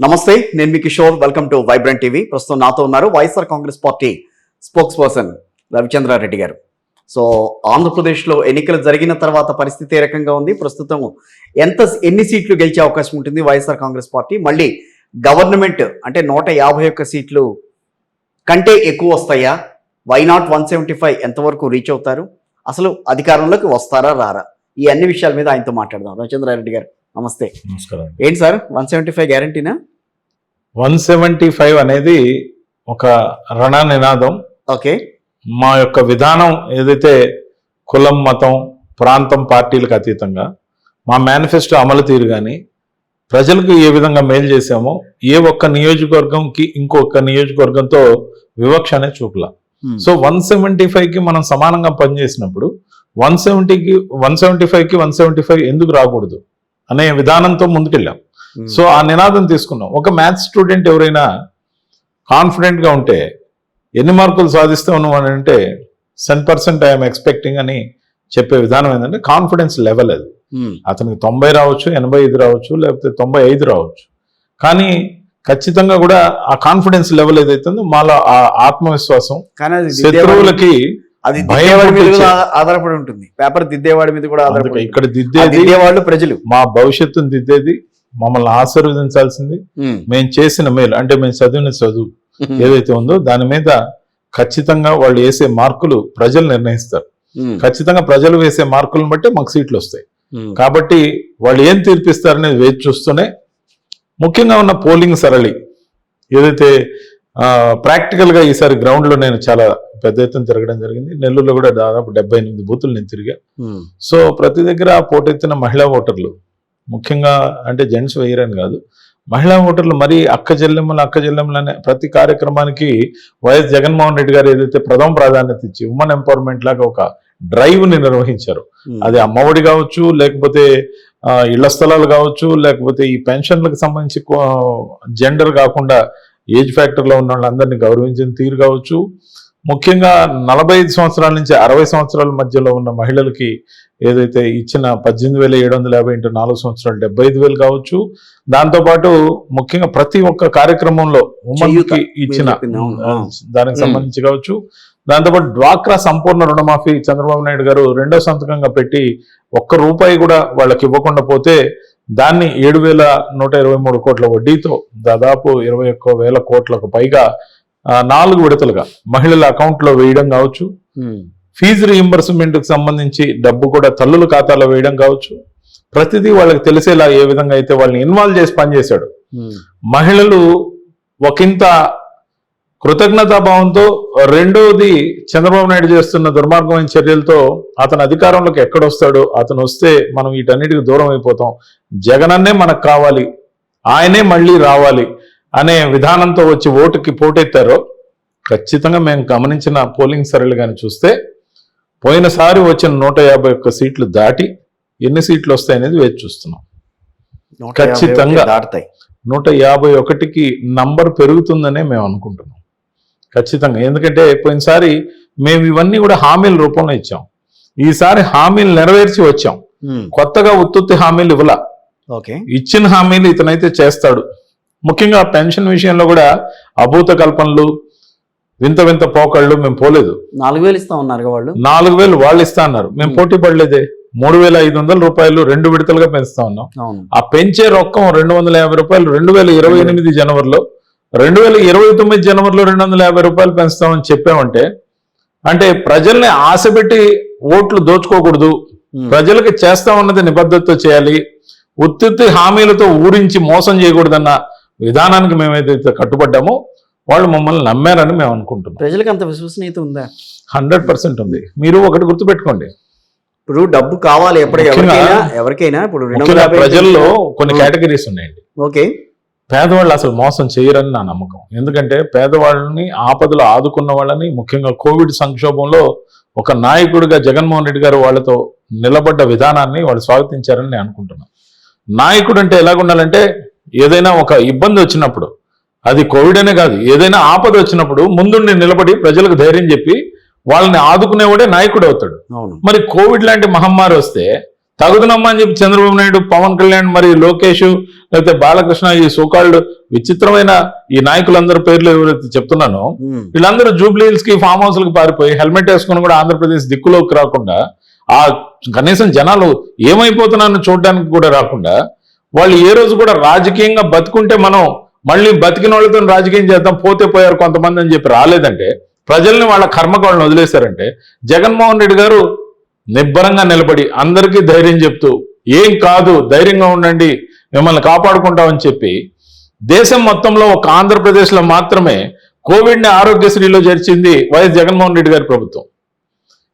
నమస్తే, నేను మీ Kishore. Welcome to vibrant TV. ప్రస్తుతం నాతో ఉన్నారు YSR Congress party spokesperson Ravichandra Reddy garu. So ఆంధ్రప్రదేశ్లో ఎన్నికలు జరిగిన తర్వాత పరిస్థితి ఏ రకంగా ఉంది, ప్రస్తుతం ఎన్ని సీట్లు గెలిచే అవకాశం ఉంటుంది వైఎస్ఆర్ కాంగ్రెస్ పార్టీ, మళ్ళీ గవర్నమెంట్ అంటే 151 సీట్లు కంటే ఎక్కువ వస్తాయా, వై నాట్ 175 ఎంతవరకు రీచ్ అవుతారు, అసలు అధికారంలోకి వస్తారా రారా, ఈ అన్ని విషయాల మీద ఆయనతో మాట్లాడదాం. రవిచంద్రారెడ్డి గారు నమస్తే. నమస్కారం. ఏంటి సార్ 175 గ్యారంటీనా? 175 అనేది ఒక రణ నినాదం. ఓకే, మా యొక్క విధానం ఏదైతే కులం, మతం, ప్రాంతం, పార్టీలకు అతీతంగా మా మేనిఫెస్టో అమలు తీరు కానీ ప్రజలకు ఏ విధంగా మేలు చేశామో ఏ ఒక్క నియోజకవర్గంకి ఇంకొక నియోజకవర్గంతో వివక్ష అనే చూపలా. సో 175కి మనం సమానంగా పనిచేసినప్పుడు 175కి 175 ఎందుకు రాకూడదు అనే విధానంతో ముందుకెళ్ళాం. సో ఆ నినాదం తీసుకున్నాం. ఒక మ్యాథ్స్ స్టూడెంట్ ఎవరైనా కాన్ఫిడెంట్ గా ఉంటే ఎన్ని మార్కులు సాధిస్తే ఉన్నావు అంటే 10% ఐఎమ్ ఎక్స్పెక్టింగ్ అని చెప్పే విధానం ఏంటంటే కాన్ఫిడెన్స్ లెవెల్. అది అతనికి 90 రావచ్చు, 85 రావచ్చు, లేకపోతే 95 రావచ్చు. కానీ ఖచ్చితంగా కూడా ఆ కాన్ఫిడెన్స్ లెవెల్ ఏదైతుందో మాలో ఆ ఆత్మవిశ్వాసం శత్రువులకి అది ఆధారపడి ఉంటుంది. పేపర్ దిద్దేవాడి మీద కూడా ఆధారపడి. ఇక్కడ దిద్దేవాళ్ళు ప్రజలు, మా భవిష్యత్తును దిద్దేది, మమ్మల్ని ఆశీర్వదించాల్సింది మేము చేసిన మేలు అంటే మేము చదివిన చదువు ఏదైతే ఉందో దాని మీద ఖచ్చితంగా వాళ్ళు వేసే మార్కులు ప్రజలు నిర్ణయిస్తారు. ఖచ్చితంగా ప్రజలు వేసే మార్కులను బట్టి మాకు సీట్లు వస్తాయి. కాబట్టి వాళ్ళు ఏం తీర్పిస్తారనేది వేచి చూస్తూనే ముఖ్యంగా ఉన్న పోలింగ్ సరళి ఏదైతే ప్రాక్టికల్ గా ఈసారి గ్రౌండ్ లో నేను చాలా పెద్ద ఎత్తున తిరగడం జరిగింది. నెల్లూరులో కూడా దాదాపు 78 బూతులు నేను తిరిగా. సో ప్రతి దగ్గర పోటెత్తిన మహిళా ఓటర్లు, ముఖ్యంగా అంటే జెంట్స్ వేయరని కాదు, మహిళా ఓటర్లు మరీ అక్క చెల్లెమ్మలు అనే ప్రతి కార్యక్రమానికి వైఎస్ జగన్మోహన్ రెడ్డి గారు ఏదైతే ప్రథమ ప్రాధాన్యత ఇచ్చి ఉమెన్ ఎంపవర్మెంట్ లాగా ఒక డ్రైవ్ ని నిర్వహించారు. అది అమ్మఒడి కావచ్చు, లేకపోతే ఇళ్ల స్థలాలు కావచ్చు, లేకపోతే ఈ పెన్షన్లకు సంబంధించి జెండర్ కాకుండా ఏజ్ ఫ్యాక్టర్ లో ఉన్న వాళ్ళందరినీ గౌరవించిన తీరు కావచ్చు, ముఖ్యంగా 45 సంవత్సరాల నుంచి 60 సంవత్సరాల మధ్యలో ఉన్న మహిళలకి ఏదైతే ఇచ్చిన 18,750 ఇంటూ 4 సంవత్సరాలు 75,000 కావచ్చు. దాంతోపాటు ముఖ్యంగా ప్రతి ఒక్క కార్యక్రమంలో ఉమెన్కి ఇచ్చిన దానికి సంబంధించి కావచ్చు. దాంతోపాటు డ్వాక్రా సంపూర్ణ రుణమాఫీ చంద్రబాబు నాయుడు గారు 2వ సంతకంగా పెట్టి ₹1 కూడా వాళ్ళకి ఇవ్వకుండా పోతే దాన్ని 7,123 కోట్ల వడ్డీతో దాదాపు 21,000 కోట్లకు పైగా 4 విడతలుగా మహిళల అకౌంట్ లో వేయడం కావచ్చు. ఫీజు రీయింబర్స్మెంట్ కి సంబంధించి డబ్బు కూడా తల్లుల ఖాతాలో వేయడం కావచ్చు. ప్రతిదీ వాళ్ళకి తెలిసేలా ఏ విధంగా అయితే వాళ్ళని ఇన్వాల్వ్ చేసి పనిచేశాడు. మహిళలు ఒకంత కృతజ్ఞతాభావంతో, రెండోది చంద్రబాబు నాయుడు చేస్తున్న దుర్మార్గమైన చర్యలతో అతను అధికారంలోకి ఎక్కడొస్తాడో, అతను వస్తే మనం వీటన్నిటికి దూరం అయిపోతాం, జగనన్నే మనకు కావాలి, ఆయనే మళ్ళీ రావాలి అనే విధానంతో వచ్చి ఓటుకి పోటెత్తారో ఖచ్చితంగా మేము గమనించిన పోలింగ్ సరళి కానీ చూస్తే పోయినసారి వచ్చిన 151 సీట్లు దాటి ఎన్ని సీట్లు వస్తాయనేది వేచి చూస్తున్నాం. ఖచ్చితంగా 151కి నంబర్ పెరుగుతుందనే మేము అనుకుంటున్నాం ఖచ్చితంగా. ఎందుకంటే పోయినసారి మేము ఇవన్నీ కూడా హామీల రూపంలో ఇచ్చాం, ఈసారి హామీలు నెరవేర్చి వచ్చాం. కొత్తగా ఉత్తుత్తి హామీలు ఇవ్వలా, ఇచ్చిన హామీలు ఇతనైతే చేస్తాడు. ముఖ్యంగా పెన్షన్ విషయంలో కూడా అభూత కల్పనలు, వింత వింత పోకళ్ళు మేము పోలేదు. 4,000 ఇస్తా ఉన్నారు వాళ్ళు, 4,000 వాళ్ళు ఇస్తా అన్నారు, మేము పోటీ పడలేదే. 3,500 రూపాయలు 2 విడతలుగా పెంచుతా ఉన్నాం. ఆ పెంచే రొక్కం 250 రూపాయలు 2028 జనవరిలో, 2029 జనవరిలో 250 రూపాయలు పెంచుతామని చెప్పామంటే అంటే ప్రజల్ని ఆశ పెట్టి ఓట్లు దోచుకోకూడదు, ప్రజలకి చేస్తా ఉన్నది నిబద్ధతతో చేయాలి, ఉత్తుత్తి హామీలతో ఊరించి మోసం చేయకూడదన్న విధానానికి మేమైతే కట్టుబడ్డామో వాళ్ళు మమ్మల్ని నమ్మారని మేము అనుకుంటున్నాం. ప్రజలకు అంత విశ్వసనీయత ఉందా? 100% ఉంది. మీరు ఒకటి గుర్తుపెట్టుకోండి, ఇప్పుడు డబ్బు కావాలి ఎవరికైనా ఇప్పుడు ప్రజల్లో కొన్ని కేటగిరీస్ ఉన్నాయండి. ఓకే, పేదవాళ్ళు అసలు మోసం చేయరని నా నమ్మకం. ఎందుకంటే పేదవాళ్ళని ఆపదలు ఆదుకున్న వాళ్ళని, ముఖ్యంగా కోవిడ్ సంక్షోభంలో ఒక నాయకుడిగా జగన్మోహన్ రెడ్డి గారు వాళ్ళతో నిలబడ్డ విధానాన్ని వాళ్ళు స్వాగతించారని నేను అనుకుంటున్నాను. నాయకుడు అంటే ఎలాగుండాలంటే ఏదైనా ఒక ఇబ్బంది వచ్చినప్పుడు, అది కోవిడ్ అనే కాదు, ఏదైనా ఆపద వచ్చినప్పుడు ముందుండి నిలబడి ప్రజలకు ధైర్యం చెప్పి వాళ్ళని ఆదుకునేవాడే నాయకుడు అవుతాడు. మరి కోవిడ్ లాంటి మహమ్మారి వస్తే తగుదనమ్మా అని చెప్పి చంద్రబాబు నాయుడు, పవన్ కళ్యాణ్, మరి లోకేష్, లేకపోతే బాలకృష్ణ, ఈ సోకాల్డ్ విచిత్రమైన ఈ నాయకులందరి పేర్లు ఎవరైతే చెప్తున్నానో వీళ్ళందరూ జూబ్లీ హిల్స్ కి, ఫామ్ హౌస్ లకు పారిపోయి హెల్మెట్ వేసుకుని కూడా ఆంధ్రప్రదేశ్ దిక్కులోకి రాకుండా, ఆ కనీసం జనాలు ఏమైపోతున్నారని చూడడానికి కూడా రాకుండా, వాళ్ళు ఏ రోజు కూడా రాజకీయంగా బతుకుంటే మనం మళ్ళీ బతికిన వాళ్ళతో రాజకీయం చేద్దాం, పోతే పోయారు కొంతమంది అని చెప్పి రాలేదంటే, ప్రజల్ని వాళ్ళ కర్మకు వాళ్ళని వదిలేశారంటే, జగన్మోహన్ రెడ్డి గారు నిబ్బరంగా నిలబడి అందరికీ ధైర్యం చెప్తూ ఏం కాదు, ధైర్యంగా ఉండండి, మిమ్మల్ని కాపాడుకుంటామని చెప్పి దేశం మొత్తంలో ఒక ఆంధ్రప్రదేశ్లో మాత్రమే కోవిడ్ని ఆరోగ్యశ్రీలో చేర్చింది వైఎస్ జగన్మోహన్ రెడ్డి గారి ప్రభుత్వం.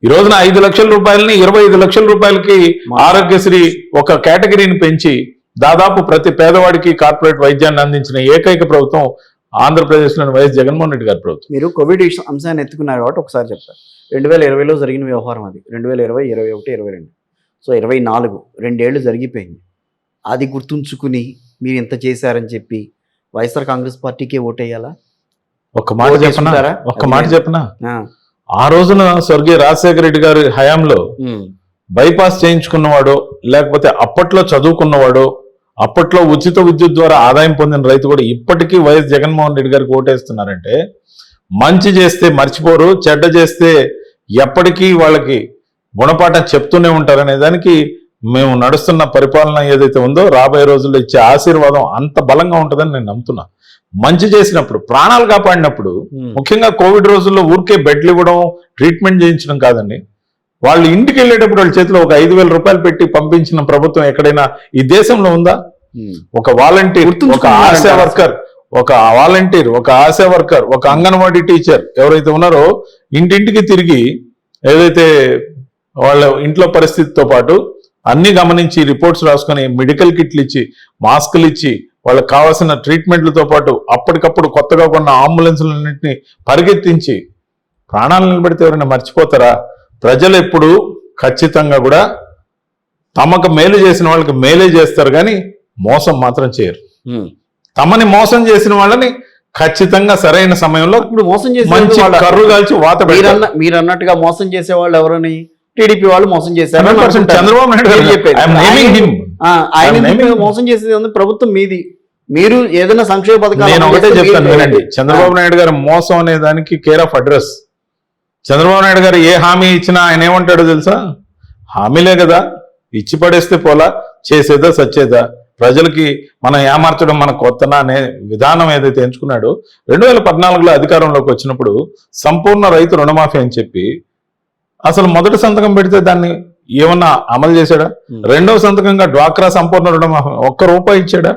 ఈ రోజున 5 లక్షల రూపాయలని 25 లక్షల రూపాయలకి ఆరోగ్యశ్రీ ఒక కేటగిరీని పెంచి దాదాపు ప్రతి పేదవాడికి కార్పొరేట్ వైద్యాన్ని అందించిన ఏకైక ప్రభుత్వం ఆంధ్రప్రదేశ్లోని వైఎస్ జగన్మోహన్ రెడ్డి గారి ప్రభుత్వం. మీరు కోవిడ్ అంశాన్ని ఎత్తుకున్నారు కాబట్టి ఒకసారి చెప్తారు. 2020లో జరిగిన వ్యవహారం అది, 2020, 21, 22, సో 24 2 ఏళ్ళు జరిగిపోయింది. అది గుర్తుంచుకుని మీరు ఇంత చేశారని చెప్పి వైఎస్ఆర్ కాంగ్రెస్ పార్టీకే ఓటేయాలా? ఒక్క మాట చెప్పనా, ఆ రోజున స్వర్గీయ రాజశేఖర రెడ్డి గారి హయాంలో బైపాస్ చేయించుకున్నవాడో, లేకపోతే అప్పట్లో చదువుకున్నవాడో, అప్పట్లో ఉచిత విద్యుత్ ద్వారా ఆదాయం పొందిన రైతు కూడా ఇప్పటికీ వైఎస్ జగన్మోహన్ రెడ్డి గారికి ఓటేస్తున్నారంటే, మంచి చేస్తే మర్చిపోరు, చెడ్డ చేస్తే ఎప్పటికీ వాళ్ళకి గుణపాఠం చెప్తూనే ఉంటారనే దానికి మేము నడుస్తున్న పరిపాలన ఏదైతే ఉందో రాబోయే రోజుల్లో ఇచ్చే ఆశీర్వాదం అంత బలంగా ఉంటుందని నేను నమ్ముతున్నా. మంచి చేసినప్పుడు, ప్రాణాలు కాపాడినప్పుడు, ముఖ్యంగా కోవిడ్ రోజుల్లో ఊరికే బెడ్లు ఇవ్వడం, ట్రీట్మెంట్ చేయించడం కాదండి, వాళ్ళు ఇంటికి వెళ్ళేటప్పుడు వాళ్ళ చేతిలో ఒక 5,000 రూపాయలు పెట్టి పంపించిన ప్రభుత్వం ఎక్కడైనా ఈ దేశంలో ఉందా? ఒక వాలంటీర్, ఒక ఆశా వర్కర్, ఒక ఆశా వర్కర్, ఒక అంగన్వాడీ టీచర్ ఎవరైతే ఉన్నారో ఇంటింటికి తిరిగి ఏదైతే వాళ్ళ ఇంట్లో పరిస్థితితో పాటు అన్ని గమనించి రిపోర్ట్స్ రాసుకొని మెడికల్ కిట్లు ఇచ్చి, మాస్కులు ఇచ్చి, వాళ్ళకి కావాల్సిన ట్రీట్మెంట్లతో పాటు అప్పటికప్పుడు కొత్తగా కొన్న అంబులెన్స్లన్నింటినీ పరిగెత్తించి ప్రాణాలు నిలబెడితే ఎవరైనా మర్చిపోతారా? ప్రజలు ఎప్పుడు ఖచ్చితంగా కూడా తమకు మేలు చేసిన వాళ్ళకి మేలే చేస్తారు, కానీ మోసం మాత్రం చేయరు. తమని మోసం చేసిన వాళ్ళని ఖచ్చితంగా సరైన సమయంలో మోసం చేసే మంచి కర్రు కాల్చి వాత మీరు అన్నట్టుగా మోసం చేసే వాళ్ళు ఎవరని టీడీపీ వాళ్ళు మోసం చేశారు. చంద్రబాబు నాయుడు ఆయన మోసం చేసేది ఉంది ప్రభుత్వం మీది. మీరు ఏదైనా సంక్షేమ పథకాలు, నేను ఒకటే చెప్తాను వినండి, చంద్రబాబు నాయుడు గారు మోసం అనే దానికి care of address. Chandrababu Naidu గారు ఏ హామీ ఇచ్చినా ఆయన ఏమంటాడో తెలుసా? హామీలే కదా, ఇచ్చి పడేస్తే పోలా, చేసేదా సచ్చేదా, ప్రజలకి మనం ఏమార్చడం మన కొత్తనా అనే విధానం ఏదైతే ఎంచుకున్నాడో 2014లో అధికారంలోకి వచ్చినప్పుడు సంపూర్ణ రైతు రుణమాఫీ అని చెప్పి అసలు మొదటి సంతకం పెడితే దాన్ని ఏమన్నా అమలు చేశాడా? రెండవ సంతకంగా డ్వాక్రా సంపూర్ణ రుణమాఫీ ₹1 ఇచ్చాడా?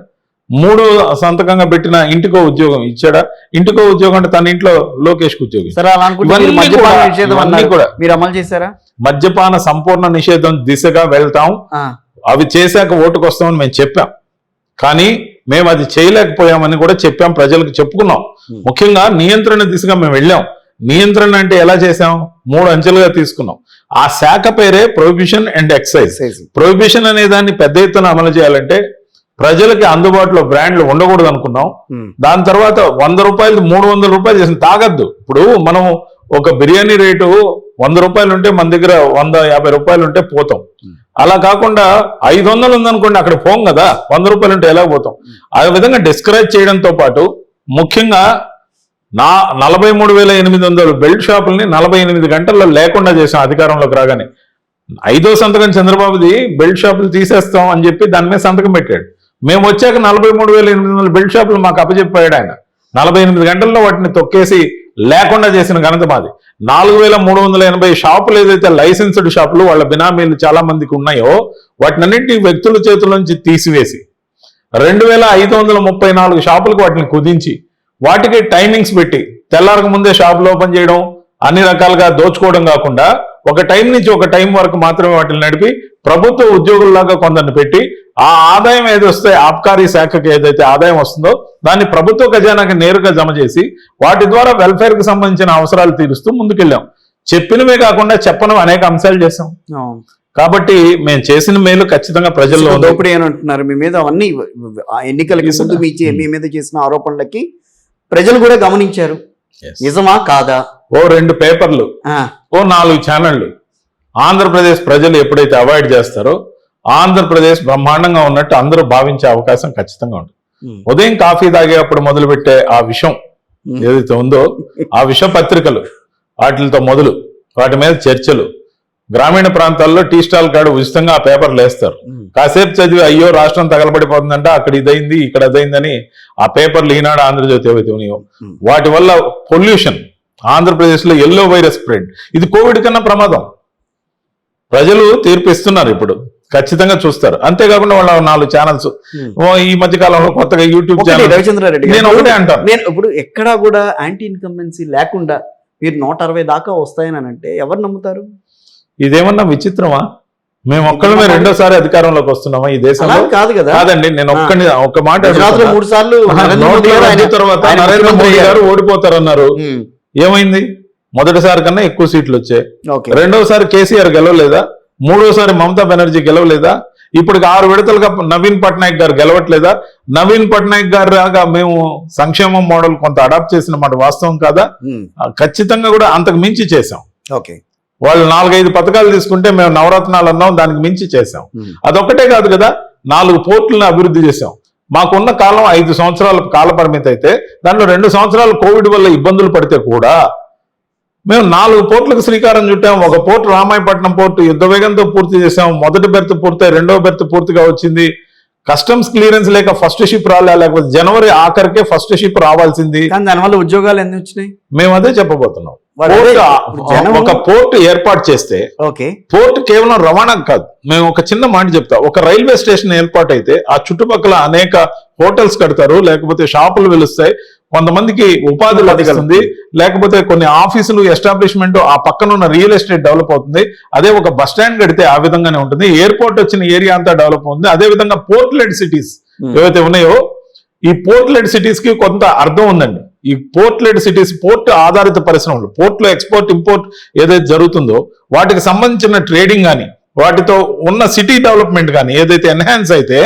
మూడో సంతకంగా పెట్టిన ఇంటికో ఉద్యోగం ఇచ్చాడా? ఇంటికో ఉద్యోగం అంటే తన ఇంట్లో లోకేష్ ఉద్యోగం. మీరు అమలు చేశారా? మద్యపాన సంపూర్ణ నిషేధం దిశగా వెళ్తాం, అవి చేశాక ఓటుకు వస్తామని మేము చెప్పాం, కానీ మేము అది చేయలేకపోయామని కూడా చెప్పాం, ప్రజలకు చెప్పుకున్నాం. ముఖ్యంగా నియంత్రణ దిశగా మేము వెళ్ళాం. నియంత్రణ అంటే ఎలా చేసాం? 3 అంచెలుగా తీసుకున్నాం. ఆ శాఖ పేరే ప్రొహిబిషన్ అండ్ ఎక్సైజ్. ప్రొహిబిషన్ అనే దాన్ని పెద్ద ఎత్తున అమలు చేయాలంటే ప్రజలకి అందుబాటులో బ్రాండ్లు ఉండకూడదు అనుకున్నాం. దాని తర్వాత ₹100 ₹300 చేసిన తాగద్దు. ఇప్పుడు మనం ఒక బిర్యానీ రేటు ₹100 ఉంటే మన దగ్గర ₹150 ఉంటే పోతాం. అలా కాకుండా 500 ఉందనుకోండి, అక్కడ పోం కదా, ₹100 ఉంటే ఎలా పోతాం? ఆ విధంగా డిస్కరేజ్ చేయడంతో పాటు ముఖ్యంగా 43,800 బెల్ట్ షాపుల్ని 48 గంటల్లో లేకుండా చేసాం అధికారంలోకి రాగానే. 5వ సంతకం చంద్రబాబుది, బెల్ట్ షాపులు తీసేస్తాం అని చెప్పి దాని మీద సంతకం పెట్టాడు. మేము వచ్చాక 43,800 బెల్ట్ షాపులు మాకు అప్పచెప్పాడు ఆయన. 48 గంటల్లో వాటిని తొక్కేసి లేకుండా చేసిన ఘనత మాది. 4,380 షాపులు ఏదైతే లైసెన్స్డ్ షాపులు వాళ్ళ బినామీలు చాలా మందికి ఉన్నాయో వాటినన్నింటినీ వ్యక్తుల చేతుల నుంచి తీసివేసి 2,534 షాపులకు వాటిని కుదించి వాటికి టైమింగ్స్ పెట్టి తెల్లారకు ముందే షాపులు ఓపెన్ చేయడం, అన్ని రకాలుగా దోచుకోవడం కాకుండా ఒక టైం నుంచి ఒక టైం వరకు మాత్రమే వాటిని నడిపి ప్రభుత్వ ఉద్యోగుల్లాగా కొందరిని పెట్టి ఆ ఆదాయం ఏదొస్తే ఆబ్కారీ శాఖకి ఏదైతే ఆదాయం వస్తుందో దాన్ని ప్రభుత్వ ఖజానాకి నేరుగా జమ చేసి వాటి ద్వారా వెల్ఫేర్ కి సంబంధించిన అవసరాలు తీరుస్తూ ముందుకెళ్ళాం. చెప్పినవే కాకుండా చెప్పడం అనేక అంశాలు చేసాం. కాబట్టి మేము చేసిన మేలు ఖచ్చితంగా ప్రజల్లో దోపిడీ అని అంటున్నారు. మీ మీద అవన్నీ ఎన్నికలకి ముందు మీ మీద చేసిన ఆరోపణలకి ప్రజలు కూడా గమనించారు. నిజమా కాదా? ఓ 2 పేపర్లు, ఓ 4 ఛానళ్లు ఆంధ్రప్రదేశ్ ప్రజలు ఎప్పుడైతే అవాయిడ్ చేస్తారో ఆంధ్రప్రదేశ్ బ్రహ్మాండంగా ఉన్నట్టు అందరూ భావించే అవకాశం ఖచ్చితంగా ఉంటుంది. ఉదయం కాఫీ తాగేటప్పుడు మొదలుపెట్టే ఆ విషయం ఏదైతే ఉందో ఆ విష పత్రికలు వాటితో మొదలు వాటి మీద చర్చలు, గ్రామీణ ప్రాంతాల్లో టీ స్టాల్ కాడ ఉచితంగా ఆ పేపర్లు వేస్తారు. కాసేపు చదివి అయ్యో రాష్ట్రం తగలబడిపోతుందంట, అక్కడ ఇదైంది ఇక్కడ అదైందని ఆ పేపర్లు ఈనాడు ఆంధ్రజ్యోతి ఏవైతే ఉన్నాయో వాటి వల్ల పొల్యూషన్, ఆంధ్రప్రదేశ్ లో ఎల్లో వైరస్ స్ప్రెడ్, ఇది కోవిడ్ కన్నా ప్రమాదం. ప్రజలు తీర్పు ఇస్తున్నారు, ఇప్పుడు ఖచ్చితంగా చూస్తారు. అంతేకాకుండా వాళ్ళ 4 ఛానల్స్ ఈ మధ్య కాలంలో కొత్తగా యూట్యూబ్ ఛానల్. రవిచంద్రారెడ్డి నేను ఒకటే అంటాను, నేను ఇప్పుడు ఎక్కడా కూడా యాంటీ ఇన్కంబెన్సీ లేకుండా మీరు 160 దాకా వస్తాయని అంటే ఎవరు నమ్ముతారు? ఇదేమన్నా విచిత్రమా? మేము ఒక్కడమే రెండోసారి అధికారంలోకి వస్తున్నామా ఈ దేశంలో? కాదు కదా. కాదండి, నేను ఒక్క మాట 3 సార్లు తర్వాత నరేంద్ర మోడీ గారు ఓడిపోతారన్నారు. ఏమైంది? మొదటిసారి కన్నా ఎక్కువ సీట్లు వచ్చాయి. రెండోసారి కేసీఆర్ గెలవలేదా? మూడోసారి మమతా బెనర్జీ గెలవలేదా? ఇప్పుడు 6 విడతలుగా నవీన్ పట్నాయక్ గారు గెలవట్లేదా? నవీన్ పట్నాయక్ గారు రాగా మేము సంక్షేమం మోడల్ కొంత అడాప్ట్ చేసిన మాట వాస్తవం కాదా? ఖచ్చితంగా కూడా అంతకు మించి చేశాం. వాళ్ళు 4-5 పథకాలు తీసుకుంటే మేము నవరత్నాలు అన్నాం, దానికి మించి చేశాం. అదొక్కటే కాదు కదా, 4 పోర్టులను అభివృద్ధి చేశాం. మాకున్న కాలం 5 సంవత్సరాల కాల పరిమితి అయితే దాంట్లో 2 సంవత్సరాలు కోవిడ్ వల్ల ఇబ్బందులు పడితే కూడా మేము 4 పోర్టులకు శ్రీకారం చుట్టాం. ఒక పోర్టు రామాయపట్నం పోర్టు యుద్ధ వేగంతో పూర్తి చేసాం. మొదటి బెర్త్ పూర్తయి 2వ బెర్త్ పూర్తిగా వచ్చింది. కస్టమ్స్ క్లియరెన్స్ లేక ఫస్ట్ షిప్ రాలే, లేకపోతే జనవరి ఆఖరికే ఫస్ట్ షిప్ రావాల్సింది. దానివల్ల ఉద్యోగాలు ఎన్ని వచ్చినాయి? మేము అదే చెప్పబోతున్నాం. ఒక పోర్టు ఏర్పాటు చేస్తే పోర్టు కేవలం రవాణా కాదు. మేము ఒక చిన్న మాట చెప్తా, ఒక రైల్వే స్టేషన్ ఏర్పాటు అయితే ఆ చుట్టుపక్కల అనేక హోటల్స్ కడతారు, లేకపోతే షాపులు వెలుస్తాయి, కొంతమందికి ఉపాధి లభిస్తుంది, లేకపోతే కొన్ని ఆఫీసులు ఎస్టాబ్లిష్మెంట్ ఆ పక్కన ఉన్న రియల్ ఎస్టేట్ డెవలప్ అవుతుంది. అదే ఒక బస్ స్టాండ్ కడితే ఆ విధంగానే ఉంటుంది. ఎయిర్పోర్ట్ వచ్చిన ఏరియా అంతా డెవలప్ అవుతుంది. అదే విధంగా పోర్ట్ లెడ్ సిటీస్ ఏవైతే ఉన్నాయో ఈ పోర్ట్ లెడ్ సిటీస్ కి కొంత అర్థం ఉందండి. ఈ పోర్ట్ లెడ్ సిటీస్ పోర్ట్ ఆధారిత పరిశ్రమలు, పోర్ట్ లో ఎక్స్పోర్ట్ ఇంపోర్ట్ ఏదైతే జరుగుతుందో వాటికి సంబంధించిన ట్రేడింగ్ కానీ వాటితో ఉన్న సిటీ డెవలప్మెంట్ కానీ ఏదైతే ఎన్హాన్స్ అయితే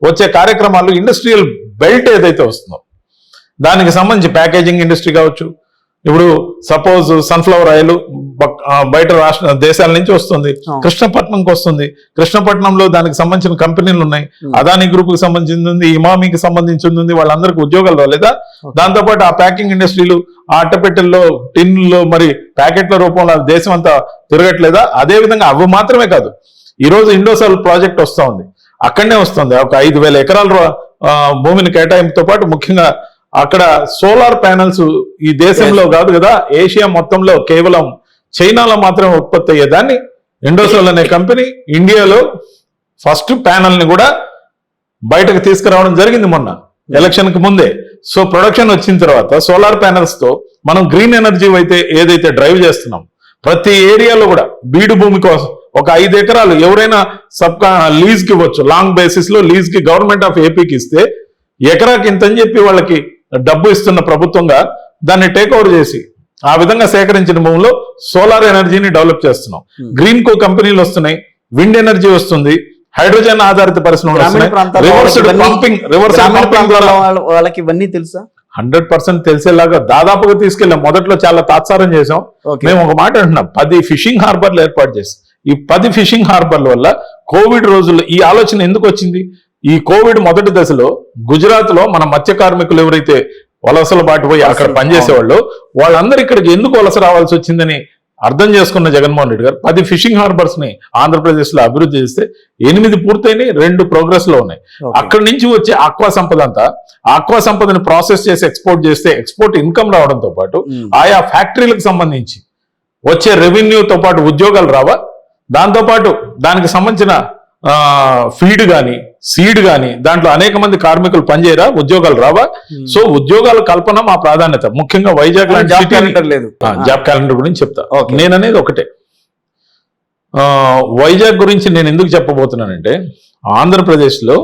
వచ్చే కార్యక్రమాలు, ఇండస్ట్రియల్ బెల్ట్ ఏదైతే వస్తుందో దానికి సంబంధించి ప్యాకేజింగ్ ఇండస్ట్రీ కావచ్చు. ఇప్పుడు సపోజ్ సన్ఫ్లవర్ ఆయిల్ బయట దేశాల నుంచి వస్తుంది, కృష్ణపట్నంకి వస్తుంది. కృష్ణపట్నంలో దానికి సంబంధించిన కంపెనీలు ఉన్నాయి. అదానీ గ్రూప్ కి సంబంధించింది ఉంది, ఇమామీకి సంబంధించింది ఉంది. వాళ్ళందరికీ ఉద్యోగాలు రాలేదా? దాంతోపాటు ఆ ప్యాకింగ్ ఇండస్ట్రీలు ఆ అట్టపెట్టెల్లో, టిన్లో, మరి ప్యాకెట్ల రూపంలో దేశం అంతా తిరగట్లేదా? అదే విధంగా అవి మాత్రమే కాదు, ఈ రోజు ఇండోసాల్ ప్రాజెక్ట్ వస్తా ఉంది, అక్కడనే వస్తుంది. ఒక 5,000 ఎకరాల భూమిని కేటాయింపుతో పాటు ముఖ్యంగా అక్కడ సోలార్ ప్యానెల్స్ ఈ దేశంలో కాదు కదా, ఏషియా మొత్తంలో కేవలం చైనాలో మాత్రమే ఉత్పత్తి అయ్యేదాన్ని ఇండోసోల్ అనే కంపెనీ ఇండియాలో ఫస్ట్ ప్యానెల్ ని కూడా బయటకు తీసుకురావడం జరిగింది మొన్న ఎలక్షన్ కి ముందే. సో ప్రొడక్షన్ వచ్చిన తర్వాత సోలార్ ప్యానెల్స్ తో మనం గ్రీన్ ఎనర్జీ అయితే ఏదైతే డ్రైవ్ చేస్తున్నాం, ప్రతి ఏరియాలో కూడా బీడు భూమి కోసం ఒక 5 ఎకరాలు ఎవరైనా లీజ్ కి ఇవ్వచ్చు. లాంగ్ బేసిస్ లో లీజ్ కి గవర్నమెంట్ ఆఫ్ ఏపీకి ఇస్తే ఎకరాకి ఇంతని చెప్పి వాళ్ళకి డబ్బు ఇస్తున్న ప్రభుత్వంగా దాన్ని టేక్ ఓవర్ చేసి ఆ విధంగా సేకరించిన భూమిలో సోలార్ ఎనర్జీని డెవలప్ చేస్తున్నాం. గ్రీన్ కో కంపెనీలు వస్తున్నాయి, విండ్ ఎనర్జీ వస్తుంది, హైడ్రోజన్ ఆధారిత పరిశ్రమలు వస్తున్నాయి. వాళ్ళకి ఇవన్నీ తెలుసా? 100% తెలిసేలాగా దాదాపుగా తీసుకెళ్ళాం. మొదట్లో చాలా తాత్సారం చేసాం. మేము ఒక మాట అంటున్నాం, 10 ఫిషింగ్ హార్బర్లు ఏర్పాటు చేసాం. ఈ 10 ఫిషింగ్ హార్బర్ల వల్ల కోవిడ్ రోజుల్లో ఈ ఆలోచన ఎందుకు వచ్చింది? ఈ కోవిడ్ మొదటి దశలో గుజరాత్ లో మన మత్స్య కార్మికులు ఎవరైతే వలసలు బాటిపోయి అక్కడ పనిచేసేవాళ్ళు వాళ్ళందరూ ఇక్కడికి ఎందుకు వలస రావాల్సి వచ్చిందని అర్థం చేసుకున్న జగన్మోహన్ రెడ్డి గారు 10 ఫిషింగ్ హార్బర్స్ ని ఆంధ్రప్రదేశ్ లో అభివృద్ధి చేస్తే 8 పూర్తయినాయి, 2 ప్రోగ్రెస్ లో ఉన్నాయి. అక్కడి నుంచి వచ్చే ఆక్వా సంపద అంతా ఆక్వా సంపదని ప్రాసెస్ చేసి ఎక్స్పోర్ట్ చేస్తే ఎక్స్పోర్ట్ ఇన్కమ్ రావడంతో పాటు ఆయా ఫ్యాక్టరీలకు సంబంధించి వచ్చే రెవెన్యూతో పాటు ఉద్యోగాలు రావా? దాంతోపాటు దానికి సంబంధించిన ఫీడ్ గాని సీడ్ గాని దాంట్లో అనేక మంది కార్మికులు పనిచేయరా? ఉద్యోగాలు రావా? సో ఉద్యోగాల కల్పన మా ప్రాధాన్యత. ముఖ్యంగా వైజాగ్ లాంటి జాబ్ క్యాలెండర్ గురించి చెప్తా. నేననేది ఒకటే, వైజాగ్ గురించి నేను ఎందుకు చెప్పబోతున్నానంటే, ఆంధ్రప్రదేశ్ లో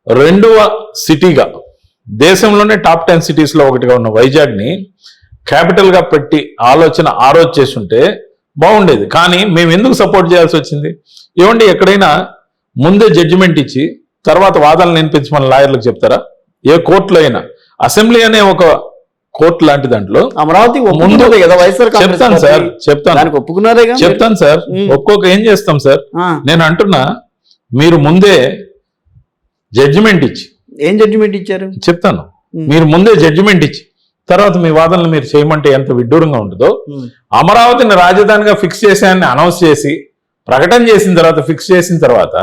2వ సిటీగా దేశంలోనే టాప్ 10 సిటీస్ లో ఒకటిగా ఉన్న వైజాగ్ ని క్యాపిటల్ గా పెట్టి ఆలోచన ఆ రోజు చేస్తుంటే బాగుండేది. కానీ మేము ఎందుకు సపోర్ట్ చేయాల్సి వచ్చింది? ఏమండి, ఎక్కడైనా ముందే జడ్జిమెంట్ ఇచ్చి తర్వాత వాదనలు వినిపించమని లాయర్లకు చెప్తారా? ఏ కోర్టులో అయినా, అసెంబ్లీ అనే ఒక కోర్టు లాంటి దాంట్లో అమరావతి ముందు చెప్తాను సార్, చెప్తాను సార్, ఒక్కొక్క ఏం చేస్తాం సార్. నేను అంటున్నా, మీరు ముందే జడ్జిమెంట్ ఇచ్చి, ఏం జడ్జిమెంట్ ఇచ్చారు? చెప్తాను, మీరు ముందే జడ్జిమెంట్ ఇచ్చి తర్వాత మీ వాదనలు మీరు చేయమంటే ఎంత విడ్డూరంగా ఉంటుందో. అమరావతిని రాజధానిగా ఫిక్స్ చేశాయని అనౌన్స్ చేసి ప్రకటన చేసిన తర్వాత, ఫిక్స్ చేసిన తర్వాత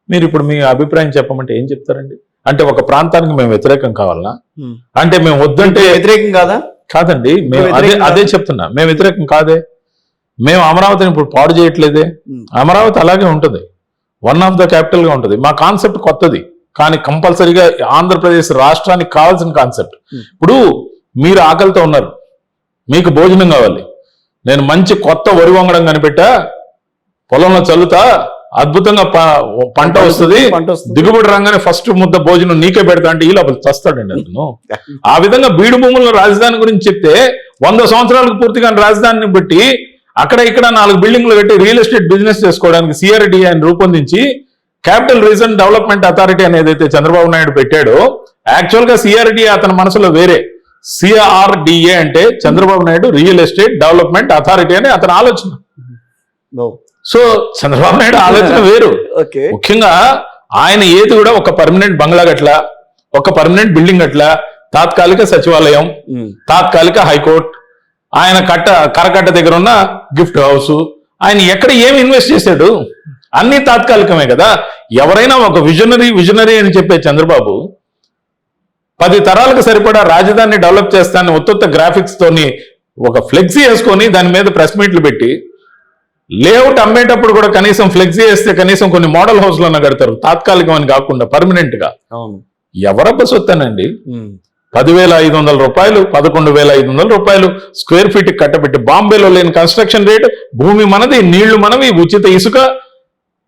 మీరు ఇప్పుడు మీ అభిప్రాయం చెప్పమంటే ఏం చెప్తారండి? అంటే ఒక ప్రాంతానికి మేము వ్యతిరేకం కావాలనా? అంటే మేము వద్దంటే వ్యతిరేకం కాదా? కాదండి, మేము అదే చెప్తున్నా, మేము వ్యతిరేకం కాదే. మేము అమరావతిని ఇప్పుడు పాడు చేయట్లేదే. అమరావతి అలాగే ఉంటుంది, వన్ ఆఫ్ ద క్యాపిటల్ గా ఉంటుంది. మా కాన్సెప్ట్ కొత్తది, కానీ కంపల్సరీగా ఆంధ్రప్రదేశ్ రాష్ట్రానికి కావాల్సిన కాన్సెప్ట్. ఇప్పుడు మీరు ఆకలితో ఉన్నారు, మీకు భోజనం కావాలి, నేను మంచి కొత్త వరి వంగడం కనిపెట్టా, పొలంలో చల్లుతా, అద్భుతంగా పంట వస్తుంది, దిగుబడి రాగానే ఫస్ట్ ముద్ద భోజనం నీకే పెడతా అంటే ఈ లోపల చస్తాడండి అతను. ఆ విధంగా బీడు భూముల రాజధాని గురించి చెప్తే 100 సంవత్సరాలకు పూర్తిగా రాజధానిని బట్టి అక్కడ ఇక్కడ 4 బిల్డింగ్లు కట్టి రియల్ ఎస్టేట్ బిజినెస్ చేసుకోవడానికి సిఆర్డి ఆయన రూపొందించి క్యాపిటల్ రీజన్ డెవలప్మెంట్ అథారిటీ అనేది అయితే చంద్రబాబు నాయుడు పెట్టాడో, యాక్చువల్ గా సిఆర్డి అతని మనసులో వేరే. సిఆర్డిఏ అంటే Chandrababu Naidu real estate development authority అని అతని ఆలోచన. సో చంద్రబాబు నాయుడు ఆలోచన వేరు. ముఖ్యంగా ఆయన ఏది కూడా ఒక పర్మనెంట్ బంగ్లా గట్ల, ఒక పర్మనెంట్ బిల్డింగ్ గట్ల, తాత్కాలిక సచివాలయం, తాత్కాలిక హైకోర్టు, ఆయన కరకట్ట దగ్గర ఉన్న గిఫ్ట్ హౌస్, ఆయన ఎక్కడ ఏమి ఇన్వెస్ట్ చేశాడు? అన్ని తాత్కాలికమే కదా. ఎవరైనా ఒక విజనరీ అని చెప్పే చంద్రబాబు 10 తరాలకు సరిపడా రాజధానిని డెవలప్ చేస్తానని ఉత్త గ్రాఫిక్స్ తోని ఒక ఫ్లెక్సీ వేసుకొని దాని మీద ప్రెస్ మీట్లు పెట్టి, లేఅవుట్ అమ్మేటప్పుడు కూడా కనీసం ఫ్లెక్సీ వేస్తే కనీసం కొన్ని మోడల్ హౌస్లోనే కడతారు, తాత్కాలికం అని కాకుండా పర్మనెంట్ గా. ఎవరబ్బ సొత్తనండి? 10,500 రూపాయలు, 11,500 రూపాయలు స్క్వేర్ ఫీట్ కట్టబెట్టి, బాంబేలో లేని కన్స్ట్రక్షన్ రేట్, భూమి మనది, నీళ్లు మనవి, ఉచిత ఇసుక,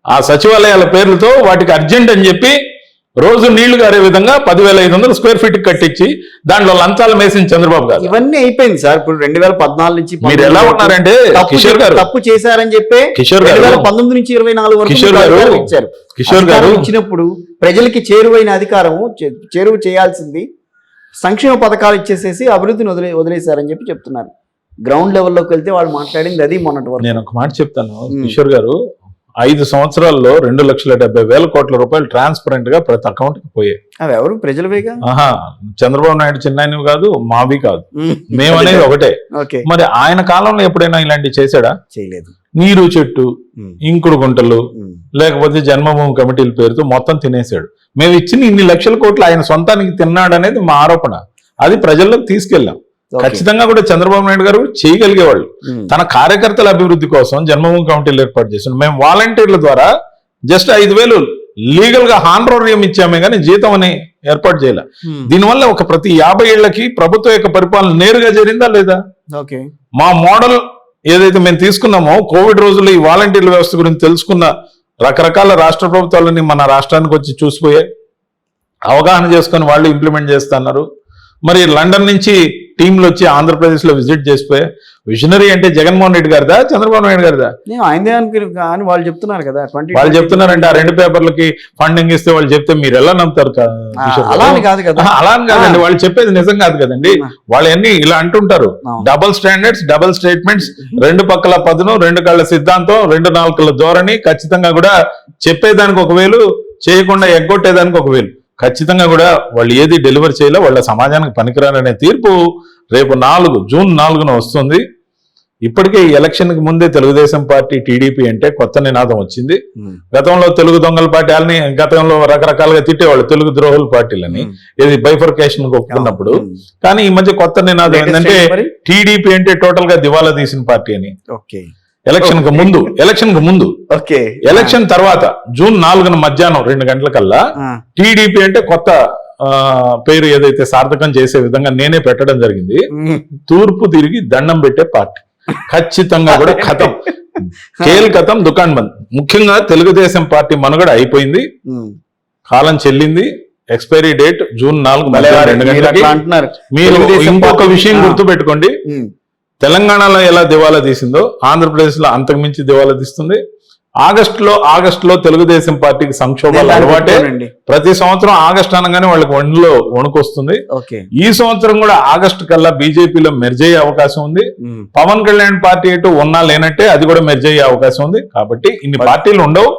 ఆ సచివాలయాల పేర్లతో వాటికి అర్జెంట్ అని చెప్పి రోజు నీళ్లు గారే విధంగా 10,500 స్క్వేర్ ఫీట్ కట్టించి దాంట్లో లంచాలు వేసిన చంద్రబాబు గారు. ఇవన్నీ అయిపోయింది సార్. ఇప్పుడు 2014 నుంచి మీరు ఎలా ఉన్నారంటే కిషోర్ గారు తప్పు చేశారని చెప్పి కిషోర్ గారు 2019 నుంచి 24 వరకు ఇచ్చారు. కిషోర్ గారు ఇచ్చినప్పుడు ప్రజలకి చేరువైన అధికారము చేరువ చేయాల్సింది సంక్షేమ పథకాలు ఇచ్చేసేసి అభివృద్ధిని వదిలేశారని చెప్పి చెప్తున్నారు. గ్రౌండ్ లెవెల్లోకి వెళ్తే వాళ్ళు మాట్లాడింది అది మొన్నటి వరకు. నేను ఒక మాట చెప్తాను కిషోర్ గారు, 5 సంవత్సరాల్లో 2,70,000 కోట్ల రూపాయలు ట్రాన్స్పరెంట్ గా ప్రతి అకౌంట్ కి పోయాయి. అవి ఎవరు? ప్రజలవేగా. చంద్రబాబు నాయుడు చిన్నాయనవి కాదు, మావి కాదు, మేమనేది ఒకటే. మరి ఆయన కాలంలో ఎప్పుడైనా ఇలాంటివి చేశాడా? చేయలేదు. నీరు చెట్టు, ఇంకుడు గుంటలు, లేకపోతే జన్మభూమి కమిటీల పేరుతో మొత్తం తినేశాడు. మేము ఇచ్చిన ఇన్ని లక్షల కోట్లు ఆయన సొంతానికి తిన్నాడనేది మా ఆరోపణ. అది ప్రజల్లోకి తీసుకెళ్ళాం. ఖచ్చితంగా కూడా చంద్రబాబు నాయుడు గారు చేయగలిగేవాళ్ళు. తన కార్యకర్తల అభివృద్ధి కోసం జన్మభూమి కమిటీలు ఏర్పాటు చేశారు. మేము వాలంటీర్ల ద్వారా జస్ట్ 5,000 లీగల్ గా హానరోరియం ఇచ్చామే కానీ జీతం అని ఏర్పాటు చేయాలి. దీనివల్ల ఒక ప్రతి 50 ఏళ్లకి ప్రభుత్వం యొక్క పరిపాలన నేరుగా జరిగిందా లేదా? మా మోడల్ ఏదైతే మేము తీసుకున్నామో, కోవిడ్ రోజుల్లో ఈ వాలంటీర్ల వ్యవస్థ గురించి తెలుసుకున్న రకరకాల రాష్ట్ర ప్రభుత్వాలని మన రాష్ట్రానికి వచ్చి చూసిపోయాయి, అవగాహన చేసుకొని వాళ్ళు ఇంప్లిమెంట్ చేస్తున్నారు. మరి లండన్ నుంచి టీంలు వచ్చి ఆంధ్రప్రదేశ్ లో విజిట్ చేసిపోయా. విజనరీ అంటే జగన్మోహన్ రెడ్డి గారిదా, చంద్రబాబు నాయుడు గారిదా? ఆయనదే అని వాళ్ళు చెప్తున్నారు కదా. వాళ్ళు చెప్తున్నారంటే ఆ 2 పేపర్లకి ఫండింగ్ ఇస్తే వాళ్ళు చెప్తే మీరు ఎలా నమ్ముతారు? అలా అని కాదు కదా. అలా అని కాదండి, వాళ్ళు చెప్పేది నిజం కాదు కదండి. వాళ్ళు అన్ని ఇలా అంటుంటారు, డబుల్ స్టాండర్డ్స్, డబుల్ స్టేట్మెంట్స్, 2 పక్కల పదును, 2 కళ్ళ సిద్ధాంతం, 2 నాలుకల ధోరణి, ఖచ్చితంగా కూడా చెప్పేదానికి 1,000, చేయకుండా ఎగ్గొట్టేదానికి 1,000. ఖచ్చితంగా కూడా వాళ్ళు ఏది డెలివర్ చేయలే, వాళ్ళ సమాజానికి పనికిరాలనే తీర్పు రేపు జూన్ 4న వస్తుంది. ఇప్పటికే ఈ ఎలక్షన్ కి ముందే తెలుగుదేశం పార్టీ, టీడీపీ అంటే కొత్త నినాదం వచ్చింది. గతంలో తెలుగు దొంగల పార్టీ గతంలో రకరకాలుగా తిట్టేవాళ్ళు, తెలుగు ద్రోహుల పార్టీలని, ఇది బైఫర్కేషన్ ఒప్పుకున్నప్పుడు. కానీ ఈ మధ్య కొత్త నినాదం ఏంటంటే టీడీపీ అంటే టోటల్ గా దివాలా తీసిన పార్టీ అని. ఎలక్షన్ కు ముందు ఎలక్షన్ తర్వాత జూన్ 4న మధ్యాహ్నం 2 గంటలకల్లా టీడీపీ అంటే కొత్త పేరు ఏదైతే సార్థకం చేసే విధంగా నేనే పెట్టడం జరిగింది. తూర్పు తిరిగి దండం పెట్టే పార్టీ. ఖచ్చితంగా కూడా ఖతం, కథం, దుకాణ్ బంద్. ముఖ్యంగా తెలుగుదేశం పార్టీ మనుగడ అయిపోయింది, కాలం చెల్లింది. ఎక్స్పైరీ డేట్ జూన్ 4 2 గంటలకి. మీరు ఇంకొక విషయం గుర్తు పెట్టుకోండి, తెలంగాణలో ఎలా దివాలా తీసిందో ఆంధ్రప్రదేశ్ లో అంతకుమించి దివాలా తీస్తుంది. ఆగస్టులో తెలుగుదేశం పార్టీకి సంక్షోభాలు అలవాటే. ప్రతి సంవత్సరం ఆగస్టు అనగానే వాళ్ళకి ఒంట్లో వణుకొస్తుంది. ఈ సంవత్సరం కూడా ఆగస్టు కల్లా బీజేపీలో మెర్జ్ అయ్యే అవకాశం ఉంది. పవన్ కళ్యాణ్ పార్టీ ఎటు ఉన్నా లేనట్టే అది కూడా మెర్జ్ అయ్యే అవకాశం ఉంది. కాబట్టి ఇన్ని పార్టీలు ఉండవు.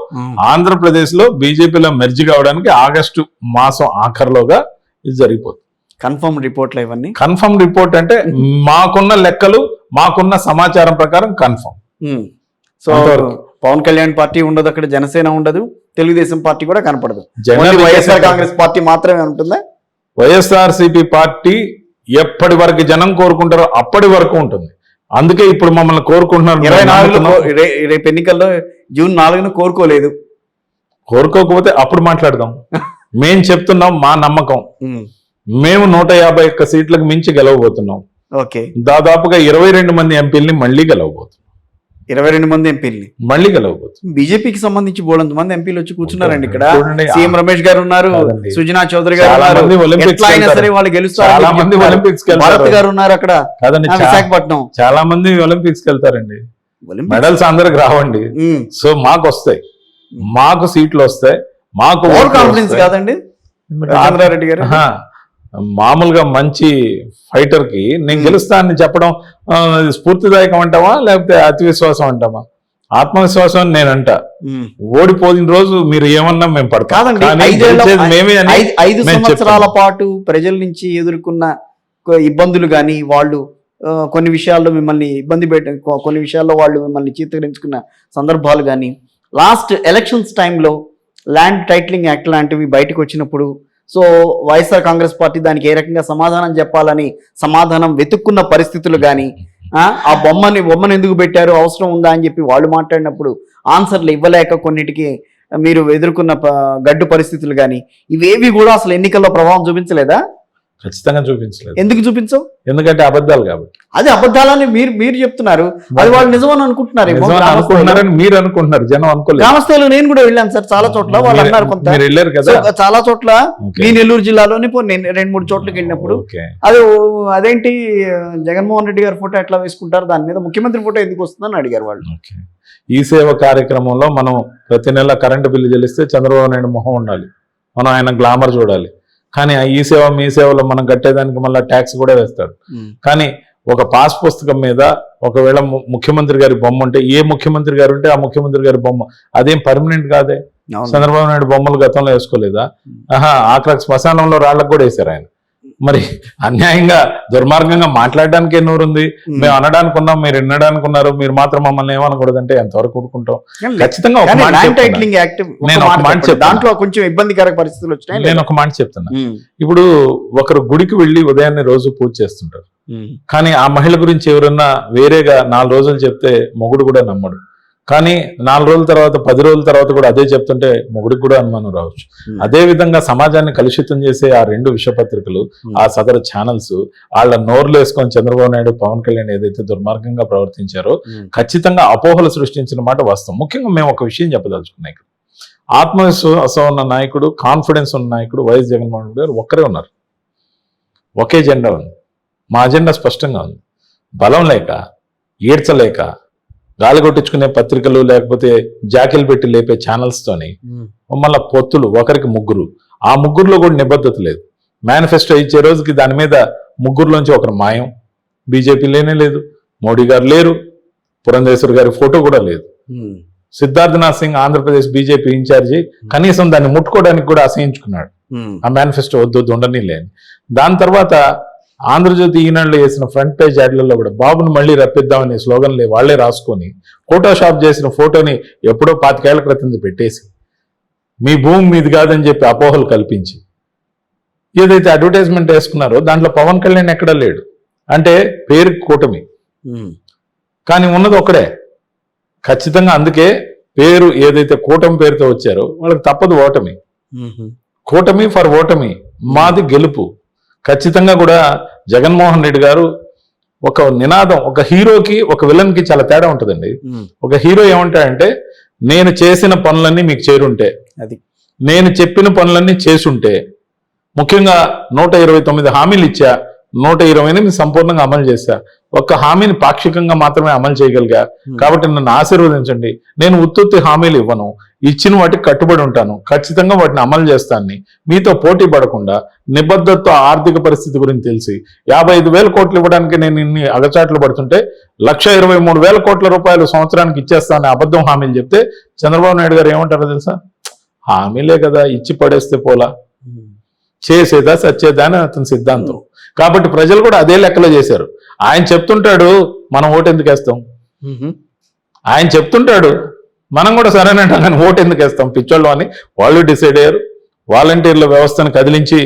ఆంధ్రప్రదేశ్ లో బీజేపీలో మెర్జ్ కావడానికి ఆగస్టు మాసం ఆఖరిలోగా ఇది జరిగిపోతుంది. కన్ఫర్మ్ రిపోర్ట్లు ఇవన్నీ కన్ఫర్మ్ రిపోర్ట్ అంటే మాకున్న లెక్కలు మాకున్న సమాచారం ప్రకారం confirm. So Pawan Kalyan party ఉండదు అక్కడ, జనసేన ఉండదు, తెలుగుదేశం పార్టీ కూడా కనపడదు, వైఎస్ఆర్ కాంగ్రెస్ పార్టీ మాత్రమే ఉంటుందా? వైఎస్ఆర్సీపీ పార్టీ ఎప్పటి వరకు జనం కోరుకుంటారో అప్పటి వరకు ఉంటుంది. అందుకే ఇప్పుడు మమ్మల్ని కోరుకుంటున్నారు. 24 రేపు ఎన్నికల్లో జూన్ 4న కోరుకోలేదు. కోరుకోకపోతే అప్పుడు మాట్లాడదాం. మేం చెప్తున్నాం మా నమ్మకం. మేము 151 సీట్లకు మించి గెలవబోతున్నాం. దాదాపుగా 22 మంది ఎంపీల్ని మళ్ళీ గెలవబోతున్నాం. 22 మంది ఎంపీల్ని మళ్ళీ గెలవబోతుంది. బీజేపీకి సంబంధించి బోలంత మంది ఎంపీలు వచ్చి కూర్చున్నారండి ఇక్కడ. సీఎం రమేష్ గారు ఉన్నారు, సుజనా చౌదరి గారు ఉన్నారు, సరే వాళ్ళు గెలుస్తారు. భారత్ గారు ఉన్నారు అక్కడ విశాఖపట్నం. చాలా మంది ఒలింపిక్స్ వెళ్తారండి. మెడల్స్ అందరికి రావండి. సో మాకు వస్తాయి, మాకు సీట్లు వస్తాయి, మాకు కాన్ఫిడెన్స్ కాదండి రాజేంద్రారెడ్డి గారు. మామూలుగా మంచి ఫైటర్ కి నేను గెలుస్తానని చెప్పడం స్ఫూర్తిదాయకం అంటావా లేకపోతే అతి విశ్వాసం అంటావా? ఆత్మవిశ్వాసం నేనంట. ఓడిపోయిన రోజు మీరు ఏమన్నా మేము పడతాం. 5 సంవత్సరాల పాటు ప్రజల నుంచి ఎదుర్కొన్న ఇబ్బందులు గాని, వాళ్ళు కొన్ని విషయాల్లో మిమ్మల్ని ఇబ్బంది కొన్ని విషయాల్లో వాళ్ళు మిమ్మల్ని చీత్కరించుకున్న సందర్భాలు కానీ, లాస్ట్ ఎలక్షన్స్ టైంలో ల్యాండ్ టైటిలింగ్ యాక్ట్ లాంటివి బయటకు వచ్చినప్పుడు సో వైఎస్ఆర్ కాంగ్రెస్ పార్టీ దానికి ఏ రకంగా సమాధానం చెప్పాలని సమాధానం వెతుక్కున్న పరిస్థితులు కానీ, ఆ బొమ్మని ఎందుకు పెట్టారు, అవసరం ఉందా అని చెప్పి వాళ్ళు మాట్లాడినప్పుడు ఆన్సర్లు ఇవ్వలేక కొన్నిటికి మీరు ఎదుర్కొన్న గడ్డు పరిస్థితులు కానీ, ఇవేవి కూడా అసలు ఎన్నికల్లో ప్రభావం చూపించలేదా? ఖచ్చితంగా చూపించలేదు. ఎందుకు చూపించవు? ఎందుకంటే అబద్ధాలు కాబట్టి. అది అబద్ధాలని మీరు చెప్తున్నారు, అది వాళ్ళు నిజమని అనుకుంటున్నారు. మీరు అనుకుంటున్నారు, జనం అనుకోలేదు. గ్రామస్థాయిలో నేను కూడా వెళ్ళాను సార్, చాలా చోట్ల వాళ్ళు అన్నారు. కొంత వెళ్ళారు కదా, చాలా చోట్ల. మీ నెల్లూరు జిల్లాలోని నేను 2-3 చోట్లకి వెళ్ళినప్పుడు అదేంటి జగన్మోహన్ రెడ్డి గారి ఫోటో ఎట్లా వేసుకుంటారు, దాని మీద ముఖ్యమంత్రి ఫోటో ఎందుకు వస్తుందని అడిగారు వాళ్ళు. ఈ సేవ కార్యక్రమంలో మనం ప్రతి నెల కరెంటు బిల్లు చెల్లిస్తే చంద్రబాబు నాయుడు మొహం ఉండాలి, మనం ఆయన గ్లామర్ చూడాలి. కానీ ఈ సేవ మీ సేవలో మనం కట్టేదానికి మళ్ళీ ట్యాక్స్ కూడా వేస్తాడు. కానీ ఒక పాస్ పుస్తకం మీద ఒకవేళ ముఖ్యమంత్రి గారి బొమ్మ ఉంటే, ఏ ముఖ్యమంత్రి గారు ఉంటే ఆ ముఖ్యమంత్రి గారి బొమ్మ అదేం పర్మనెంట్ కాదే. చంద్రబాబు నాయుడు బొమ్మలు గతంలో వేసుకోలేదా? ఆఖరికి శ్మశానంలో రాళ్లకు కూడా వేశారు ఆయన. మరి అన్యాయంగా దుర్మార్గంగా మాట్లాడడానికి నోరుంది. మేము అనడానికి ఉన్నాం, మీరు వినడానికి ఉన్నారు, మీరు మాత్రం మమ్మల్ని ఏమనకూడదంటే ఎంతవరకు ఊరుకుంటాం? ఖచ్చితంగా నేను ఒక మాట దాంట్లో కొంచెం ఇబ్బందికర పరిస్థితులు వచ్చినాయి. నేను ఒక మాట చెప్తున్నా. ఇప్పుడు ఒకరు గుడికి వెళ్ళి ఉదయాన్నే రోజు పూజ చేస్తుంటారు, కానీ ఆ మహిళ గురించి ఎవరన్నా వేరేగా 4 రోజులు చెప్తే మొగుడు కూడా నమ్మడు. కానీ 4 రోజుల తర్వాత 10 రోజుల తర్వాత కూడా అదే చెప్తుంటే మొగుడికి కూడా అనుమానం రావచ్చు. అదే విధంగా సమాజాన్ని కలుషితం చేసే ఆ 2 విషపత్రికలు, ఆ సదరు ఛానల్స్ వాళ్ళ నోర్లు వేసుకొని చంద్రబాబు నాయుడు పవన్ కళ్యాణ్ ఏదైతే దుర్మార్గంగా ప్రవర్తించారో ఖచ్చితంగా అపోహలు సృష్టించిన మాట వాస్తవం. ముఖ్యంగా మేము ఒక విషయం చెప్పదలుచుకున్నాం. ఆత్మవిశ్వాసం ఉన్న నాయకుడు, కాన్ఫిడెన్స్ ఉన్న నాయకుడు వైఎస్ జగన్మోహన్ రెడ్డి గారు ఒక్కరే ఉన్నారు. ఒకే జెండా ఉంది. మా అజెండా స్పష్టంగా ఉంది. బలం లేక, ఈడ్చలేక, గాలి కొట్టించుకునే పత్రికలు లేకపోతే జాకిలు పెట్టి లేపే ఛానల్స్తోని మళ్ళీ పొత్తులు, ఒకరికి 3, ఆ 3లో కూడా నిబద్ధత లేదు. మేనిఫెస్టో ఇచ్చే రోజుకి దాని మీద 3లోంచి ఒకరు మాయం. బీజేపీ లేనే లేదు, మోడీ గారు లేరు, పురంధేశ్వర్ గారి ఫోటో కూడా లేదు. సిద్ధార్థనాథ్ సింగ్ ఆంధ్రప్రదేశ్ బీజేపీ ఇన్ఛార్జి కనీసం దాన్ని ముట్టుకోవడానికి కూడా అసహించుకున్నాడు. ఆ మేనిఫెస్టో వద్దు ఉండని లేని. దాని తర్వాత ఆంధ్రజ్యోతి ఈనాడులో వేసిన ఫ్రంట్ పేజ్ యాడ్లలో కూడా బాబును మళ్ళీ రప్పిద్దామనే స్లోగన్లే వాళ్లే రాసుకొని ఫోటోషాప్ చేసిన ఫోటోని ఎప్పుడో 25 ఏళ్ల క్రితం పెట్టేసి మీ భూమి మీది కాదని చెప్పి అపోహలు కల్పించి ఏదైతే అడ్వర్టైజ్మెంట్ వేసుకున్నారో దాంట్లో పవన్ కళ్యాణ్ ఎక్కడా లేడు. అంటే పేరు కూటమి, కానీ ఉన్నది ఒక్కడే. ఖచ్చితంగా అందుకే పేరు ఏదైతే కూటమి పేరుతో వచ్చారో వాళ్ళకి తప్పదు ఓటమి. కూటమి ఫర్ ఓటమి, మాది గెలుపు. ఖచ్చితంగా కూడా జగన్మోహన్ రెడ్డి గారు ఒక నినాదం, ఒక హీరోకి ఒక విలన్ కి చాలా తేడా ఉంటుందండి. ఒక హీరో ఏమంటాడంటే, నేను చేసిన పనులన్నీ మీకు చేరుంటే, నేను చెప్పిన పనులన్నీ చేసుంటే, ముఖ్యంగా 129 హామీలు ఇచ్చా, 128 సంపూర్ణంగా అమలు చేశా. ఒక్క హామీని పాక్షికంగా మాత్రమే అమలు చేయగలిగా. కాబట్టి నన్ను ఆశీర్వదించండి. నేను ఉత్తుత్తి హామీలు ఇవ్వను, ఇచ్చిన వాటికి కట్టుబడి ఉంటాను, ఖచ్చితంగా వాటిని అమలు చేస్తానని మీతో పోటీ పడకుండా నిబద్ధతతో ఆర్థిక పరిస్థితి గురించి తెలిసి 55,000 కోట్లు ఇవ్వడానికి నేను ఇన్ని అగచాట్లు పడుతుంటే 1,23,000 కోట్ల రూపాయలు సంవత్సరానికి ఇచ్చేస్తానని అబద్ధం హామీలు చెప్తే చంద్రబాబు నాయుడు గారు ఏమంటారో తెలుసా? హామీలే కదా, ఇచ్చి పడేస్తే పోలా, చేసేదా సచ్చేదా అని అతని సిద్ధాంతం. కాబట్టి ప్రజలు కూడా అదే లెక్కలో చేశారు. ఆయన చెప్తుంటాడు, మనం ఓటు ఎందుకు వేస్తాం? ఆయన చెప్తుంటాడు, మనం కూడా సరేనంటాం, కానీ ఓటు ఎందుకు వేస్తాం పిచ్చోళ్ళు అని వాళ్ళు డిసైడ్ అయ్యారు. వాలంటీర్ల వ్యవస్థను కదిలించి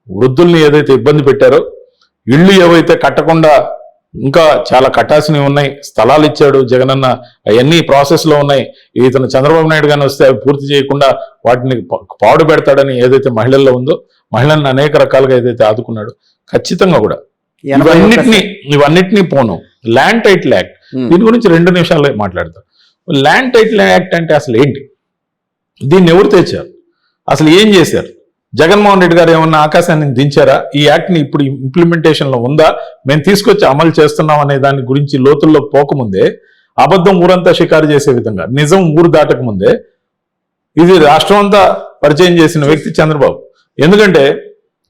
వృద్ధుల్ని ఏదైతే ఇబ్బంది పెట్టారో, ఇళ్ళు ఏవైతే కట్టకుండా ఇంకా చాలా కట్టాల్సినవి ఉన్నాయి, స్థలాలు ఇచ్చాడు జగనన్న, అవన్నీ ప్రాసెస్లో ఉన్నాయి. ఇతను చంద్రబాబు నాయుడు గారిని వస్తే అవి పూర్తి చేయకుండా వాటిని పాడు పెడతాడని ఏదైతే మహిళల్లో ఉందో, మహిళలను అనేక రకాలుగా ఏదైతే ఆదుకున్నాడు, ఖచ్చితంగా కూడా ఇవన్నిటినీ పోను. ల్యాండ్ టైటిల్ యాక్ట్, దీని గురించి 2 నిమిషాలు మాట్లాడతాం. ల్యాండ్ టైటిల్ యాక్ట్ అంటే అసలు ఏంటి? దీన్ని ఎవరు తెచ్చారు? అసలు ఏం చేశారు? జగన్మోహన్ రెడ్డి గారు ఏమన్నా ఆకాశాన్ని దించారా? ఈ యాక్ట్ని ఇప్పుడు ఇంప్లిమెంటేషన్ లో ఉందా, మేము తీసుకొచ్చి అమలు చేస్తున్నాం అనే దాని గురించి లోతుల్లో పోకముందే, అబద్ధం ఊరంతా షికారు చేసే విధంగా నిజం ఊరు దాటక ముందే ఇది రాష్ట్రం అంతా పరిచయం చేసిన వ్యక్తి చంద్రబాబు. ఎందుకంటే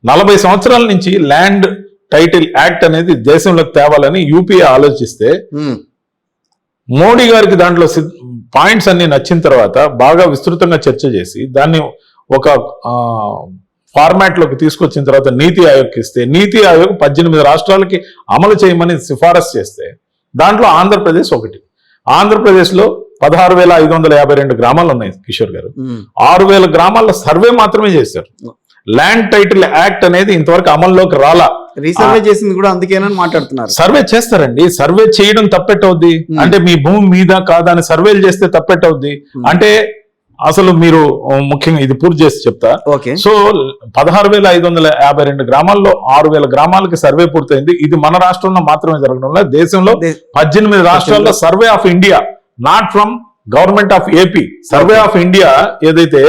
40 సంవత్సరాల నుంచి ల్యాండ్ టైటిల్ యాక్ట్ అనేది దేశంలోకి తేవాలని యూపీఏ ఆలోచిస్తే మోడీ గారికి దాంట్లో పాయింట్స్ అన్ని నచ్చిన తర్వాత బాగా విస్తృతంగా చర్చ చేసి దాన్ని ఒక ఫార్మాట్ లోకి తీసుకొచ్చిన తర్వాత నీతి ఆయోగ్కి ఇస్తే, నీతి ఆయోగ్ 18 రాష్ట్రాలకి అమలు చేయమని సిఫారసు చేస్తే దాంట్లో ఆంధ్రప్రదేశ్ ఒకటి. ఆంధ్రప్రదేశ్ లో 16,552 గ్రామాలు ఉన్నాయి కిషోర్ గారు. 6,000 గ్రామాల్లో సర్వే మాత్రమే చేశారు. ల్యాండ్ టైటిల్ యాక్ట్ అనేది ఇంతవరకు అమల్లోకి రాలా. రీసర్వే చేసింది కూడా అందుకేనని మాట్లాడుతున్నారు. సర్వే చేస్తారండి, సర్వే చేయడం తప్పెట్టవుద్ది అంటే మీ భూమి మీద కాదా అని సర్వేలు చేస్తే తప్పెట్టవుద్ది అంటే అసలు మీరు ముఖ్యంగా ఇది పూర్తి చేసి చెప్తా. సో 16,552 గ్రామాల్లో 6,000 గ్రామాలకి సర్వే పూర్తయింది. ఇది మన రాష్ట్రంలో మాత్రమే జరగడం లేదు, దేశంలో 18 రాష్ట్రాల్లో survey of India, not from government of AP, survey of India ఏదైతే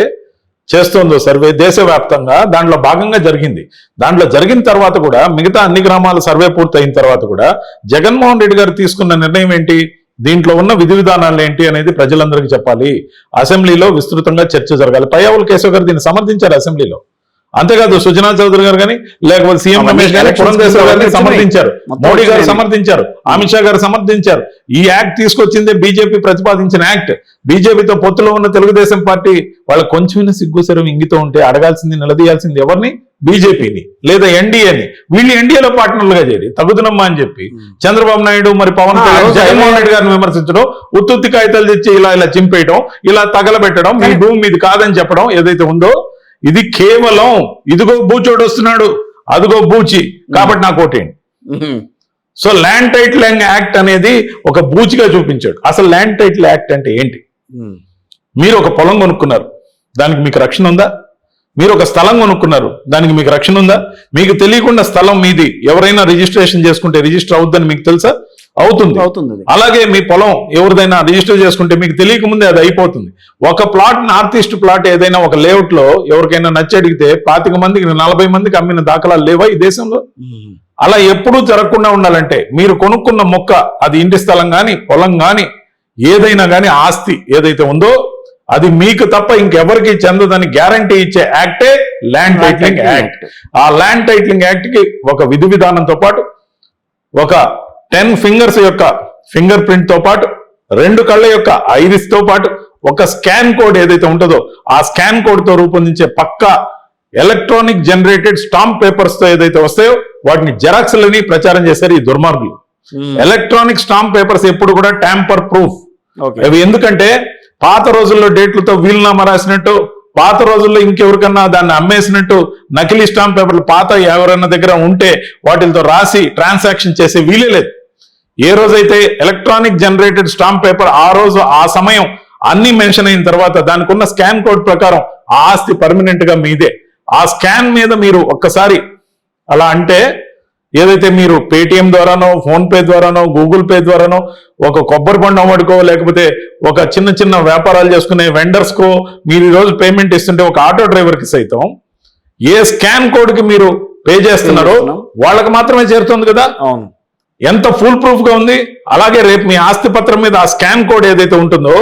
చేస్తోందో సర్వే దేశవ్యాప్తంగా దాంట్లో భాగంగా జరిగింది. దాంట్లో జరిగిన తర్వాత కూడా మిగతా అన్ని గ్రామాల సర్వే పూర్తయిన తర్వాత కూడా జగన్మోహన్ రెడ్డి గారు తీసుకున్న నిర్ణయం ఏంటి, దీంట్లో ఉన్న విధి విధానాలు ఏంటి అనేది ప్రజలందరికీ చెప్పాలి. అసెంబ్లీలో విస్తృతంగా చర్చ జరగాలి. పయ్యావుల కేశవ్ గారు దీన్ని సమర్థించారు అసెంబ్లీలో. అంతేకాదు సుజనా చౌదరి గారు కానీ, లేకపోతే సీఎం రమేష్ గారు, పురంధేశ్వర్ గారిని సమర్థించారు, మోడీ గారు సమర్థించారు, అమిత్ షా గారు సమర్థించారు. ఈ యాక్ట్ తీసుకొచ్చిందే బీజేపీ ప్రతిపాదించిన యాక్ట్. బీజేపీతో పొత్తులో ఉన్న తెలుగుదేశం పార్టీ వాళ్ళకి కొంచెం సిగ్గుసరం ఇంగితో ఉంటే అడగాల్సింది, నిలదీయాల్సింది ఎవరిని? బీజేపీని లేదా ఎన్డీఏని. వీళ్ళు ఎన్డీఏలో పార్ట్నర్లుగా చేరి తగుదనమ్మా అని చెప్పి చంద్రబాబు నాయుడు మరి పవన్ కళ్యాణ్ జగన్మోహన్ రెడ్డి గారిని విమర్శించడం, ఉత్తుత్తి కాగితాలు తెచ్చి ఇలా చింపేయడం, ఇలా తగలబెట్టడం, మీ భూమి మీది కాదని చెప్పడం ఏదైతే ఉందో, ఇది కేవలం ఇదిగో బూచోడు వస్తున్నాడు, అదిగో బూచి, కాబట్టి నాకు ఓటేయండి. సో ల్యాండ్ టైటిల్ యాక్ట్ అనేది ఒక బూచిగా చూపించాడు. అసలు ల్యాండ్ టైటిల్ యాక్ట్ అంటే ఏంటి? మీరు ఒక పొలం కొనుక్కున్నారు, దానికి మీకు రక్షణ ఉందా? మీరు ఒక స్థలం కొనుక్కున్నారు, దానికి మీకు రక్షణ ఉందా? మీకు తెలియకుండా స్థలం మీది ఎవరైనా రిజిస్ట్రేషన్ చేసుకుంటే రిజిస్టర్ అవుతుందని మీకు తెలుసా? అవుతుంది. అలాగే మీ పొలం ఎవరిదైనా రిజిస్టర్ చేసుకుంటే మీకు తెలియకముందే అది అయిపోతుంది. ఒక ప్లాట్, నార్త్ ఈస్ట్ ప్లాట్ ఏదైనా ఒక లేఅవుట్ లో ఎవరికైనా నచ్చి అడిగితే 25 మందికి 40 మందికి అమ్మిన దాఖలాలు లేవా ఈ దేశంలో? అలా ఎప్పుడూ జరగకుండా ఉండాలంటే మీరు కొనుక్కున్న మొక్క, అది ఇంటి స్థలం గాని పొలం గాని ఏదైనా గాని ఆస్తి ఏదైతే ఉందో అది మీకు తప్ప ఇంకెవరికి చెందదని గ్యారంటీ ఇచ్చే యాక్టే ల్యాండ్ టైటిలింగ్ యాక్ట్. ఆ ల్యాండ్ టైటిలింగ్ యాక్ట్ కి ఒక విధి విధానంతో పాటు, ఒక 10 ఫింగర్స్ యొక్క ఫింగర్ ప్రింట్ తో పాటు, 2 కళ్ళ యొక్క ఐరిస్ తో పాటు, ఒక స్కాన్ కోడ్ ఏదైతే ఉంటుందో ఆ స్కాన్ కోడ్ తో రూపొందించే పక్కా ఎలక్ట్రానిక్ జనరేటెడ్ స్టాంప్ పేపర్స్ తో ఏదైతే వస్తాయో వాటిని జెరాక్స్లని ప్రచారం చేశారు ఈ దుర్మార్గులు. ఎలక్ట్రానిక్ స్టాంప్ పేపర్స్ ఎప్పుడు కూడా ట్యాంపర్ ప్రూఫ్. అవి ఎందుకంటే పాత రోజుల్లో డేట్లతో వీలునామా రాసినట్టు, పాత రోజుల్లో ఇంకెవరికన్నా దాన్ని అమ్మేసినట్టు నకిలీ స్టాంప్ పేపర్లు పాత ఎవరైనా దగ్గర ఉంటే వాటితో రాసి ట్రాన్సాక్షన్ చేసే వీలే లేదు. ఏ రోజైతే ఎలక్ట్రానిక్ జనరేటెడ్ స్టాంప్ పేపర్ ఆ రోజు ఆ సమయం అన్ని మెన్షన్ అయిన తర్వాత దానికి ఉన్న స్కాన్ కోడ్ ప్రకారం ఆ ఆస్తి పర్మనెంట్ గా మీదే. ఆ స్కాన్ మీద మీరు ఒక్కసారి అలా అంటే ఏదైతే మీరు పేటిఎం ద్వారానో, ఫోన్ పే ద్వారానో, గూగుల్ పే ద్వారానో, ఒక కొబ్బరి బండి అమ్మడుకో, లేకపోతే ఒక చిన్న వ్యాపారాలు చేసుకునే వెండర్స్ కో మీరు ఈ రోజు పేమెంట్ ఇస్తుంటే, ఒక ఆటో డ్రైవర్ కి సైతం ఏ స్కాన్ కోడ్ కి మీరు పే చేస్తున్నారో వాళ్ళకి మాత్రమే చేరుతుంది కదా. అవును. ఎంత ఫుల్ ప్రూఫ్ గా ఉంది. అలాగే రేపు మీ ఆస్తి పత్రం మీద ఆ స్కాన్ కోడ్ ఏదైతే ఉంటుందో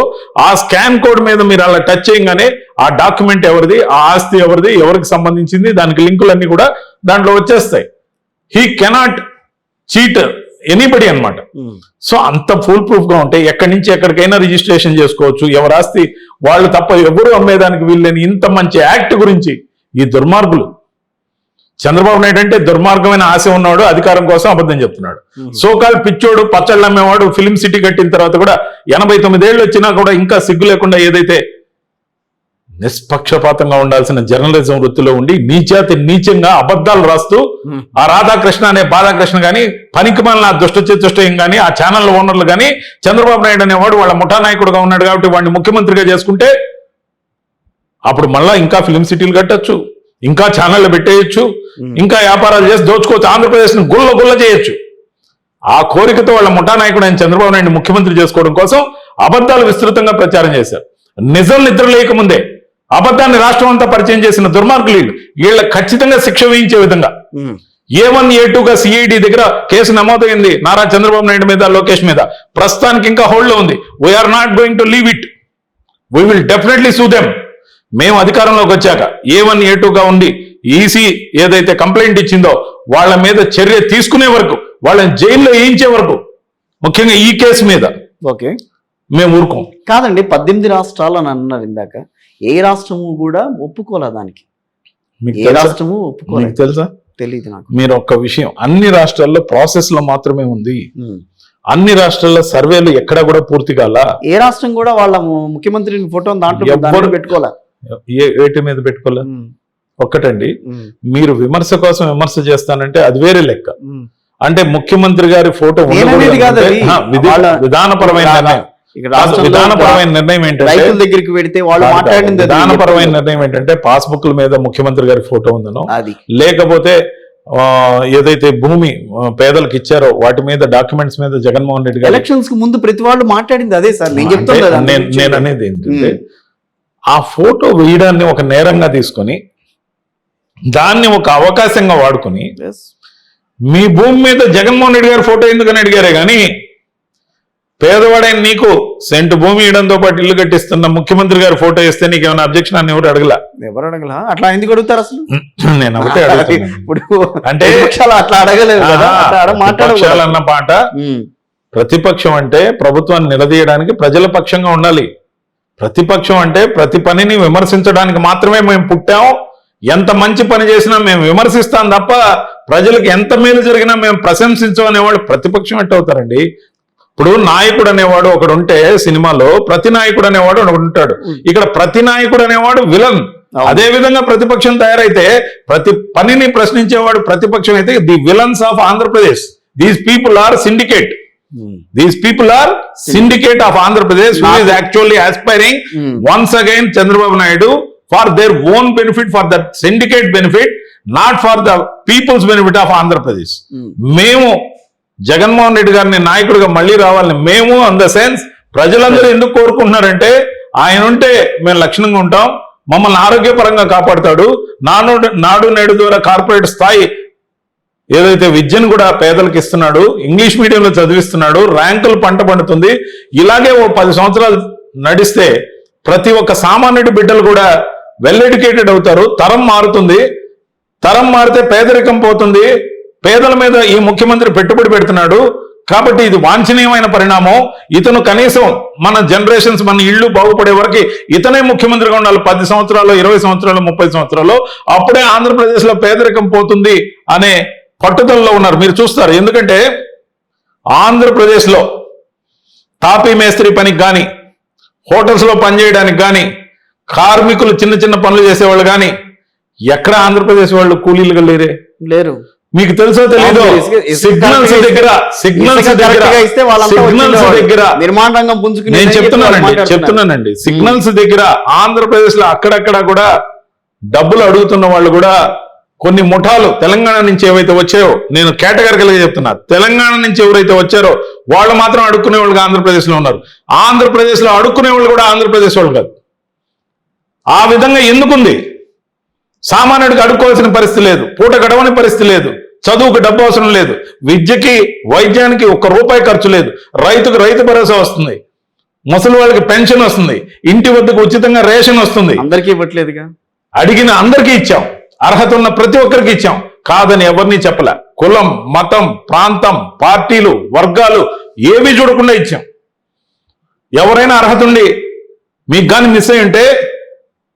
ఆ స్కాన్ కోడ్ మీద మీరు అలా టచ్ చేయగానే ఆ డాక్యుమెంట్ ఎవరిది, ఆ ఆస్తి ఎవరిది, ఎవరికి సంబంధించింది, దానికి లింకులన్నీ కూడా దాంట్లో వచ్చేస్తాయి. హీ కెనాట్ చీట్ ఎనీబడి అన్నమాట. సో అంత ఫుల్ ప్రూఫ్ గా ఉంటే ఎక్కడి నుంచి ఎక్కడికైనా రిజిస్ట్రేషన్ చేసుకోవచ్చు. ఎవరి ఆస్తి వాళ్ళు తప్ప ఎవరు అమ్మేదానికి వీళ్ళని ఇంత మంచి యాక్ట్ గురించి ఈ దుర్మార్గులు. చంద్రబాబు నాయుడు అంటే దుర్మార్గమైన ఆశ ఉన్నాడు, అధికారం కోసం అబద్ధం చెప్తున్నాడు. సోకాల్ పిచ్చోడు, పచ్చళ్ళు అమ్మేవాడు, ఫిలిం సిటీ కట్టిన తర్వాత కూడా 89 ఏళ్ళు వచ్చినా కూడా ఇంకా సిగ్గు లేకుండా ఏదైతే నిష్పక్షపాతంగా ఉండాల్సిన జర్నలిజం వృత్తిలో ఉండి నీచాతి నీచంగా అబద్ధాలు రాస్తూ ఆ రాధాకృష్ణ అనే బాధాకృష్ణ గాని, పనికిమాలిన దుష్ట చతుష్టయం గాని, ఆ ఛానల్ ఓనర్లు గాని, చంద్రబాబు నాయుడు అనేవాడు వాళ్ళ ముఠా నాయకుడుగా ఉన్నాడు కాబట్టి వాడిని ముఖ్యమంత్రిగా చేసుకుంటే అప్పుడు మళ్ళా ఇంకా ఫిలిం సిటీలు కట్టొచ్చు, ఇంకా ఛానళ్ళు పెట్టేయచ్చు, ఇంకా వ్యాపారాలు చేసి దోచుకోవచ్చు, ఆంధ్రప్రదేశ్ని గుల్ల గుల్ల చేయొచ్చు. ఆ కోరికతో వాళ్ళ ముఠా నాయకుడు ఆయన చంద్రబాబు నాయుడు ముఖ్యమంత్రి చేసుకోవడం కోసం అబద్ధాలు విస్తృతంగా ప్రచారం చేశారు. నిజం నిద్ర లేకముందే అబద్ధాన్ని రాష్ట్రం అంతా పరిచయం చేసిన దుర్మార్గులు వీళ్ళ ఖచ్చితంగా శిక్ష వేయించే విధంగా A1 A2గా సిఐడి దగ్గర కేసు నమోదైంది నారా చంద్రబాబు నాయుడు మీద, లోకేష్ మీద. ప్రస్తుతానికి ఇంకా హోల్డ్ లో ఉంది. We're not going to leave it, we will definitely sue them. మేము అధికారంలోకి వచ్చాక A1 A2గా ఉండి ఈసీ ఏదైతే కంప్లైంట్ ఇచ్చిందో వాళ్ళ మీద చర్య తీసుకునే వరకు, వాళ్ళని జైల్లో వేయించే వరకు, ముఖ్యంగా ఈ కేసు మీద ఓకే మేము ఊరుకోం. కాదండి, 18 రాష్ట్రాలు అని అన్నారు ఇందాక. ఏ రాష్ట్రము కూడా ఒప్పుకోలే దానికి. ఏ రాష్ట్రము ఒప్పుకోలేదు. తెలుసా? తెలియదు నాకు. మీరు ఒక్క విషయం, అన్ని రాష్ట్రాల్లో ప్రాసెస్ లో మాత్రమే ఉంది. అన్ని రాష్ట్రాల్లో సర్వేలు ఎక్కడ కూడా పూర్తి కాల. ఏ రాష్ట్రం కూడా వాళ్ళ ముఖ్యమంత్రిని ఫోటో దాంట్లో పెట్టుకోలే. ఏటి మీద పెట్టుకోలే. ఒక్కటండి, మీరు విమర్శ కోసం విమర్శ చేస్తానంటే అది వేరే లెక్క. అంటే ముఖ్యమంత్రి గారి ఫోటో విధానపరమైన నిర్ణయం ఏంటంటే దగ్గరికి పెడితే వాళ్ళు మాట్లాడింది విధానపరమైన నిర్ణయం ఏంటంటే పాస్బుక్ల మీద ముఖ్యమంత్రి గారి ఫోటో ఉందనో, లేకపోతే ఏదైతే భూమి పేదలకు ఇచ్చారో వాటి మీద డాక్యుమెంట్స్ మీద జగన్మోహన్ రెడ్డి గారు ఎలక్షన్స్ కు ముందు ప్రతి వాళ్ళు మాట్లాడింది అదే సార్. నేను చెప్తాను, నేను అనేది ఏంటంటే ఆ ఫోటో వేయడాన్ని ఒక నేరంగా తీసుకొని దాన్ని ఒక అవకాశంగా వాడుకొని మీ భూమి మీద జగన్మోహన్ రెడ్డి గారి ఫోటో ఎందుకని అడిగారే గాని పేదవాడైన నీకు సెంటు భూమి ఇవ్వడంతో పాటు ఇల్లు కట్టిస్తున్న ముఖ్యమంత్రి గారి ఫోటో ఇస్తే నీకు ఏమైనా అబ్జెక్షన్ అని ఎవరు అడగలా. అట్లా ఎందుకు అడుగుతారు అసలు? నేను ఒకటే అడుగుతాను. ఇప్పుడు అంటే అట్లా అడగలేదు అన్న పాట. ప్రతిపక్షం అంటే ప్రభుత్వాన్ని నిలదీయడానికి ప్రజల పక్షంగా ఉండాలి. ప్రతిపక్షం అంటే ప్రతి పనిని విమర్శించడానికి మాత్రమే మేము పుట్టాం. ఎంత మంచి పని చేసినా మేము విమర్శిస్తాం తప్ప ప్రజలకు ఎంత మేలు జరిగినా మేము ప్రశంసించం అనేవాళ్ళు ప్రతిపక్షం ఎట్ట అవుతారండి? ఇప్పుడు నాయకుడు అనేవాడు ఒకడు ఉంటే సినిమాలో ప్రతి నాయకుడు అనేవాడు ఒకడు ఉంటాడు. ఇక్కడ ప్రతి నాయకుడు అనేవాడు విలన్. అదే విధంగా ప్రతిపక్షం తయారైతే ప్రతి పనిని ప్రశ్నించేవాడు ప్రతిపక్షం అయితే the villains of Andhra Pradesh. These people are syndicate. These people are syndicate of Andhra Pradesh who is actually aspiring once again Chandrababu Naidu for their own benefit, for the syndicate benefit, not for the people's benefit of Andhra Pradesh. మేము జగన్మోహన్ రెడ్డి గారిని నాయకుడిగా మళ్ళీ రావాలని మేము in the sense ప్రజలందరూ ఎందుకు కోరుకుంటున్నారంటే ఆయన ఉంటే మేము లక్షణంగా ఉంటాం, మమ్మల్ని ఆరోగ్యపరంగా కాపాడుతాడు, నాడు నేడు ద్వారా కార్పొరేట్ స్థాయి ఏదైతే విద్యను కూడా పేదలకు ఇస్తున్నాడు, ఇంగ్లీష్ మీడియంలో చదివిస్తున్నాడు, ర్యాంకులు పంట పండుతుంది. ఇలాగే ఓ 10 సంవత్సరాలు నడిస్తే ప్రతి ఒక్క సామాన్యుడి బిడ్డలు కూడా వెల్ ఎడ్యుకేటెడ్ అవుతారు. తరం మారుతుంది. తరం మారితే పేదరికం పోతుంది. పేదల మీద ఈ ముఖ్యమంత్రి పెట్టుబడి పెడుతున్నాడు కాబట్టి ఇది వాంఛనీయమైన పరిణామం. ఇతను కనీసం మన జనరేషన్స్, మన ఇళ్ళు బాగుపడే వరకు ఇతనే ముఖ్యమంత్రిగా ఉండాలి. 10 సంవత్సరాలు, 20 సంవత్సరాలు, 30 సంవత్సరాలు. అప్పుడే ఆంధ్రప్రదేశ్ లో పేదరికం పోతుంది అనే పట్టుదలలో ఉన్నారు. మీరు చూస్తారు. ఎందుకంటే ఆంధ్రప్రదేశ్ లో తాపీ మేస్త్రి పనికి కానీ, హోటల్స్ లో పనిచేయడానికి కానీ, కార్మికులు చిన్న చిన్న పనులు చేసేవాళ్ళు కానీ ఎక్కడ ఆంధ్రప్రదేశ్ వాళ్ళు కూలీలుగా లేరు. మీకు తెలుసో తెలీదు. సిగ్నల్స్ దగ్గర నిర్మాణ రంగం పుంజుకుని నేను చెప్తున్నానండి సిగ్నల్స్ దగ్గర ఆంధ్రప్రదేశ్ లో అక్కడక్కడ కూడా డబ్బులు అడుగుతున్న వాళ్ళు కూడా కొన్ని ముఠాలు తెలంగాణ నుంచి ఏవైతే వచ్చాయో, నేను కేటగిరికల్ గా చెప్తున్నా, తెలంగాణ నుంచి ఎవరైతే వచ్చారో వాళ్ళు మాత్రం అడుక్కునే వాళ్ళు ఆంధ్రప్రదేశ్ లో ఉన్నారు. ఆంధ్రప్రదేశ్ లో అడుక్కునే వాళ్ళు కూడా ఆంధ్రప్రదేశ్ వాళ్ళు కాదు. ఆ విధంగా ఎందుకుంది? సామాన్యుడికి అడుక్కోవాల్సిన పరిస్థితి లేదు, పూట గడవని పరిస్థితి లేదు, చదువుకు డబ్బు అవసరం లేదు, విద్యకి వైద్యానికి ₹1 ఖర్చు లేదు, రైతుకు రైతు భరోసా వస్తుంది, ముసలి వాళ్ళకి పెన్షన్ వస్తుంది, ఇంటి వద్దకు ఉచితంగా రేషన్ వస్తుంది. అందరికీ ఇవ్వట్లేదుగా. అడిగిన అందరికీ ఇచ్చాం, అర్హత ఉన్న ప్రతి ఒక్కరికి ఇచ్చాం, కాదని ఎవరిని చెప్పలే. కులం, మతం, ప్రాంతం, పార్టీలు, వర్గాలు ఏవి చూడకుండా ఇచ్చాం. ఎవరైనా అర్హత ఉండి మీకు కానీ మిస్ అయ్యి ఉంటే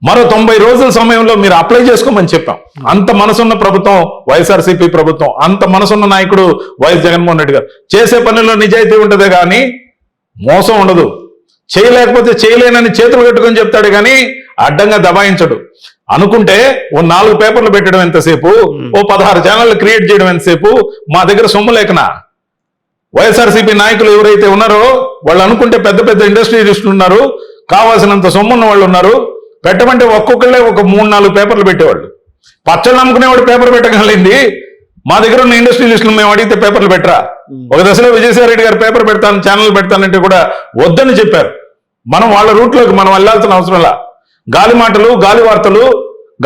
మరో 90 రోజుల సమయంలో మీరు అప్లై చేసుకోమని చెప్పాం. అంత మనసున్న ప్రభుత్వం వైఎస్ఆర్సీపీ ప్రభుత్వం, అంత మనసున్న నాయకుడు వైఎస్ జగన్మోహన్ రెడ్డి గారు. చేసే పనుల్లో నిజాయితీ ఉంటుందే కానీ మోసం ఉండదు. చేయలేకపోతే చేయలేనని చేతులు కట్టుకొని చెప్తాడు కానీ అడ్డంగా దబాయించడు. అనుకుంటే ఓ 4 పేపర్లు పెట్టడం ఎంతసేపు, ఓ 16 ఛానళ్ళు క్రియేట్ చేయడం ఎంతసేపు, మా దగ్గర సొమ్ము లేకనా? వైఎస్ఆర్సీపీ నాయకులు ఎవరైతే ఉన్నారో వాళ్ళు అనుకుంటే పెద్ద పెద్ద ఇండస్ట్రియలిస్టులు ఉన్నారు, కావాల్సినంత సొమ్మున్న వాళ్ళు ఉన్నారు. పెట్టమంటే ఒక్కొక్కళ్ళే ఒక 3-4 పేపర్లు పెట్టేవాళ్ళు. పచ్చళ్ళు అమ్ముకునేవాడు పేపర్ పెట్టగలిగింది. మా దగ్గర ఉన్న ఇండస్ట్రియలిస్టులు మేము అడిగితే పేపర్లు పెట్టరా? ఒక దశలో విజయసాయి రెడ్డి గారు పేపర్ పెడతాను, ఛానల్ పెడతానంటే కూడా వద్దని చెప్పారు. మనం వాళ్ళ రూట్లోకి మనం వెళ్ళాల్సిన అవసరంలా. గాలి మాటలు, గాలి వార్తలు,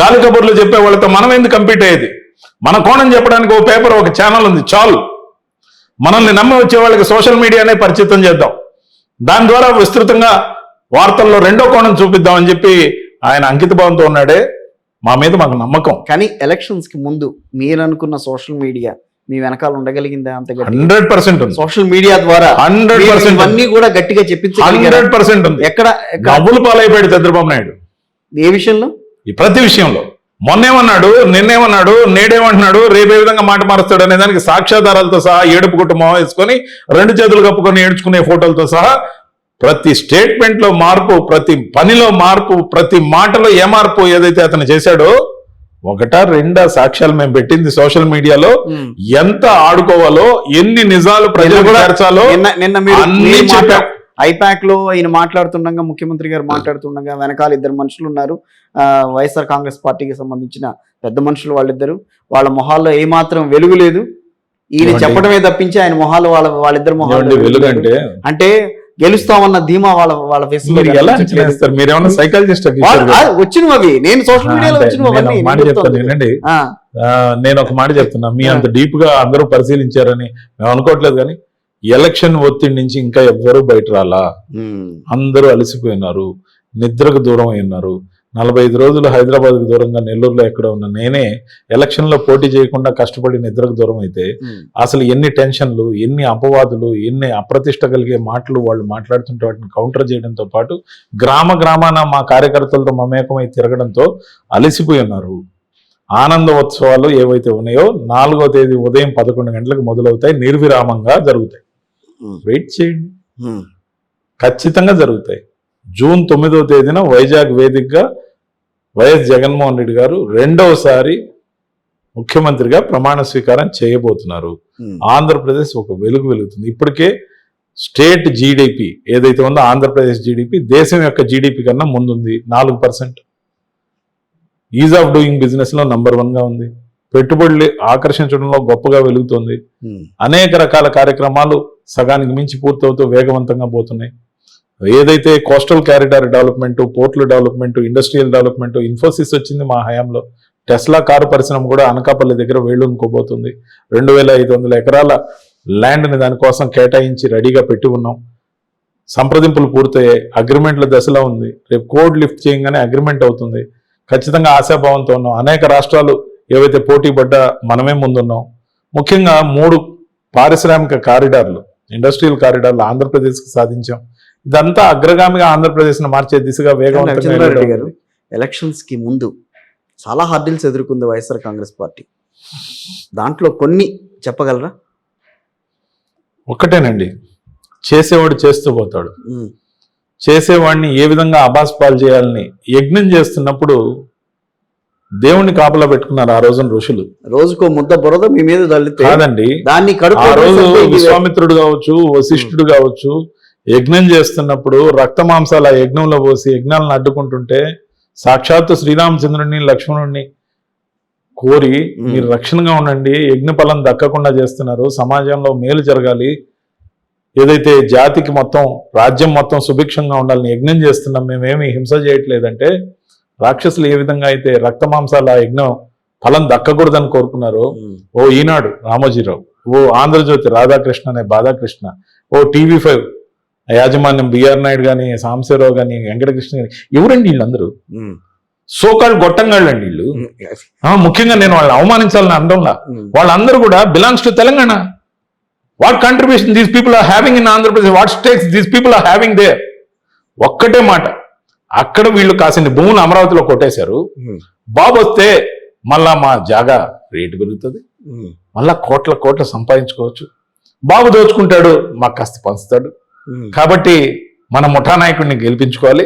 గాలి కబుర్లు చెప్పే వాళ్ళతో మనం ఎందుకు కంపీట్ అయ్యేది? మన కోణం చెప్పడానికి ఓ పేపర్, ఒక ఛానల్ ఉంది చాలు. మనల్ని నమ్మి వచ్చే వాళ్ళకి సోషల్ మీడియానే పరిచితం చేద్దాం, దాని ద్వారా విస్తృతంగా వార్తల్లో రెండో కోణం చూపిద్దామని చెప్పి ఆయన అంకితభావంతో ఉన్నాడే. మా మీద మాకు నమ్మకం. కానీ ఎలక్షన్స్ కి ముందు మీరు అనుకున్న సోషల్ మీడియా మీ వెనకాల ఉండగలిగిందా? అంత 100% ఉంది. సోషల్ మీడియా ద్వారా 100% అన్ని కూడా గట్టిగా చెప్పించగలిగారా? 100% ఉంది. ఎక్కడ డబ్బులు పాలైపోయాడు చంద్రబాబు నాయుడు ఏ విషయంలో? ఈ ప్రతి విషయంలో. మొన్నేమన్నాడు, నిన్నేమన్నాడు, నేడేమంటున్నాడు, రేపే విధంగా మాట మారుస్తాడు అనే దానికి సాక్ష్యాధారాలతో సహా ఏడుపు కుటుంబం వేసుకొని 2 చేతులు కప్పుకొని ఏడ్చుకునే ఫోటోలతో సహా ప్రతి స్టేట్మెంట్ లో మార్పు, ప్రతి పనిలో మార్పు, ప్రతి మాటలో ఏ మార్పు ఏదైతే అతను చేశాడో 1-2 సాక్ష్యాలు మేము పెట్టింది సోషల్ మీడియాలో. ఎంత ఆడుకోవాలో, ఎన్ని నిజాలు ప్రజలకు చేర్చాలో నిన్న అన్ని చెప్పాం. ఐపాక్ లో ఈయన మాట్లాడుతుండగా, ముఖ్యమంత్రి గారు మాట్లాడుతుండగా వెనకాల 2 మనుషులు ఉన్నారు, వైఎస్ఆర్ కాంగ్రెస్ పార్టీకి సంబంధించిన పెద్ద మనుషులు. వాళ్ళ మొహాల్లో ఏమాత్రం వెలుగు లేదు. ఈయన చెప్పడమే తప్పించి ఆయన మొహాలు వాళ్ళిద్దరు మొహాలు వెలుగంటే అంటే గెలుస్తామన్న ధీమా వాళ్ళ ఫేస్ లో ఎలా చేస్తారు? మీరేమన్నా సైకాలజిస్ట్? వచ్చినవి నేను సోషల్ మీడియాలో వచ్చినవి. నేను ఒక మాట చెప్తున్నా, మీ అంత డీప్ గా అందరూ పరిశీలించారని మేము అనుకోవట్లేదు, కానీ ఎలక్షన్ ఒత్తిడి నుంచి ఇంకా ఎవ్వరూ బయట రాలా. అందరూ అలసిపోయినారు, నిద్రకు దూరం అయినారు. 45 రోజులు హైదరాబాద్ కు దూరంగా నెల్లూరులో ఎక్కడ ఉన్న నేనే ఎలక్షన్ లో పోటీ చేయకుండా కష్టపడి నిద్రకు దూరం అయితే అసలు ఎన్ని టెన్షన్లు, ఎన్ని అపవాదులు, ఎన్ని అప్రతిష్ట కలిగే మాటలు వాళ్ళు మాట్లాడుతుంటే వాటిని కౌంటర్ చేయడంతో పాటు గ్రామాన మా కార్యకర్తలతో మమేకమై తిరగడంతో అలసిపోయి ఉన్నారు. ఆనందోత్సవాలు ఏవైతే ఉన్నాయో 4వ తేదీ ఉదయం 11 గంటలకు మొదలవుతాయి, నిర్విరామంగా జరుగుతాయి. వెయిట్ చేయండి, ఖచ్చితంగా జరుగుతాయి. జూన్ 9వ తేదీన వైజాగ్ వేదికగా వైఎస్ జగన్మోహన్ రెడ్డి గారు 2వసారి ముఖ్యమంత్రిగా ప్రమాణ స్వీకారం చేయబోతున్నారు. ఆంధ్రప్రదేశ్ ఒక వెలుగు వెలుగుతుంది. ఇప్పటికే స్టేట్ జీడిపి ఏదైతే ఉందో ఆంధ్రప్రదేశ్ జీడిపి దేశం యొక్క జీడిపి కన్నా ముందుంది, 4%. ఈజ్ ఆఫ్ డూయింగ్ బిజినెస్ లో నంబర్ 1 గా ఉంది. పెట్టుబడులు ఆకర్షించడంలో గొప్పగా వెలుగుతోంది. అనేక రకాల కార్యక్రమాలు సగానికి మించి పూర్తవుతూ వేగవంతంగా పోతున్నాయి. ఏదైతే కోస్టల్ కారిడార్ డెవలప్మెంట్, పోర్టుల డెవలప్మెంట్, ఇండస్ట్రియల్ డెవలప్మెంట్, ఇన్ఫోసిస్ వచ్చింది మా హయాంలో. టెస్లా కారు పరిశ్రమ కూడా అనకాపల్లి దగ్గర వేళ్ళునుకోబోతుంది. 2500 ఎకరాల ల్యాండ్ని దానికోసం కేటాయించి రెడీగా పెట్టి ఉన్నాం. సంప్రదింపులు పూర్తయ్యాయి, అగ్రిమెంట్ల దశలో ఉంది. రేపు కోడ్ లిఫ్ట్ చేయగానే అగ్రిమెంట్ అవుతుంది. ఖచ్చితంగా ఆశాభావంతో ఉన్నాం. అనేక రాష్ట్రాలు ఏవైతే పోటీ పడ్డా మనమే ముందున్నాం. ముఖ్యంగా 3 పారిశ్రామిక కారిడార్లు, ఇండస్ట్రియల్ కారిడార్లు ఆంధ్రప్రదేశ్కి సాధించాం. ఇదంతా అగ్రగామిగా ఆంధ్రప్రదేశ్ ను మార్చే దిశగా వేగవంతంగా. ఎలక్షన్స్ కి ముందు చాలా హార్డిల్స్ ఎదుర్కొంది వైఎస్ఆర్ కాంగ్రెస్ పార్టీ. దాంట్లో కొన్ని చెప్పగలరా? ఒక్కటేనండి, చేసేవాడు చేస్తూ పోతాడు. చేసేవాడిని ఏ విధంగా అబాస్పాలు చేయాలని యజ్ఞం చేస్తున్నప్పుడు దేవుణ్ణి కాపలా పెట్టుకున్నారు ఆ రోజున ఋషులు. రోజుకో ముద్ద బురద మీ మీద తల్లితే కాదండి, దాన్ని ఆ రోజు విశ్వామిత్రుడు కావచ్చు, వశిష్ఠుడు కావచ్చు, యజ్ఞం చేస్తున్నప్పుడు రక్త మాంసాలు ఆ యజ్ఞంలో పోసి యజ్ఞాలను అడ్డుకుంటుంటే సాక్షాత్తు శ్రీరామచంద్రుడిని, లక్ష్మణుడిని కోరి మీరు రక్షణగా ఉండండి, యజ్ఞ ఫలం దక్కకుండా చేస్తున్నారు, సమాజంలో మేలు జరగాలి, ఏదైతే జాతికి మొత్తం రాజ్యం మొత్తం సుభిక్షంగా ఉండాలని యజ్ఞం చేస్తున్నాం, మేమేమి హింస చేయట్లేదంటే రాక్షసులు ఏ విధంగా అయితే రక్త మాంసాల యజ్ఞం ఫలం దక్కకూడదని కోరుకున్నారో, ఓ ఈనాడు రామోజీరావు, ఓ ఆంధ్రజ్యోతి రాధాకృష్ణ అనే బాధాకృష్ణ, ఓ టీవీ5 యాజమాన్యం బిఆర్ నాయుడు గాని, సాంబశివరావు గాని, వెంకటకృష్ణ గాని, ఎవరండి వీళ్ళందరూ? సోకాళ్ళు గొట్టంగాళ్ళండి వీళ్ళు. ముఖ్యంగా నేను వాళ్ళని అవమానించాలని అనడంలా. వాళ్ళందరూ కూడా belongs to Telangana. What contribution these people are having in Andhra Pradesh, what stakes these people are having there. ఒక్కటే మాట, అక్కడ వీళ్ళు కాసిన భూములు అమరావతిలో కొట్టేశారు. బాబు వస్తే మళ్ళా మా జాగా రేటు పెరుగుతుంది, మళ్ళా కోట్ల సంపాదించుకోవచ్చు. బాబు దోచుకుంటాడు, మాకు కాస్త పంచుతాడు. కాబట్టి మన ముఠా నాయకుడిని గెలిపించుకోవాలి.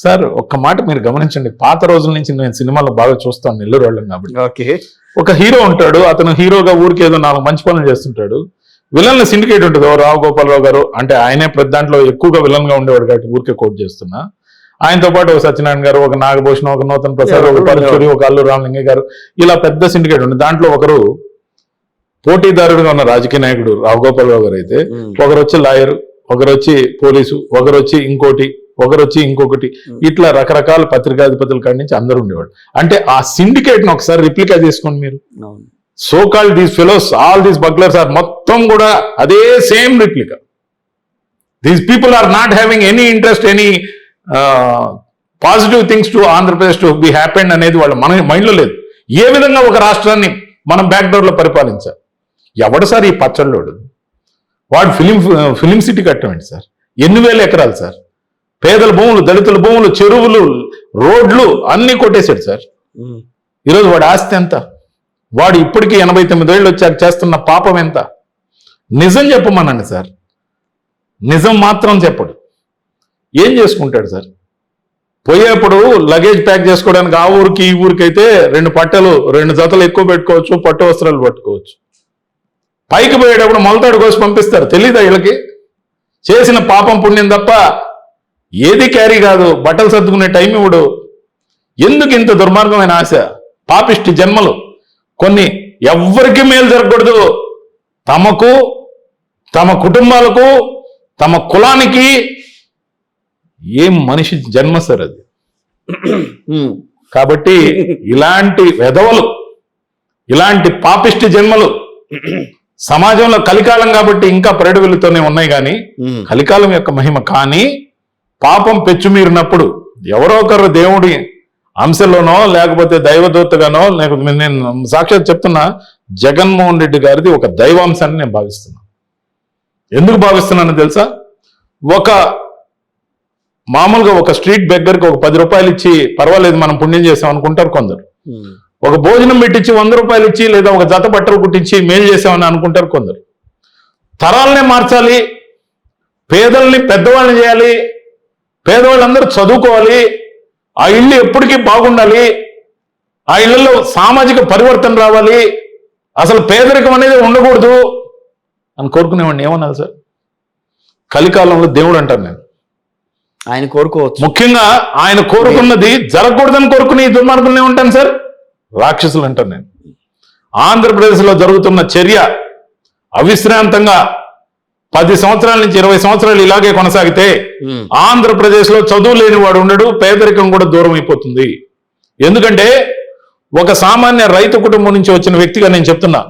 సార్ ఒక్క మాట మీరు గమనించండి, పాత రోజుల నుంచి నేను సినిమాలో బాగా చూస్తాను, నెల్లూరు వాళ్ళం కాబట్టి. ఒక హీరో ఉంటాడు, అతను హీరోగా ఊరికి ఏదో 4 మంచి పనులు చేస్తుంటాడు. విలన్ల సిండికేట్ ఉంటుంది, రావు గోపాలరావు గారు అంటే ఆయనే ప్రతి దాంట్లో ఎక్కువగా విలన్ గా ఉండేవాడు కాబట్టి ఊరికే కోట్ చేస్తున్నా. ఆయనతో పాటు ఒక సత్యనారాయణ గారు, ఒక నాగభూషణం, ఒక నూతన్ ప్రసాద్, ఒక పరచూరి, ఒక అల్లు రామలింగయ్య గారు, ఇలా పెద్ద సిండికేట్ ఉంది. దాంట్లో ఒకరు పోటీదారుడుగా ఉన్న రాజకీయ నాయకుడు రావు గోపాలరావు గారు అయితే, ఒకరు వచ్చి లాయరు, ఒకరు వచ్చి పోలీసు, ఒకరు వచ్చి ఇంకోటి, ఒకరు వచ్చి ఇంకొకటి, ఇట్లా రకరకాల పత్రికాధిపతుల కాడి నుంచి అందరూ ఉండేవాడు. అంటే ఆ సిండికేట్ ని ఒకసారి రిప్లికా చేసుకోండి మీరు. So called these fellows, all these burglars are మొత్తం కూడా అదే same replica. These people are not having any interest, any positive things to Andhra Pradesh to be happened అనేది వాళ్ళ మైండ్ లో లేదు. ఏ విధంగా ఒక రాష్ట్రాన్ని మనం బ్యాక్ డోర్ లో పరిపాలించాలి? ఎవడు సార్ ఈ పచ్చళ్ళోడు? వాడు ఫిలిం సిటీ కట్టమండి సార్, ఎన్ని వేల ఎకరాలు సార్, పేదల భూములు, దళితుల భూములు, చెరువులు, రోడ్లు అన్ని కొట్టేశాడు సార్. ఈరోజు వాడి ఆస్తి ఎంత? వాడు ఇప్పటికీ 89 ఏళ్ళు వచ్చాక చేస్తున్న పాపం ఎంత? నిజం చెప్పమనండి సార్, నిజం మాత్రం చెప్పడు. ఏం చేసుకుంటాడు సార్? పోయేప్పుడు లగేజ్ ప్యాక్ చేసుకోవడానికి ఆ ఊరికి ఈ ఊరికి అయితే 2 జతలు ఎక్కువ పెట్టుకోవచ్చు, పట్టు వస్త్రాలు పట్టుకోవచ్చు. పైకి పోయేటప్పుడు మొలతాడు కోసి పంపిస్తారు. తెలీదా వీళ్ళకి? చేసిన పాపం పుణ్యం తప్ప ఏది క్యారీ కాదు. బట్టలు సర్దుకునే టైం ఇవ్వడు. ఎందుకు ఇంత దుర్మార్గమైన ఆశ? పాపిష్టి జన్మలు కొన్ని. ఎవ్వరికి మేలు జరగకూడదు, తమకు, తమ కుటుంబాలకు, తమ కులానికి. ఏం మనిషి జన్మ సార్ అది. కాబట్టి ఇలాంటి వెధవలు, ఇలాంటి పాపిష్టి జన్మలు సమాజంలో కలికాలం కాబట్టి ఇంకా పరిడుగులతోనే ఉన్నాయి. కానీ కలికాలం యొక్క మహిమ. కానీ పాపం పెచ్చుమీరినప్పుడు ఎవరో ఒకరు దేవుడి అంశలోనో లేకపోతే దైవదూతగానో, లేకపోతే నేను సాక్షాత్ చెప్తున్నా, జగన్మోహన్ రెడ్డి గారిది ఒక దైవాంశాన్ని నేను భావిస్తున్నా. ఎందుకు భావిస్తున్నానో తెలుసా? మామూలుగా ఒక స్ట్రీట్ బెగ్గర్కి ఒక 10 రూపాయలు ఇచ్చి పర్వాలేదు మనం పుణ్యం చేసాం అనుకుంటారు కొందరు. ఒక భోజనం పెట్టించి 100 రూపాయలు ఇచ్చి లేదా ఒక జత బట్టలు కుట్టించి మేలు చేసామని అనుకుంటారు కొందరు. తరాలనే మార్చాలి, పేదల్ని పెద్దవాళ్ళని చేయాలి, పేదవాళ్ళందరూ చదువుకోవాలి, ఆ ఇల్లు ఎప్పటికీ బాగుండాలి, ఆ ఇళ్లలో సామాజిక పరివర్తన రావాలి, అసలు పేదరికం అనేది ఉండకూడదు అని కోరుకునేవాడిని. ఏమన్నారు సార్? కలికాలంలో దేవుడు అంటాను నేను. ఆయన కోరుకోవచ్చు. ముఖ్యంగా ఆయన కోరుకున్నది జరగకూడదని కోరుకునే ఈ దుర్మార్గులనే ఉంటాను సార్, రాక్షసులు అంటాను నేను. ఆంధ్రప్రదేశ్లో జరుగుతున్న చర్య అవిశ్రాంతంగా 10 సంవత్సరాల నుంచి 20 సంవత్సరాలు ఇలాగే కొనసాగితే ఆంధ్రప్రదేశ్లో చదువు లేని వాడు ఉండడు, పేదరికం కూడా దూరం అయిపోతుంది. ఎందుకంటే ఒక సామాన్య రైతు కుటుంబం నుంచి వచ్చిన వ్యక్తిగా నేను చెప్తున్నా,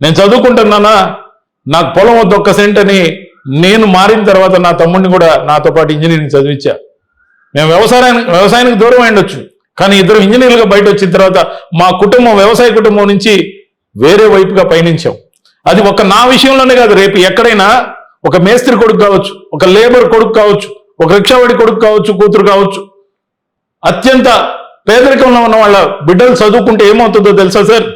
నేను చదువుకుంటున్నానా, నాకు పొలం వద్ద 1 సెంట్ అని నేను మారిన తర్వాత నా తమ్ముడిని కూడా నాతో పాటు ఇంజనీరింగ్ చదివించా. మేము వ్యవసాయానికి దూరం అయ్యుండొచ్చు, కానీ 2 ఇంజనీర్లుగా బయట వచ్చిన తర్వాత మా కుటుంబం వ్యవసాయ కుటుంబం నుంచి వేరే వైపుగా పయనించాం. అది ఒక నా విషయంలోనే కాదు, రేపు ఎక్కడైనా ఒక మేస్త్రి కొడుకు కావచ్చు, ఒక లేబర్ కొడుకు కావచ్చు, ఒక రిక్షావాడి కొడుకు కావచ్చు, కూతురు కావచ్చు, అత్యంత పేదరికంలో ఉన్న వాళ్ళ బిడ్డలు చదువుకుంటే ఏమవుతుందో తెలుసా సార్?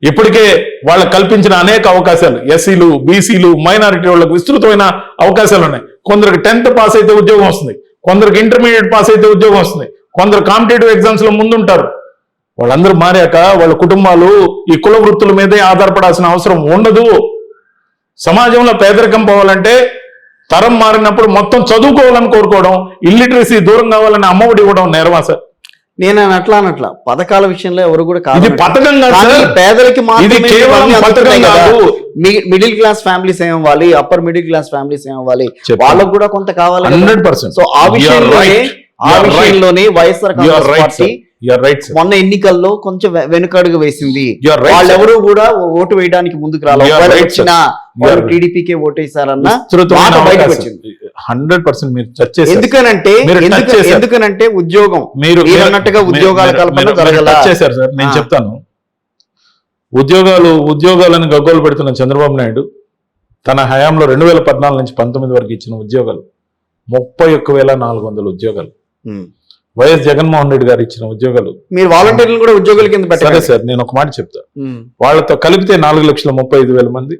ఇప్పటికే వాళ్ళకు కల్పించిన అనేక అవకాశాలు, ఎస్సీలు, బీసీలు, మైనారిటీ వాళ్ళకు విస్తృతమైన అవకాశాలు ఉన్నాయి. కొందరికి 10th పాస్ అయితే ఉద్యోగం వస్తుంది, కొందరికి ఇంటర్మీడియట్ పాస్ అయితే ఉద్యోగం వస్తుంది, కొందరు కాంపిటేటివ్ ఎగ్జామ్స్ లో ముందుంటారు. వాళ్ళందరూ మారాక వాళ్ళ కుటుంబాలు ఈ కుల వృత్తుల మీదే ఆధారపడాల్సిన అవసరం ఉండదు. సమాజంలో పేదరికం పోవాలంటే తరం మారినప్పుడు మొత్తం చదువుకోవాలని కోరుకోవడం, ఇల్లిటరసీ దూరం కావాలని అమ్మఒడి ఇవ్వడం నేరమా సార్? నేను అట్లా పథకాల విషయంలో ఎవరు కూడా కాదు. ఇది పథకం కాదు, పేదలకి మిడిల్ క్లాస్ ఫ్యామిలీస్ ఏమవ్వాలి, అప్పర్ మిడిల్ క్లాస్ ఫ్యామిలీస్ ఏమవ్వాలి, వాళ్ళకు కూడా కొంత కావాలి. 100%. సో ఆ విషయంలోనే YSR Congress party right sir. మొన్న ఎన్నికల్లో కొంచెం వెనుకడుగు వేసింది. You are right, వాళ్ళెవరూ కూడా ఓటు వేయడానికి ముందుకు You are right, వచ్చిన sir. You are టీడీపీకే ఓటేశారన్న విస్తృతమైన మాట బయటకు అవకాశం. వచ్చింది. 100% మీరు టచ్ చేశారు. ఎందుకనంటే మీరు touch చేశారు. ఎందుకనంటే ఉద్యోగం మీరు అన్నట్టుగా ఉద్యోగాల కల్పన జరగల. టచ్ చేశారు సార్. నేను చెప్తాను, ఉద్యోగాలను గగ్గోలు పెడుతున్న చంద్రబాబు నాయుడు తన హయాంలో 2014 నుంచి 19 వరకు ఇచ్చిన ఉద్యోగాలు 31,400 ఉద్యోగాలు. వైఎస్ జగన్మోహన్ రెడ్డి గారు ఇచ్చిన ఉద్యోగాలు మీరు వాలంటీర్లు కూడా ఉద్యోగుల కింద సరే పెట్టారు సార్. నేను ఒక మాట చెప్తా, వాళ్ళతో కలిపితే 4,35,000 మంది,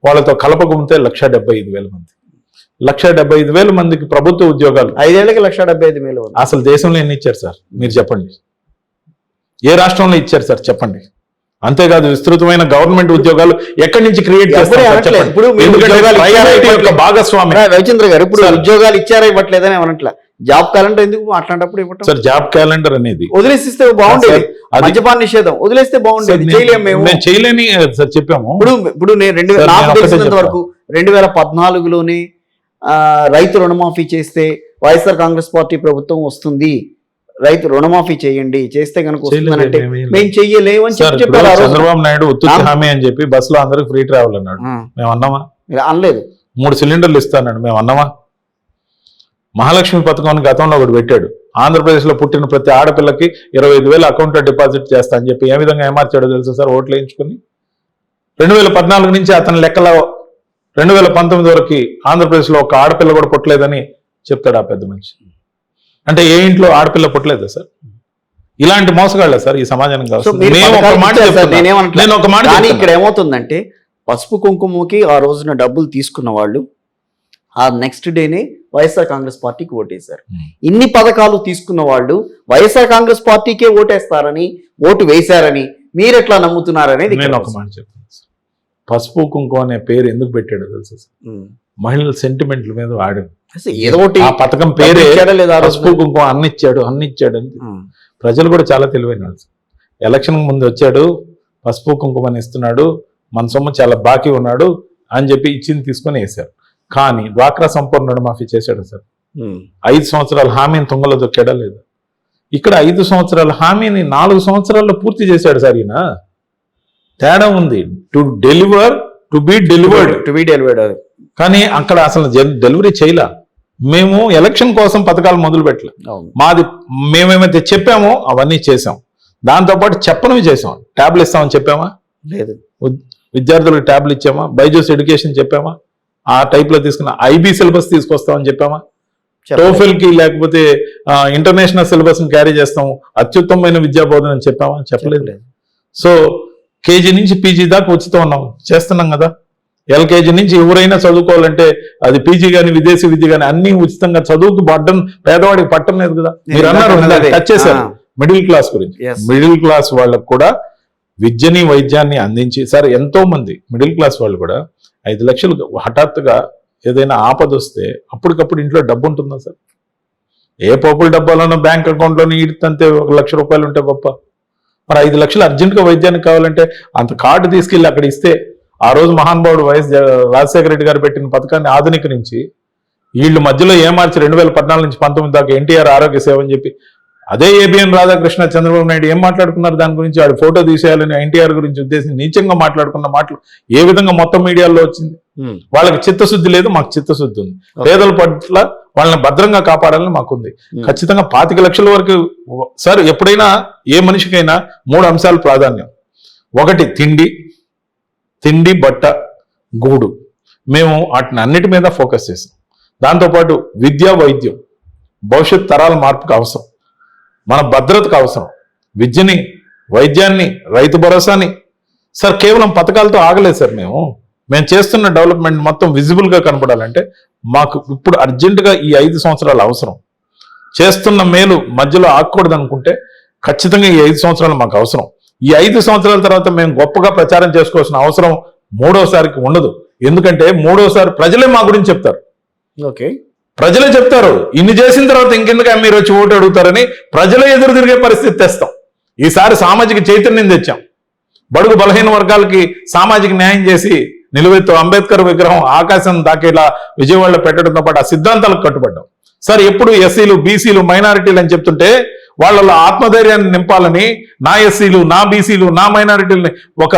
వాళ్ళతో కలపకుంటే 1,75,000 మంది. 1,75,000 మందికి ప్రభుత్వ ఉద్యోగాలు 5 ఏళ్ళకి 1,75,000. అసలు దేశంలో ఎన్ని ఇచ్చారు సార్ మీరు చెప్పండి? ఏ రాష్ట్రంలో ఇచ్చారు సార్ చెప్పండి? అంతేకాదు విస్తృతమైన గవర్నమెంట్ ఉద్యోగాలు ఎక్కడి నుంచి క్రియేట్ చేస్తారు చెప్పండి? ఇప్పుడు మీరు ఉద్యోగాలు ప్రైవేట్ యొక్క భాగస్వామి రవిచంద్ర గారు ఇప్పుడు ఉద్యోగాలు ఇచ్చారా ఇవ్వట్లేదని ఏమనట్లా. జాబ్ క్యాలెండర్ ఎందుకు అట్లాంటప్పుడు ఇవ్వటం సార్? జాబ్ క్యాలెండర్ అనేది వదిలేసిస్తే బాగుండేది. మద్యపాన నిషేధం వదిలేస్తే బాగుండేది. చేయలేము మేము చేయలేని సార్ చెప్పాము. ఇప్పుడు నేను నాకు తెలిసినంత వరకు 2014లోనే రైతు రుణమాఫీ చేస్తే వైఎస్ఆర్ కాంగ్రెస్ పార్టీ ప్రభుత్వం వస్తుంది, రైతు రుణమాఫీ చేయండి, చేస్తే కనుక వస్తుందంటే మేము చెయ్యలేము అని చెప్పారు. చంద్రబాబు నాయుడు ఉత్తు హామీ అని చెప్పి బస్సులో అందరికి ఫ్రీ ట్రావెల్ అన్నాడు. మేము అన్నామా? అనలేదు. 3 సిలిండర్లు ఇస్తానండి, మేము అన్నామా? మహాలక్ష్మి పథకం అని గతంలో ఒకటి పెట్టాడు. ఆంధ్రప్రదేశ్ లో పుట్టిన ప్రతి ఆడపిల్లకి 25,000 అకౌంట్లో డిపాజిట్ చేస్తా అని చెప్పి ఏ విధంగా ఏమార్చాడో తెలుసు సార్? ఓట్లు వేయించుకుని 2014 నుంచి అతని లెక్కలో 2019 వరకు ఆంధ్రప్రదేశ్ లో ఒక ఆడపిల్ల కూడా పుట్టలేదని చెప్తాడు ఆ పెద్ద మనిషి. అంటే ఏ ఇంట్లో ఆడపిల్ల పుట్టలేదా సార్? ఇలాంటి మోసగాళ్ళే సార్ ఈ సమాజానికి కావాలి. నేను ఒక మాట ఇక్కడ ఏమవుతుందంటే పసుపు కుంకుమకి ఆ రోజున డబ్బులు తీసుకున్న వాళ్ళు ఆ నెక్స్ట్ డేనే వైఎస్ఆర్ కాంగ్రెస్ పార్టీకి ఓటేశారు. ఇన్ని పథకాలు తీసుకున్న వాళ్ళు వైఎస్ఆర్ కాంగ్రెస్ పార్టీకే ఓటేస్తారని ఓటు వేశారని మీరు ఎట్లా నమ్ముతున్నారనేది నేను ఒక మాట చెప్తాను. పసుపు కుంకుమ అనే పేరు ఎందుకు పెట్టాడో తెలుసు సార్? మహిళల సెంటిమెంట్ల మీద వాడాడు. ఏదో ఒకటి ఆ పథకం పేరే పసుపు కుంకుమ అన్నిచ్చాడు అని ప్రజలు కూడా చాలా తెలివైన వాళ్ళు. ఎలక్షన్ ముందు వచ్చాడు, పసుపు కుంకుమని ఇస్తున్నాడు, మన సొమ్ము చాలా బాకీ ఉన్నాడు అని చెప్పి ఇచ్చింది తీసుకొని వేశారు. కానీ డ్వాక్రా సంపూర్ణ రుణమాఫీ చేశాడు సార్. 5 సంవత్సరాల హామీని తుంగలో దొక్కాడా లేదా? ఇక్కడ 5 సంవత్సరాల హామీని 4 సంవత్సరాల్లో పూర్తి చేశాడు సార్. ఈయన తేడా ఉంది. To deliver, to be delivered. కానీ అక్కడ అసలు డెలివరీ చేయలే. మేము ఎలక్షన్ కోసం పథకాలు మొదలు పెట్టలే. మేమేమైతే చెప్పామో అవన్నీ చేసాం. దాంతోపాటు చెప్పనివి చేసాం. ట్యాబ్లు ఇస్తామని చెప్పామా? లేదు. విద్యార్థులకు ట్యాబ్లు ఇచ్చామా? బైజూస్ ఎడ్యుకేషన్ చెప్పామా? ఆ టైప్ లో తీసుకున్న ఐబీ సిలబస్ తీసుకొస్తామని చెప్పామా? టోఫెల్ కి లేకపోతే ఇంటర్నేషనల్ సిలబస్ ని క్యారీ చేస్తాము, అత్యుత్తమైన విద్యా బోధన అని చెప్పామా? చెప్పలేదు. సో కేజీ నుంచి పీజీ దాకా ఉచితం ఉన్నాం, చేస్తున్నాం కదా. ఎల్కేజీ నుంచి ఎవరైనా చదువుకోవాలంటే అది పీజీ కానీ విదేశీ విద్య కానీ అన్ని ఉచితంగా. చదువుకు పడ్డం పేదవాడికి పట్టం లేదు కదా. మీరు అన్నారు టచ్ చేశారు మిడిల్ క్లాస్ గురించి. మిడిల్ క్లాస్ వాళ్ళకు కూడా విద్యని వైద్యాన్ని అందించి సార్ ఎంతో మంది మిడిల్ క్లాస్ వాళ్ళు కూడా 5 లక్షలు హఠాత్తుగా ఏదైనా ఆపద వస్తే అప్పటికప్పుడు ఇంట్లో డబ్బు ఉంటుందా సార్? ఏ పోపుల డబ్బాలోనో బ్యాంక్ అకౌంట్లోనే ఈడుతంతే 1 లక్ష రూపాయలు ఉంటే గొప్ప. మరి 5 లక్షలు అర్జెంటుగా వైద్యానికి కావాలంటే అంత కార్డు తీసుకెళ్ళి అక్కడ ఇస్తే ఆ రోజు మహానుభావుడు వైఎస్ రాజశేఖర రెడ్డి గారు పెట్టిన పథకాన్ని ఆధునీకరించి వీళ్ళు మధ్యలో ఏమార్చి 2014 నుంచి 19 దాకా ఎన్టీఆర్ ఆరోగ్య సేవ అని చెప్పి అదే ఏబిఎన్ రాధాకృష్ణ చంద్రబాబు నాయుడు ఏం మాట్లాడుకున్నారు దాని గురించి? వాడు ఫోటో తీసేయాలని ఎన్టీఆర్ గురించి ఉద్దేశించి నీచంగా మాట్లాడుకున్న మాటలు ఏ విధంగా మొత్తం మీడియాలో వచ్చింది? వాళ్ళకి చిత్తశుద్ధి లేదు, మాకు చిత్తశుద్ధి ఉంది. పేదల పట్ల వాళ్ళని భద్రంగా కాపాడాలని మాకుంది. ఖచ్చితంగా 25 లక్షల వరకు సార్. ఎప్పుడైనా ఏ మనిషికైనా 3 అంశాలు ప్రాధాన్యం. ఒకటి తిండి, బట్ట, గూడు. మేము వాటిని అన్నిటి మీద ఫోకస్ చేసాం. దాంతోపాటు విద్య, వైద్యం, భవిష్యత్ తరాల మార్పుకు అవసరం, మన భద్రతకు అవసరం. విద్యని, వైద్యాన్ని, రైతు భరోసాని సార్ కేవలం పథకాలతో ఆగలేదు సార్. మేము చేస్తున్న డెవలప్మెంట్ మొత్తం విజిబుల్ గా కనపడాలంటే మాకు ఇప్పుడు అర్జెంటుగా ఈ 5 సంవత్సరాలు అవసరం. చేస్తున్న మేలు మధ్యలో ఆగకూడదు అనుకుంటే ఖచ్చితంగా ఈ 5 సంవత్సరాలు మాకు అవసరం. ఈ 5 సంవత్సరాల తర్వాత మేము గొప్పగా ప్రచారం చేసుకోవాల్సిన అవసరం 3వసారికి ఉండదు. ఎందుకంటే 3వసారి ప్రజలే మా గురించి చెప్తారు. ఓకే, ప్రజలే చెప్తారు. ఇన్ని చేసిన తర్వాత ఇంకెందుకు మీరు వచ్చి ఓటు అడుగుతారని ప్రజలే ఎదురు తిరిగే పరిస్థితి తెస్తాం. ఈసారి సామాజిక చైతన్యం తెచ్చాం. బడుగు బలహీన వర్గాలకి సామాజిక న్యాయం చేసి నిలువెత్తు అంబేద్కర్ విగ్రహం ఆకాశం దాకేలా విజయవాడలో పెట్టడంతో పాటు ఆ సిద్ధాంతాలకు కట్టుబడ్డాం. సార్ ఎప్పుడు ఎస్సీలు బీసీలు మైనారిటీలు అని చెప్తుంటే వాళ్ళలో ఆత్మధైర్యాన్ని నింపాలని నా ఎస్సీలు నా బీసీలు నా మైనారిటీలని ఒక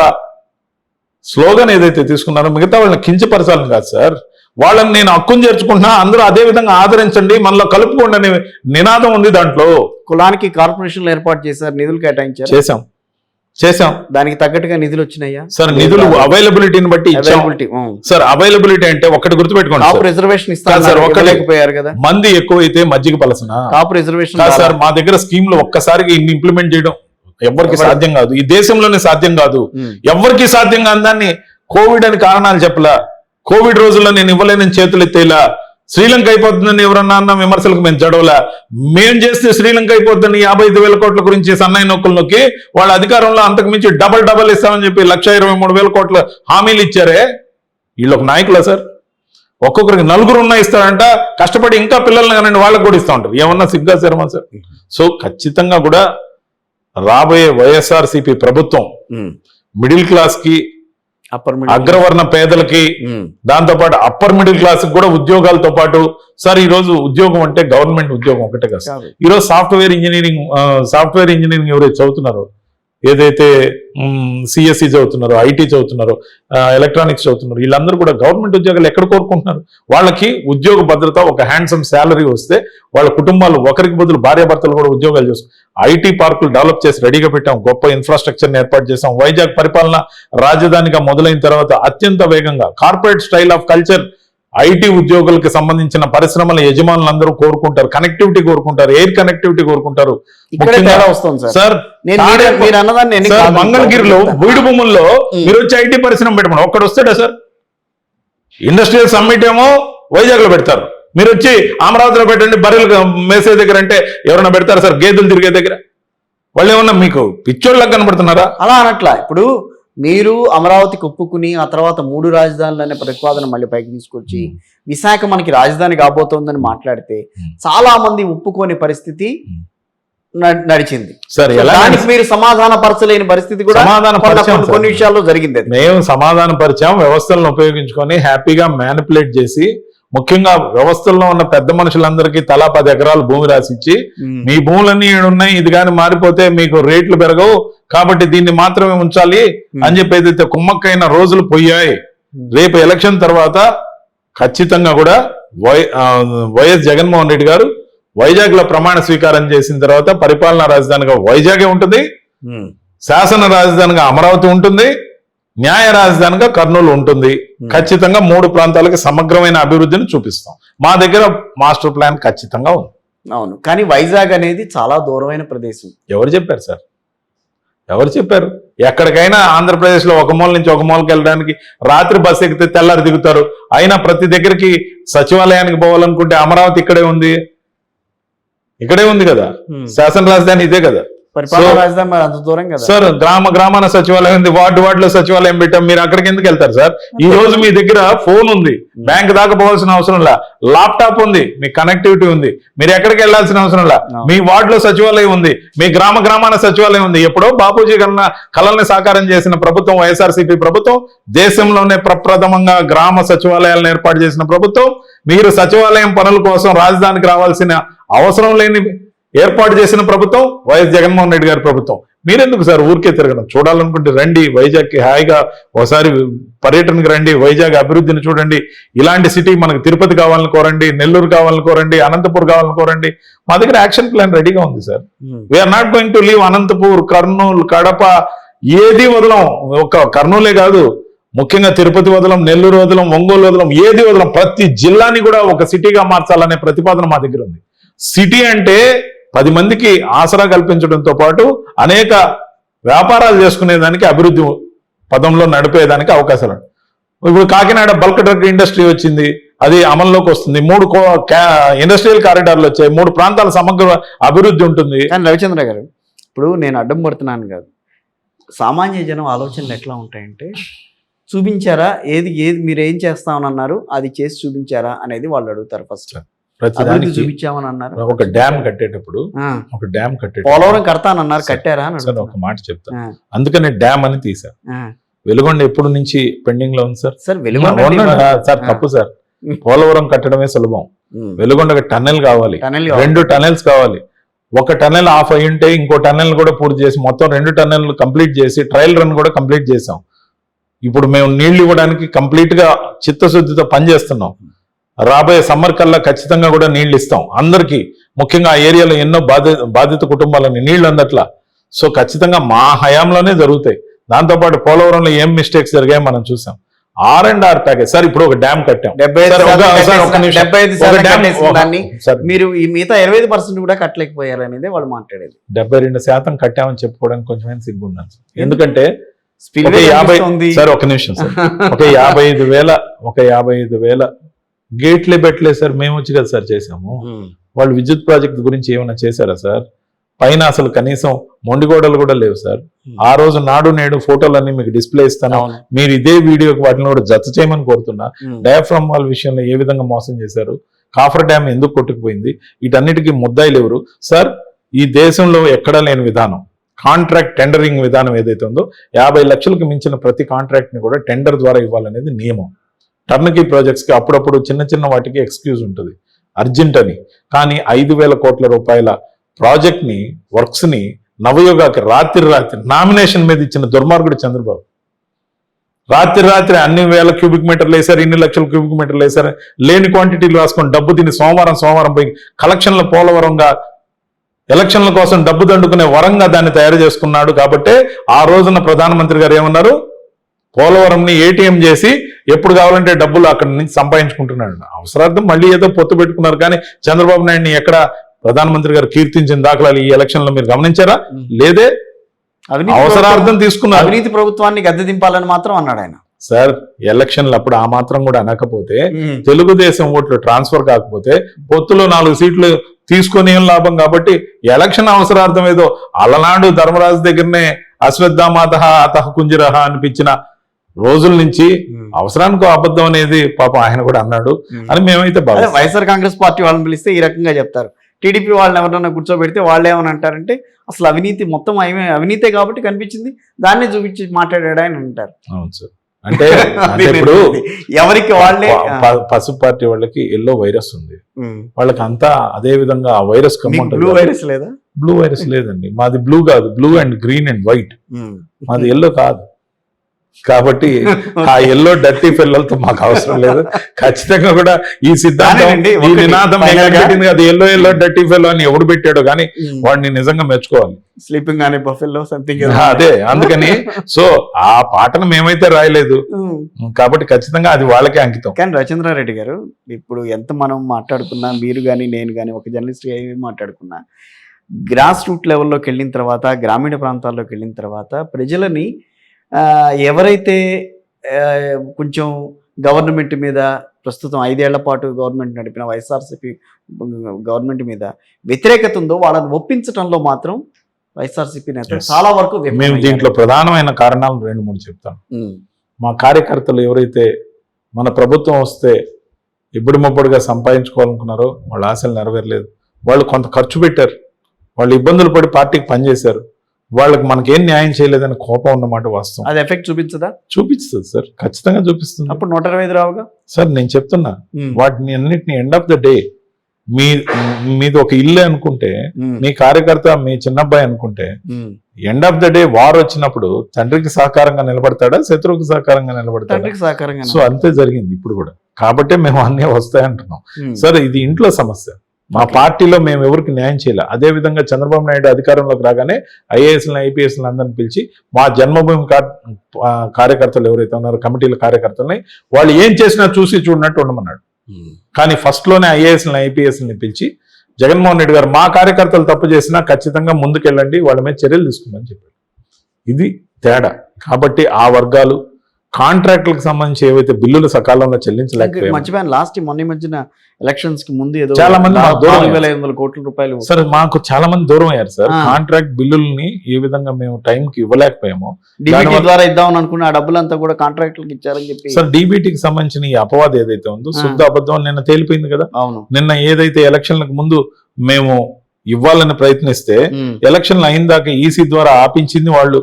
స్లోగన్ ఏదైతే తీసుకున్నారో మిగతా వాళ్ళని కించపరచాలని కాదు సార్. వాళ్ళని నేను హక్కును చేర్చుకుంటున్నా, అందరూ అదే విధంగా ఆదరించండి, మనలో కలుపుకోండి అనే నినాదం ఉంది దాంట్లో. కులానికి కార్పొరేషన్లు ఏర్పాటు చేశారు, నిధులు కేటాయించారు. చేశాం దానికి తగ్గట్టుగా నిధులు వచ్చినాయా సార్? నిధులు అవైలబిలిటీని బట్టి సార్. అవైలబిలిటీ అంటే ఒకటి గుర్తుపెట్టుకోండి, రిజర్వేషన్ సార్. ఒక్కలేకపోయారు కదా, మంది ఎక్కువైతే మజ్జిగ పలసన. టాప్ రిజర్వేషన్ సార్ మా దగ్గర స్కీమ్ లో ఒక్కసారిగా ఇన్ని ఇంప్లిమెంట్ చేయడం ఎవరికి సాధ్యం కాదు, ఈ దేశంలోనే సాధ్యం కాదు, ఎవరికి సాధ్యం కాదు. దాన్ని కోవిడ్ అని కారణాలు చెప్పలా, కోవిడ్ రోజుల్లో నేను ఇవ్వలేని చేతులు ఎత్తేలా, శ్రీలంక అయిపోతుందని ఎవరన్నా అన్న విమర్శలకు మేము జడవలా. మేం చేస్తే శ్రీలంక అయిపోతుందని 55,000 కోట్ల గురించి సన్నాయి నొక్కులు నొక్కి వాళ్ళ అధికారంలో అంతకు మించి డబల్ ఇస్తామని చెప్పి 1,23,000 కోట్ల హామీలు ఇచ్చారే. వీళ్ళు ఒక నాయకులా సార్? ఒక్కొక్కరికి 4 ఇస్తారంట, కష్టపడి ఇంకా పిల్లల్ని కానీ వాళ్ళకి కూడా ఇస్తా ఉంటారు. ఏమన్నా సిగ్గా శర్మ సార్? సో ఖచ్చితంగా కూడా రాబోయే వైఎస్ఆర్సీపీ ప్రభుత్వం మిడిల్ క్లాస్ కి, అగ్రవర్ణ పేదలకి, దాంతోపాటు అప్పర్ మిడిల్ క్లాస్ కూడా ఉద్యోగాలతో పాటు సార్ ఈ రోజు ఉద్యోగం అంటే గవర్నమెంట్ ఉద్యోగం ఒకటే కాదు. ఈరోజు సాఫ్ట్వేర్ ఇంజనీరింగ్ ఎవరైతే చదువుతున్నారో, ఏదైతే సిఎస్సి చదువుతున్నారో, ఐటీ చదువుతున్నారో, ఎలక్ట్రానిక్స్ చదువుతున్నారు, వీళ్ళందరూ కూడా గవర్నమెంట్ ఉద్యోగాలు ఎక్కడ కోరుకుంటున్నారు? వాళ్ళకి ఉద్యోగ భద్రత, ఒక హ్యాండ్సమ్ శాలరీ వస్తే వాళ్ళ కుటుంబాలు ఒకరికి బదులు భార్యాభర్తలు కూడా ఉద్యోగాలు చేసుకుంటారు. ఐటీ పార్కులు డెవలప్ చేసి రెడీగా పెట్టాం, గొప్ప ఇన్ఫ్రాస్ట్రక్చర్ని ఏర్పాటు చేసాం. వైజాగ్ పరిపాలన రాజధానిగా మొదలైన తర్వాత అత్యంత వేగంగా corporate style of culture IT ఉద్యోగులకు సంబంధించిన పరిశ్రమల యజమానులందరూ కోరుకుంటారు, కనెక్టివిటీ కోరుకుంటారు, ఎయిర్ కనెక్టివిటీ కోరుకుంటారు. సార్ మంగళగిరిలో బూడి భూముల్లో మీరు వచ్చి ఐటీ పరిశ్రమ పెట్టమని ఒక్కడ వస్తాడా సార్? ఇండస్ట్రియల్ సమ్మిట్ ఏమో వైజాగ్ లో పెడతారు, మీరు వచ్చి అమరావతిలో పెట్టండి బర్రెలు మేసే దగ్గర అంటే ఎవరైనా పెడతారు సార్? గేదెలు తిరిగే దగ్గర వాళ్ళు ఏమన్నా మీకు పిచ్చోళ్ళకి కనబడుతున్నారా? అలా అనట్లా. ఇప్పుడు మీరు అమరావతికి ఒప్పుకుని ఆ తర్వాత 3 రాజధానులు అనే ప్రతిపాదన మళ్ళీ పైకి తీసుకొచ్చి విశాఖ మనకి రాజధాని కాబోతోందని మాట్లాడితే చాలా మంది ఒప్పుకోని పరిస్థితి నడిచింది. సరే, దానికి మీరు సమాధాన పరచలేని పరిస్థితి కూడా కొన్ని విషయాల్లో జరిగింది. మేము సమాధాన పరిచాం, వ్యవస్థలను ఉపయోగించుకొని హ్యాపీగా మ్యానిపులేట్ చేసి, ముఖ్యంగా వ్యవస్థల్లో ఉన్న పెద్ద మనుషులందరికీ తలా 10 ఎకరాలు భూమి రాసిచ్చి, మీ భూములన్నీ ఉన్నాయి, ఇది కానీ మారిపోతే మీకు రేట్లు పెరగవు కాబట్టి దీన్ని మాత్రమే ఉంచాలి అని చెప్పి ఏదైతే కుమ్మక్కైన రోజులు పోయాయి. రేపు ఎలక్షన్ తర్వాత ఖచ్చితంగా కూడా వైఎస్ జగన్మోహన్ రెడ్డి గారు వైజాగ్ లో ప్రమాణ స్వీకారం చేసిన తర్వాత పరిపాలనా రాజధానిగా వైజాగే ఉంటుంది, శాసన రాజధానిగా అమరావతి ఉంటుంది, న్యాయ రాజధానిగా కర్నూలు ఉంటుంది. ఖచ్చితంగా 3 ప్రాంతాలకి సమగ్రమైన అభివృద్ధిని చూపిస్తాం. మా దగ్గర మాస్టర్ ప్లాన్ ఖచ్చితంగా ఉంది. అవును, కానీ వైజాగ్ అనేది చాలా దూరమైన ప్రదేశం. ఎవరు చెప్పారు సార్? ఎవరు చెప్పారు? ఎక్కడికైనా ఆంధ్రప్రదేశ్ లో ఒక మూల నుంచి ఒక మూలకి వెళ్ళడానికి రాత్రి బస్సు ఎక్కితే తెల్లారి దిగుతారు. అయినా ప్రతి దగ్గరికి సచివాలయానికి పోవాలనుకుంటే అమరావతి ఇక్కడే ఉంది కదా, శాసన రాజధాని ఇదే కదా. సార్ గ్రామాన సచివాలయం ఉంది, వార్డులో సచివాలయం పెట్టాం, మీరు అక్కడికి ఎందుకు వెళ్తారు సార్? ఈ రోజు మీ దగ్గర ఫోన్ ఉంది, బ్యాంక్ దాకా పోవాల్సిన అవసరం లా, ల్యాప్టాప్ ఉంది, మీ కనెక్టివిటీ ఉంది, మీరు ఎక్కడికి వెళ్లాల్సిన అవసరం లా. మీ వార్డులో సచివాలయం ఉంది, మీ గ్రామాన సచివాలయం ఉంది. ఎప్పుడో బాపూజీ కళల్ని సాకారం చేసిన ప్రభుత్వం వైఎస్ఆర్సీపీ ప్రభుత్వం, దేశంలోనే ప్రప్రథమంగా గ్రామ సచివాలయాలను ఏర్పాటు చేసిన ప్రభుత్వం. మీరు సచివాలయం పనుల కోసం రాజధానికి రావాల్సిన అవసరం లేని ఏర్పాటు చేసిన ప్రభుత్వం వైఎస్ జగన్మోహన్ రెడ్డి గారి ప్రభుత్వం. మీరెందుకు సార్ ఊరికే తిరగడం? చూడాలనుకుంటే రండి వైజాగ్కి, హాయిగా ఒకసారి పర్యటనకి రండి, వైజాగ్ అభివృద్ధిని చూడండి. ఇలాంటి సిటీ మనకు తిరుపతి కావాలని కోరండి, నెల్లూరు కావాలని కోరండి, అనంతపూర్ కావాలని కోరండి. మా దగ్గర యాక్షన్ ప్లాన్ రెడీగా ఉంది sir. We're not going to leave Anantapur, Kurnool, Kadapa ఏది వదలం. ఒక కర్నూలే కాదు, ముఖ్యంగా తిరుపతి వదలం, నెల్లూరు వదలం, ఒంగోలు వదలం, ఏది వదలం. ప్రతి జిల్లాని కూడా ఒక సిటీగా మార్చాలనే ప్రతిపాదన మా దగ్గర ఉంది. సిటీ అంటే 10 మందికి ఆసరా కల్పించడంతో పాటు అనేక వ్యాపారాలు చేసుకునేదానికి, అభివృద్ధి పదంలో నడిపేదానికి అవకాశాలు. ఇప్పుడు కాకినాడ బల్క్ డ్రగ్ ఇండస్ట్రీ వచ్చింది, అది అమల్లోకి వస్తుంది. 3 ఇండస్ట్రియల్ కారిడార్లు వచ్చాయి, 3 ప్రాంతాల సమగ్ర అభివృద్ధి ఉంటుంది. కానీ రవిచంద్ర గారు, ఇప్పుడు నేను అడ్డం పడుతున్నాను కాదు, సామాన్య జనం ఆలోచనలు ఎట్లా ఉంటాయంటే, చూపించారా, ఏది మీరు ఏం చేస్తామన్నారు అది చేసి చూపించారా అనేది వాళ్ళు అడుగుతారు. ఫస్ట్ ప్రతిదానికి చూపించామని అన్నారు. ఒక డ్యామ్ కట్టేటప్పుడు పోలవరం కడతానన్నారు, కట్టారా అని ఒక మాట చెప్తాను. అందుకని డ్యామ్ అని తీసా. వెలుగొండ ఎప్పుడు నుంచి పెండింగ్ లో ఉంది సార్? సార్ వెలుగొండ సార్ తప్పు సార్. పోలవరం కట్టడమే సులభం, వెలుగొండకి టన్నెల్ కావాలి, టన్నెల్ 2 టన్నెల్స్ కావాలి. ఒక టన్నెల్ ఆఫ్ అయి ఉంటే ఇంకో టన్నెల్ కూడా పూర్తి చేసి మొత్తం 2 టన్నెల్ కంప్లీట్ చేసి ట్రయల్ రన్ కూడా కంప్లీట్ చేసాం. ఇప్పుడు మేము నీళ్లు ఇవ్వడానికి కంప్లీట్ గా చిత్తశుద్ధితో పనిచేస్తున్నాం. రాబోయే సమ్మర్ కల్లా ఖచ్చితంగా కూడా నీళ్లు ఇస్తాం అందరికీ. ముఖ్యంగా ఆ ఏరియాలో ఎన్నో బాధిత కుటుంబాలని నీళ్లు అందట్లా. సో ఖచ్చితంగా మా హయాంలోనే జరుగుతాయి. దాంతోపాటు పోలవరంలో ఏం మిస్టేక్స్ జరిగాయో మనం చూసాం. R&R ప్యాకేజ్ సార్, ఇప్పుడు ఒక డ్యామ్ కట్టాం. 75% మీరు ఈ మిగతా 25% కూడా కట్టలేకపోయారు అనేది వాళ్ళు మాట్లాడేది. 72% కట్టామని చెప్పుకోవడానికి కొంచెం సిగ్గుండాలి. ఎందుకంటే సార్ ఒక నిమిషం సార్, ఒక 55,000 గేట్లే పెట్టలేదు సార్. మేము వచ్చి కదా సార్ చేసాము. వాళ్ళు విద్యుత్ ప్రాజెక్ట్ గురించి ఏమైనా చేశారా సార్? పైన అసలు కనీసం మొండిగోడలు కూడా లేవు సార్. ఆ రోజు నాడు నేడు ఫోటోలన్నీ మీకు డిస్ప్లే ఇస్తాను, మీరు ఇదే వీడియోకి వాటిని కూడా జత చేయమని కోరుతున్నా. డయాఫ్రమ్ వాల్ విషయంలో ఏ విధంగా మోసం చేశారు, కాఫర్ డ్యామ్ ఎందుకు కొట్టుకుపోయింది, వీటన్నిటికీ ముద్దాయిలు ఎవరు సార్? ఈ దేశంలో ఎక్కడా లేని విధానం కాంట్రాక్ట్ టెండరింగ్ విధానం ఏదైతే ఉందో 50 లక్షలకు మించిన ప్రతి కాంట్రాక్ట్ ని కూడా టెండర్ ద్వారా ఇవ్వాలనేది నియమం. టర్నకీ ప్రాజెక్ట్స్ కి అప్పుడప్పుడు చిన్న వాటికి ఎక్స్క్యూజ్ ఉంటుంది అర్జెంట్ అని. కానీ 5,000 కోట్ల రూపాయల ప్రాజెక్ట్ ని వర్క్స్ ని నవయుగాకి రాత్రి నామినేషన్ మీద ఇచ్చిన దుర్మార్గుడు చంద్రబాబు. రాత్రి అన్ని వేల క్యూబిక్ మీటర్లు వేశారు, ఇన్ని లక్షల క్యూబిక్ మీటర్లు వేశారు, లేని క్వాంటిటీలు రాసుకొని డబ్బు తిని సోమవారం పోయి కలెక్షన్ల పోలవరంగా ఎలక్షన్ల కోసం డబ్బు దండుకునే వరంగా దాన్ని తయారు చేసుకున్నాడు. కాబట్టి ఆ రోజున ప్రధానమంత్రి గారు ఏమన్నారు, పోలవరంని ఏటీఎం చేసి ఎప్పుడు కావాలంటే డబ్బులు అక్కడి నుంచి సంపాదించుకుంటున్నాడు. అవసరార్థం మళ్ళీ ఏదో పొత్తు పెట్టుకున్నారు. కానీ చంద్రబాబు నాయుడిని ఎక్కడ ప్రధానమంత్రి గారు కీర్తించిన దాఖలాలు ఈ ఎలక్షన్ లో మీరు గమనించారా? లేదే. అవసరార్థం తీసుకున్నారు. అవినీతి ప్రభుత్వాన్ని గద్దె దింపాలని మాత్రం అన్నాడు ఆయన. సార్ ఎలక్షన్లు అప్పుడు ఆ మాత్రం కూడా అనకపోతే, తెలుగుదేశం ఓట్లు ట్రాన్స్ఫర్ కాకపోతే పొత్తులో 4 సీట్లు తీసుకొని ఏం లాభం? కాబట్టి ఎలక్షన్ అవసరార్థం ఏదో అలనాడు ధర్మరాజు దగ్గరనే అశ్వత్థామాత అతహ కుంజిరహ అనిపించిన రోజుల నుంచి అవసరానికి అబద్ధం అనేది పాపం ఆయన కూడా అన్నాడు అని మేమైతే వైఎస్ఆర్ కాంగ్రెస్ పార్టీ వాళ్ళని పిలిస్తే ఈ రకంగా చెప్తారు. టీడీపీ వాళ్ళని ఎవరన్నా కూర్చోబెడితే వాళ్ళు ఏమని అంటారంటే అసలు అవినీతి మొత్తం అవినీతే కాబట్టి కనిపించింది, దాన్ని చూపించి మాట్లాడాడు అని అంటారు. అవును సార్. అంటే ఇప్పుడు ఎవరికి వాళ్ళే పసుపు పార్టీ వాళ్ళకి ఎల్లో వైరస్ ఉంది, వాళ్ళకి అంతా అదే విధంగా ఆ వైరస్ బ్లూ వైరస్ లేదా? బ్లూ వైరస్ లేదండి, మాది బ్లూ కాదు, blue and green and white, మాది ఎల్లో కాదు. కాబట్టి ఆ ఎల్లో డర్టీ పిల్లలతో మాకు అవసరం లేదు. ఖచ్చితంగా కూడా ఈ సిద్ధాంతం ఈ నినాదం అది ఎల్లో డర్టీ ఫెల్లో అని ఎవడు పెట్టాడో కానీ వాడిని నిజంగా మెచ్చుకోవాలి. స్లీపింగ్ అనే బఫెల్లో సంథింగ్ అదే. అందుకని సో ఆ పాటను మేమైతే రాయలేదు కాబట్టి ఖచ్చితంగా అది వాళ్ళకే అంకితం. కానీ రచంద్రారెడ్డి గారు, ఇప్పుడు ఎంత మనం మాట్లాడుకున్నా, మీరు కానీ నేను కానీ ఒక జర్నలిస్ట్ మాట్లాడుకున్నా, గ్రాస్ రూట్ లెవెల్లోకి వెళ్ళిన తర్వాత, గ్రామీణ ప్రాంతాల్లోకి వెళ్ళిన తర్వాత ప్రజలని ఎవరైతే కొంచెం గవర్నమెంట్ మీద ప్రస్తుతం 5 ఏళ్ల పాటు గవర్నమెంట్ నడిపిన వైఎస్ఆర్సీపీ గవర్నమెంట్ మీద వ్యతిరేకత ఉందో వాళ్ళని ఒప్పించడంలో మాత్రం వైఎస్ఆర్సీపీ నేతలు చాలా వరకు మేము దీంట్లో ప్రధానమైన కారణాలు 2-3 చెప్తాం. మా కార్యకర్తలు ఎవరైతే మన ప్రభుత్వం వస్తే ఇబ్బడిముబ్బడిగా సంపాదించుకోవాలనుకున్నారో వాళ్ళ ఆశలు నెరవేరలేదు. వాళ్ళు కొంత ఖర్చు పెట్టారు, వాళ్ళు ఇబ్బందులు పడి పార్టీకి పనిచేశారు, వాళ్ళకి మనకేం న్యాయం చేయలేదని కోపం ఉన్నమాట వాస్తవం. అది ఎఫెక్ట్ చూపించదా? చూపిస్తుంది సార్, ఖచ్చితంగా చూపిస్తుంది. అప్పుడు 125 రావుగా సార్. నేను చెప్తున్నా, వాటిని అన్నిటిని ఎండ్ ఆఫ్ ద డే మీది ఒక ఇల్లు అనుకుంటే, మీ కార్యకర్త మీ చిన్నబ్బాయి అనుకుంటే, end of the day war వచ్చినప్పుడు తండ్రికి సహకారంగా నిలబడతాడా, శత్రువుకి సహకారంగా నిలబడతాడా? సో అంతే జరిగింది ఇప్పుడు కూడా. కాబట్టే మేము అన్నీ వస్తాయంటున్నాం సార్. ఇది ఇంట్లో సమస్య. మా పార్టీలో మేము ఎవరికి న్యాయం చేయలే. అదే విధంగా చంద్రబాబు నాయుడు అధికారంలోకి రాగానే ఐఏఎస్లను ఐపీఎస్లను అందరిని పిలిచి మా జన్మభూమి కార్యకర్తలు ఎవరైతే ఉన్నారో కమిటీల కార్యకర్తలని వాళ్ళు ఏం చేసినా చూసి చూడనట్టు ఉండమన్నాడు. కానీ ఫస్ట్ లోనే ఐఏఎస్లను ఐపీఎస్ని పిలిచి జగన్మోహన్ రెడ్డి గారు మా కార్యకర్తలు తప్పు చేసినా ఖచ్చితంగా ముందుకెళ్ళండి, వాళ్ళ మీద చర్యలు తీసుకోమని చెప్పారు. ఇది తేడా. కాబట్టి ఆ వర్గాలు కాంట్రాక్టులకు సంబంధించి ఏవైతే బిల్లులు సకాలంలో చెల్లించలేకపోయారు. మర్చిపోయాను, లాస్ట్ మొన్న మధ్యన ఎలక్షన్స్ కి ముందు ఏదో చాలా మంది 4,500 కోట్ల రూపాయలు సార్ మాకు చాలా మంది దూరం అయ్యారు సార్. కాంట్రాక్ట్ బిల్లుల్ని ఏ విధంగా మేము టైం కి ఇవ్వలేకపోయాము, డీబీటీ ద్వారా ఇద్దామని అనుకున్న ఆ డబ్బులంతా కూడా కాంట్రాక్టులకు ఇచ్చారని చెప్పి సార్. డీబీటీకి సంబంధించిన ఈ అపవాదం ఏదైతే ఉందో శుద్ధ అబద్ధం నిన్న తేలిపోయింది కదా. అవును. నిన్న ఏదైతే ఎలక్షన్లకు ముందు మేము ఇవ్వాలని ప్రయత్నిస్తే ఎలక్షన్లు అయిన దాకా ఈసీ ద్వారా ఆపించింది వాళ్ళు.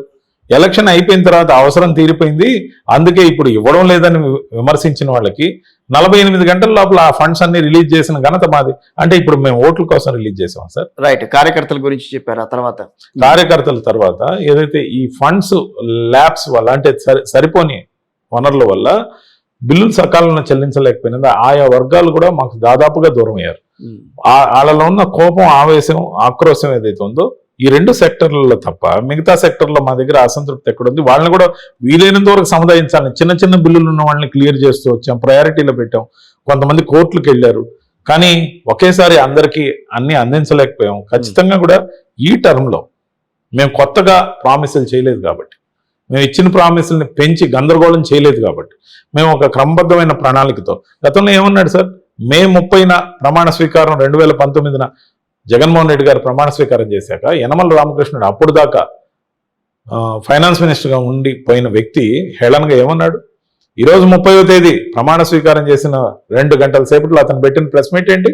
ఎలక్షన్ అయిపోయిన తర్వాత అవసరం తీరిపోయింది, అందుకే ఇప్పుడు ఇవ్వడం లేదని విమర్శించిన వాళ్ళకి 48 గంటల లోపల ఆ ఫండ్స్ అన్ని రిలీజ్ చేసిన ఘనత మాది. అంటే ఇప్పుడు మేము ఓట్ల కోసం రిలీజ్ చేసాం సార్. రైట్, కార్యకర్తల గురించి చెప్పారు. ఆ తర్వాత కార్యకర్తల తర్వాత ఏదైతే ఈ ఫండ్స్ ల్యాబ్స్ వల్ల అంటే సరిపోని వనరుల వల్ల బిల్లులు సకాలంలో చెల్లించలేకపోయినది ఆయా వర్గాలు కూడా మాకు దాదాపుగా దూరం అయ్యారు. వాళ్ళలో ఉన్న కోపం, ఆవేశం, ఆక్రోశం ఏదైతే ఉందో ఈ 2 సెక్టర్లలో తప్ప మిగతా సెక్టర్లో మా దగ్గర అసంతృప్తి ఎక్కడుంది. వాళ్ళని కూడా వీలైనంత వరకు సముదాయించాలని చిన్న చిన్న బిల్లులు ఉన్న వాళ్ళని క్లియర్ చేస్తూ వచ్చాం, ప్రయారిటీలో పెట్టాం. కొంతమంది కోర్టులకు వెళ్ళారు, కానీ ఒకేసారి అందరికీ అన్ని అందించలేకపోయాం. ఖచ్చితంగా కూడా ఈ టర్మ్లో మేము కొత్తగా ప్రామిసులు చేయలేదు కాబట్టి, మేము ఇచ్చిన ప్రామిసుల్ని పెంచి గందరగోళం చేయలేదు కాబట్టి, మేము ఒక క్రమబద్ధమైన ప్రణాళికతో గతంలో ఏమన్నాడు సార్, మే 30న ప్రమాణ స్వీకారం 2019న జగన్మోహన్ రెడ్డి గారు ప్రమాణ స్వీకారం చేశాక యనమల రామకృష్ణుడు అప్పుడు దాకా ఫైనాన్స్ మినిస్టర్గా ఉండి పోయిన వ్యక్తి హేళనగా ఏమన్నాడు, ఈరోజు 30వ తేదీ ప్రమాణ స్వీకారం చేసిన 2 గంటల సేపట్లో అతను పెట్టిన ప్రెస్ మీట్ ఏంటి,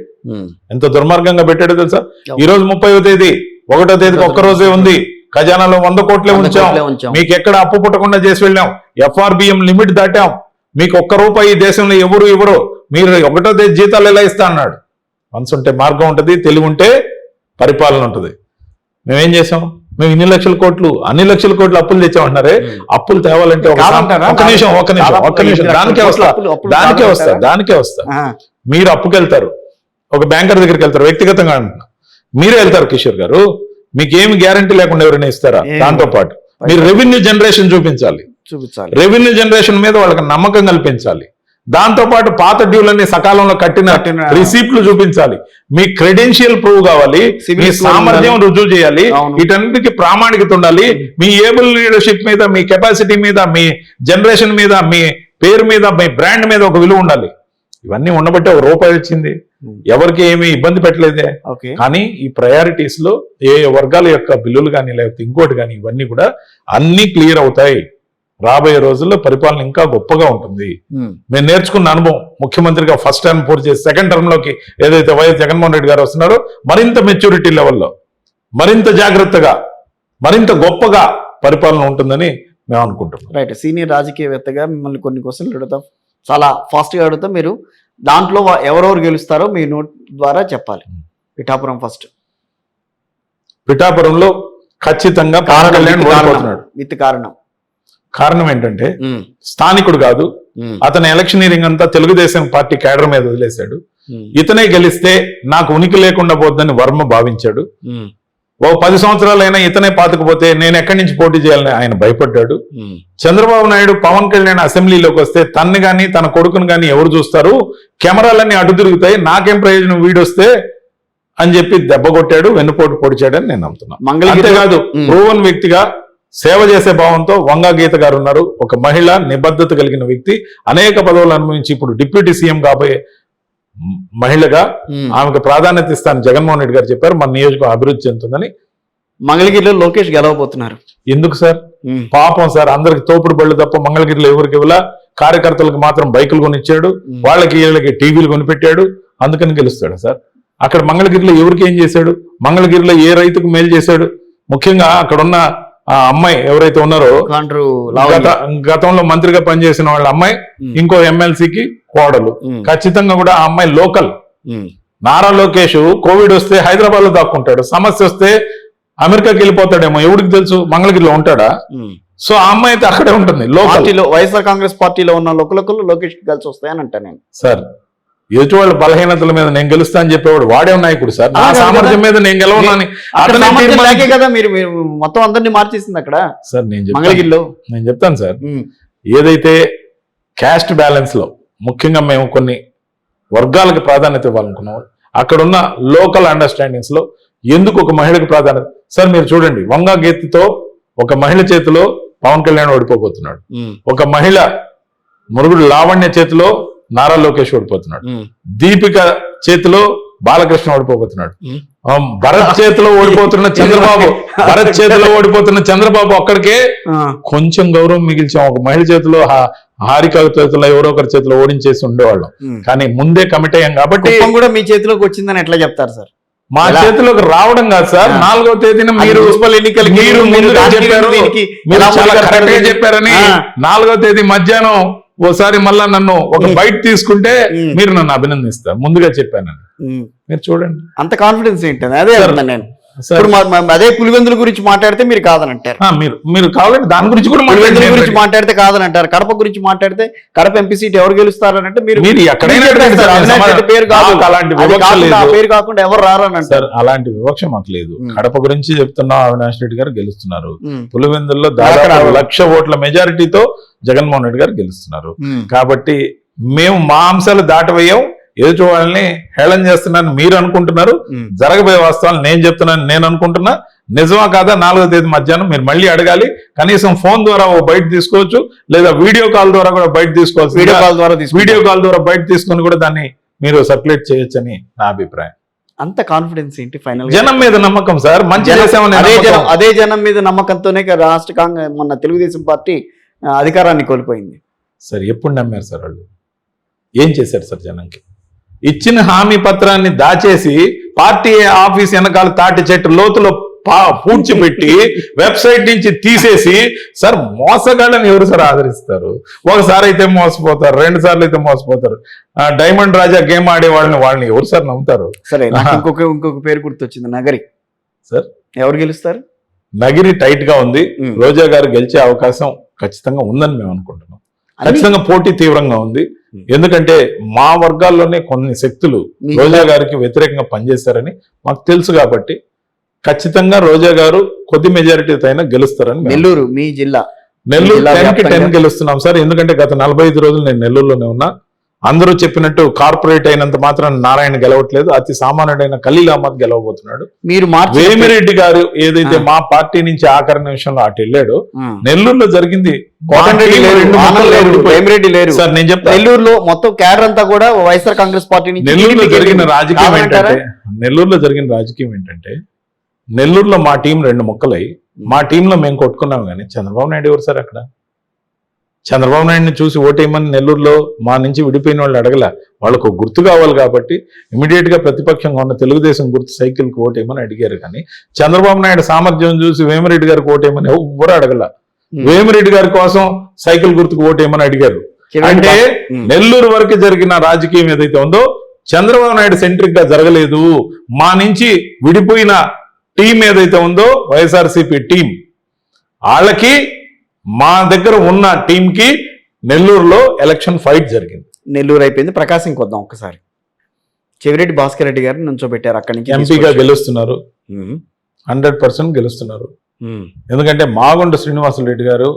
ఎంత దుర్మార్గంగా పెట్టాడో తెలుసా. ఈరోజు 30వ తేదీ 1వ తేదీకి ఒక్కరోజే ఉంది, ఖజానాలో 100 కోట్లే ఉంచాం, మీకు ఎక్కడ అప్పు పుట్టకుండా చేసి వెళ్ళాం, FRBM లిమిట్ దాటాం, మీకు ₹1 ఈ దేశంలో ఎవరు ఇవ్వరు, మీరు 1వ తేదీ జీతాలు ఎలా ఇస్తా అన్నాడు. మనసు ఉంటే మార్గం ఉంటుంది, తెలివి ఉంటే పరిపాలన ఉంటుంది. మేమేం చేసాం, మేము ఇన్ని లక్షల కోట్లు అన్ని లక్షల కోట్లు అప్పులు తెచ్చామంటున్నారే. అప్పులు తేవాలంటే ఒక్క నిమిషం దానికే వస్తా. మీరు అప్పుకెళ్తారు, ఒక బ్యాంకర్ దగ్గరికి వెళ్తారు, వ్యక్తిగతంగా అంటున్నా, మీరే వెళ్తారు కిషోర్ గారు, మీకేమి గ్యారంటీ లేకుండా ఎవరైనా ఇస్తారా? దాంతో పాటు మీరు రెవెన్యూ జనరేషన్ చూపించాలి. రెవెన్యూ జనరేషన్ మీద వాళ్ళకి నమ్మకం కల్పించాలి. దాంతో పాటు పాత డ్యూలన్నీ సకాలంలో కట్టిన రిసీప్ట్లు చూపించాలి. మీ క్రెడెన్షియల్ ప్రూవ్ కావాలి, మీ సామర్థ్యం రుజువు చేయాలి, వీటన్నిటికీ ప్రామాణికత ఉండాలి. మీ ఏబుల్ లీడర్షిప్ మీద, మీ కెపాసిటీ మీద, మీ జనరేషన్ మీద, మీ పేరు మీద, మీ బ్రాండ్ మీద ఒక విలువ ఉండాలి. ఇవన్నీ ఉండబట్టే ₹1 వచ్చింది, ఎవరికి ఏమీ ఇబ్బంది పెట్టలేదే. కానీ ఈ ప్రయారిటీస్ లో ఏ వర్గాల యొక్క బిల్లులు కానీ లేకపోతే ఇంకోటి కానీ ఇవన్నీ కూడా అన్ని క్లియర్ అవుతాయి. రాబోయే రోజుల్లో పరిపాలన ఇంకా గొప్పగా ఉంటుంది. మేము నేర్చుకున్న అనుభవం, ముఖ్యమంత్రిగా ఫస్ట్ టర్మ్ పూర్తి చేసి సెకండ్ టర్మ్ లోకి ఏదైతే వైఎస్ జగన్మోహన్ రెడ్డి గారు వస్తున్నారో మరింత మెచ్యూరిటీ లెవెల్లో, మరింత జాగ్రత్తగా, మరింత గొప్పగా పరిపాలన ఉంటుందని మేము అనుకుంటున్నాం. రైట్, సీనియర్ రాజకీయవేత్తగా మిమ్మల్ని కొన్ని క్వశ్చన్లు అడుగుతాం, చాలా ఫాస్ట్ గా అడుగుతాం. మీరు దాంట్లో ఎవరెవరు గెలుస్తారో మీ నోట్ ద్వారా చెప్పాలి. పిఠాపురం ఫస్ట్. పిఠాపురంలో ఖచ్చితంగా విత్ కారణం ఏంటంటే స్థానికుడు కాదు, అతని ఎలక్షనీరింగ్ అంతా తెలుగుదేశం పార్టీ కేడర్ మీద వదిలేశాడు. ఇతనే గెలిస్తే నాకు ఉనికి లేకుండా పోద్దని వర్మ భావించాడు. ఓ 10 సంవత్సరాలైనా ఇతనే పాతుకుపోతే నేను ఎక్కడి నుంచి పోటీ చేయాలని ఆయన భయపడ్డాడు. చంద్రబాబు నాయుడు, పవన్ కళ్యాణ్ అసెంబ్లీలోకి వస్తే తన్ని గాని తన కొడుకును గాని ఎవరు చూస్తారు, కెమెరాలన్నీ అడ్డు తిరుగుతాయి, నాకేం ప్రయోజనం వీడొస్తే అని చెప్పి దెబ్బ కొట్టాడు, వెన్నుపోటు పొడిచాడని నేను నమ్ముతున్నాను. అంతేకాదు, ప్రూవన్ వ్యక్తిగా సేవ చేసే భావంతో వంగా గీత గారు ఉన్నారు. ఒక మహిళ, నిబద్ధత కలిగిన వ్యక్తి, అనేక పదవులు అనుభవించి ఇప్పుడు డిప్యూటీ సీఎం కాబోయే మహిళగా ఆమెకు ప్రాధాన్యత ఇస్తానని జగన్మోహన్ రెడ్డి గారు చెప్పారు. మన నియోజకవర్గం అభివృద్ధి చెందుతుందని. మంగళగిరిలో లోకేష్ గెలవబోతున్నారు. ఎందుకు సార్? పాపం సార్, అందరికి తోపుడు బళ్ళు తప్ప మంగళగిరిలో ఎవరికి ఇవ్వలా. కార్యకర్తలకు మాత్రం బైకులు కొనిచ్చాడు, వాళ్ళకి వీళ్ళకి టీవీలు కొనిపెట్టాడు, అందుకని గెలుస్తాడు సార్. అక్కడ మంగళగిరిలో ఎవరికి ఏం చేశాడు, మంగళగిరిలో ఏ రైతుకు మేలు చేశాడు? ముఖ్యంగా అక్కడున్న ఆ అమ్మాయి ఎవరైతే ఉన్నారో, గతంలో మంత్రిగా పనిచేసిన వాళ్ళ అమ్మాయి, ఇంకో ఎమ్మెల్సీకి కోడలు, ఖచ్చితంగా కూడా ఆ అమ్మాయి లోకల్. నారా లోకేష్ కోవిడ్ వస్తే హైదరాబాద్ లో దాక్కుంటాడు, సమస్య వస్తే అమెరికాకి వెళ్ళిపోతాడేమో, ఎవరికి తెలుసు, మంగళగిరిలో ఉంటాడా? సో ఆ అమ్మాయి అయితే అక్కడే ఉంటుంది. లోకల్ వైఎస్ఆర్ కాంగ్రెస్ పార్టీలో ఉన్న లోకల్ లోకేష్ కలిసి వస్తాయని అంటా నేను. సార్, ఎదుటి వాళ్ళ బలహీనతల మీద నేను గెలుస్తా అని చెప్పేవాడు వాడే నాయకుడు సార్. నా సామర్థ్యం మీద నేను గెలవనని కదా మీరు మొత్తం అందరినీ మార్చేసింది అక్కడ సార్. నేను చెప్తాను సార్, ఏదైతే క్యాస్ట్ బ్యాలెన్స్ లో ముఖ్యంగా మేము కొన్ని వర్గాలకు ప్రాధాన్యత ఇవ్వాలనుకున్నాం, అక్కడున్న లోకల్ అండర్స్టాండింగ్స్ లో ఎందుకు ఒక మహిళకు ప్రాధాన్యత? సార్ మీరు చూడండి, వంగా గీతతో ఒక మహిళ చేతిలో పవన్ కళ్యాణ్ ఓడిపోతున్నాడు, ఒక మహిళ మురుగుడు లావణ్య చేతిలో నారా లోకేష్ ఓడిపోతున్నాడు, దీపిక చేతిలో బాలకృష్ణ ఓడిపోతున్నాడు, భరత్ చేతిలో ఓడిపోతున్న చంద్రబాబు అక్కడికే కొంచెం గౌరవం మిగిల్చాం. ఒక మహిళ చేతిలో, హారిక చేతిలో, ఎవరో ఒకరి చేతిలో ఓడించేసి ఉండేవాళ్ళం. కానీ ముందే కమిట్ అయ్యాం కాబట్టి కూడా మీ చేతిలోకి వచ్చిందని ఎట్లా చెప్తారు సార్? మా చేతిలోకి రావడం కాదు సార్, 4వ తేదీన మీరు చెప్పారని 4వ తేదీ మధ్యాహ్నం ఓసారి మళ్ళా నన్ను ఒక బయట తీసుకుంటే మీరు నన్ను అభినందిస్తారు, ముందుగా చెప్పాను. మీరు చూడండి అంత కాన్ఫిడెన్స్ ఏంటి అదే అన్నాను నేను. సార్, ఇప్పుడు అదే పులివెందుల గురించి మాట్లాడితే మీరు కాదని అంటారు, మీరు కావాలంటే దాని గురించి కూడా పులివెందుల గురించి మాట్లాడితే కాదని అంటారు, కడప గురించి మాట్లాడితే కడప ఎంపీ సీట్ ఎవరు గెలుస్తారు అని అంటే మీరు ఎక్కడైనా అడగండి సార్, అవినాష్ రెడ్డి పేరు కాదు, అలాంటి అది వివక్ష కాకుండా ఆ లేదు పేరు కాకుండా ఎవరు రారని అంటారు. సార్. అలాంటి వివక్ష మాకు లేదు. కడప గురించి చెప్తున్నా, అవినాష్ రెడ్డి గారు గెలుస్తున్నారు. ఉమ్. పులివెందుల్లో దాదాపు 1,00,000 ఓట్ల మెజారిటీతో జగన్మోహన్ రెడ్డి గారు గెలుస్తున్నారు. కాబట్టి మేము మా అంశాలు దాటవేయం, ఎదుటి వాళ్ళని హేళన చేస్తున్నాను మీరు అనుకుంటున్నారు, జరగబోయే వాస్తవాలు నేను చెప్తున్నాను, నేను అనుకుంటున్నా. నిజమా కాదా 4వ తేదీ మధ్యాహ్నం మీరు మళ్ళీ అడగాలి. కనీసం ఫోన్ ద్వారా ఓ బయట తీసుకోవచ్చు, లేదా వీడియో కాల్ ద్వారా కూడా బయట తీసుకోవచ్చు. వీడియో కాల్ ద్వారా బయట తీసుకొని కూడా దాన్ని మీరు సర్క్యులేట్ చేయొచ్చని నా అభిప్రాయం. అంత కాన్ఫిడెన్స్ ఏంటి ఫైనల్? జనం మీద నమ్మకం సార్, మంచి చేసామని అదే జనం మీద నమ్మకంతోనే రాష్ట్ర కాంగ్రెస్ మొన్న తెలుగుదేశం పార్టీ అధికారాన్ని కోల్పోయింది. సార్ ఎప్పుడు నమ్మారు సార్ వాళ్ళు? ఏం చేశారు సార్ జనంకి? ఇచ్చిన హామీ పత్రాన్ని దాచేసి పార్టీ ఆఫీస్ వెనకాల తాటి చెట్టు లోతులో పూడ్చిపెట్టి వెబ్సైట్ నుంచి తీసేసి, సార్ మోసగాళ్ళని ఎవరు సార్ ఆదరిస్తారు? ఒకసారి అయితే మోసపోతారు, 2 సార్లు అయితే మోసపోతారు. డైమండ్ రాజా గేమ్ ఆడే వాళ్ళని ఎవరు సార్ నమ్ముతారు? సరే, ఇంకొక పేరు గుర్తొచ్చింది, నగరి. సార్ ఎవరు గెలుస్తారు? నగిరి టైట్ గా ఉంది. రోజా గారు గెలిచే అవకాశం ఖచ్చితంగా ఉందని మేము అనుకుంటున్నాం. ఖచ్చితంగా పోటీ తీవ్రంగా ఉంది. ఎందుకంటే మా వర్గాల్లోనే కొన్ని శక్తులు రోజా గారికి వ్యతిరేకంగా పనిచేశారని మాకు తెలుసు. కాబట్టి ఖచ్చితంగా రోజా గారు కొద్ది మెజారిటీతో అయినా గెలుస్తారని. నెల్లూరు మీ జిల్లా, నెల్లూరు 10-10 గెలుస్తున్నాం సార్. ఎందుకంటే గత 45 రోజులు నేను నెల్లూరులోనే ఉన్నా. అందరూ చెప్పినట్టు కార్పొరేట్ అయినంత మాత్రం నారాయణ గెలవట్లేదు, అతి సామాన్యుడైన ఖలీల్ అహ్మద్ గెలవబోతున్నాడు. మీరు వేమిరెడ్డి గారు ఏదైతే మా పార్టీ నుంచి ఆఖరి నిమిషంలో అటు వెళ్ళాడు, నెల్లూరులో జరిగింది. వేమిరెడ్డి లేరు సార్, నేను చెప్తాను. నెల్లూరులో మొత్తం క్యాడర్ అంతా కూడా వైఎస్ఆర్ కాంగ్రెస్ పార్టీ నుంచి. నెల్లూరులో జరిగిన రాజకీయం ఏంటంటే నెల్లూరులో మా టీం 2 ముక్కలై మా టీంలో మేము కొట్టుకున్నాం. కానీ చంద్రబాబు నాయుడు ఎవరు సార్ అక్కడ? చంద్రబాబు నాయుడిని చూసి ఓటేయమని నెల్లూరులో మా నుంచి విడిపోయిన వాళ్ళు అడగల. వాళ్ళకు గుర్తు కావాలి కాబట్టి ఇమీడియట్ గా ప్రతిపక్షంగా ఉన్న తెలుగుదేశం గుర్తు సైకిల్కి ఓటేయమని అడిగారు. కానీ చంద్రబాబు నాయుడు సామర్థ్యం చూసి వేమిరెడ్డి గారికి ఓటేయమని ఎవరు అడగల. వేమిరెడ్డి గారి కోసం సైకిల్ గుర్తుకు ఓటేయమని అడిగారు. అంటే నెల్లూరు వరకు జరిగిన రాజకీయం ఏదైతే ఉందో చంద్రబాబు నాయుడు సెంట్రిక్ గా జరగలేదు. మా నుంచి విడిపోయిన టీం ఏదైతే ఉందో వైఎస్ఆర్సీపీ టీం, వాళ్ళకి మా దగ్గర ఉన్న టీం కి నెల్లూరులో ఎలక్షన్ ఫైట్ జరిగింది. నెల్లూరు అయిపోయింది. ప్రకాశంకి వద్దాం ఒక్కసారి. చెవిరెడ్డి భాస్కర్ రెడ్డి గారిని నుంచోబెట్టారు, అక్కడి నుంచి ఎంపీగా గెలుస్తున్నారు. 100% గెలుస్తున్నారు. ఎందుకంటే మాగుంట శ్రీనివాసరెడ్డి గారు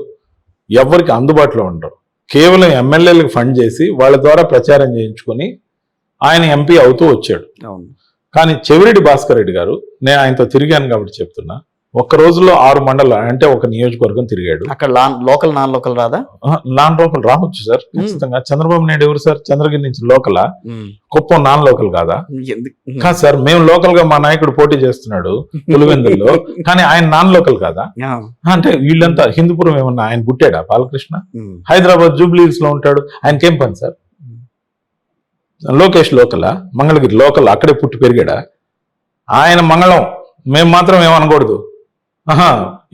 ఎవరికి అందుబాటులో ఉండరు. కేవలం ఎమ్మెల్యేలకు ఫండ్ చేసి వాళ్ళ ద్వారా ప్రచారం చేయించుకొని ఆయన ఎంపీ అవుతూ వచ్చాడు. కానీ చెవిరెడ్డి భాస్కర్ రెడ్డి గారు, నేను ఆయనతో తిరిగాను కాబట్టి చెప్తున్నా, ఒక్క రోజులో 6 మండలాలు అంటే ఒక నియోజకవర్గం తిరిగాడు. అక్కడ లోకల్ నాన్ లోకల్ రాదా? నాన్ లోకల్ రావచ్చు సార్ ఖచ్చితంగా. చంద్రబాబు నాయుడు ఎవరు సార్? చంద్రగిరి నుంచి లోకలా? కుప్పం నాన్ లోకల్ కాదా? కాదు సార్, మేము లోకల్ గా మా నాయకుడు పోటీ చేస్తున్నాడు పులివెందుల్లో, కానీ ఆయన నాన్ లోకల్ కాదా? అంటే వీళ్ళంతా హిందూపురం ఏమన్నా ఆయన పుట్టాడా? బాలకృష్ణ హైదరాబాద్ జూబ్లీహిల్స్ లో ఉంటాడు, ఆయనకేం పని సార్? లోకేష్ లోకలా? మంగళగిరి లోకల్, అక్కడే పుట్టి పెరిగాడా? ఆయన మంగళం, మేము మాత్రం ఏమనకూడదు.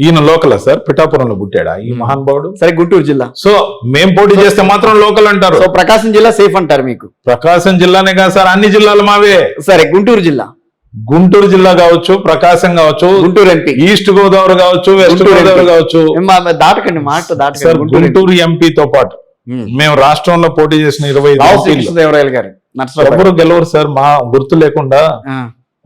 ఈయన లోకలా సార్? పిఠాపురంలో పుట్టాడా ఈ మహానుభావుడు? సరే, గుంటూరు జిల్లా. సో మేం పోటీ చేస్తే మాత్రం లోకల్ అంటారు. సో ప్రకాశం జిల్లా సేఫ్ అంటారు మీకు? ప్రకాశం జిల్లానే కాదు సార్, అన్ని జిల్లాలు మావే. సరే, గుంటూరు జిల్లా. గుంటూరు జిల్లా కావచ్చు, ప్రకాశం కావచ్చు, గుంటూరు ఎంపీ, ఈస్ట్ గోదావరి కావచ్చు, వెస్ట్ గోదావరి కావచ్చు. దాటకండి మాట దాటకండి. గుంటూరు ఎంపీతో పాటు మేము రాష్ట్రంలో పోటీ చేసిన 25 గారు ఎవరు గెలవరు సార్ మా గుర్తు లేకుండా.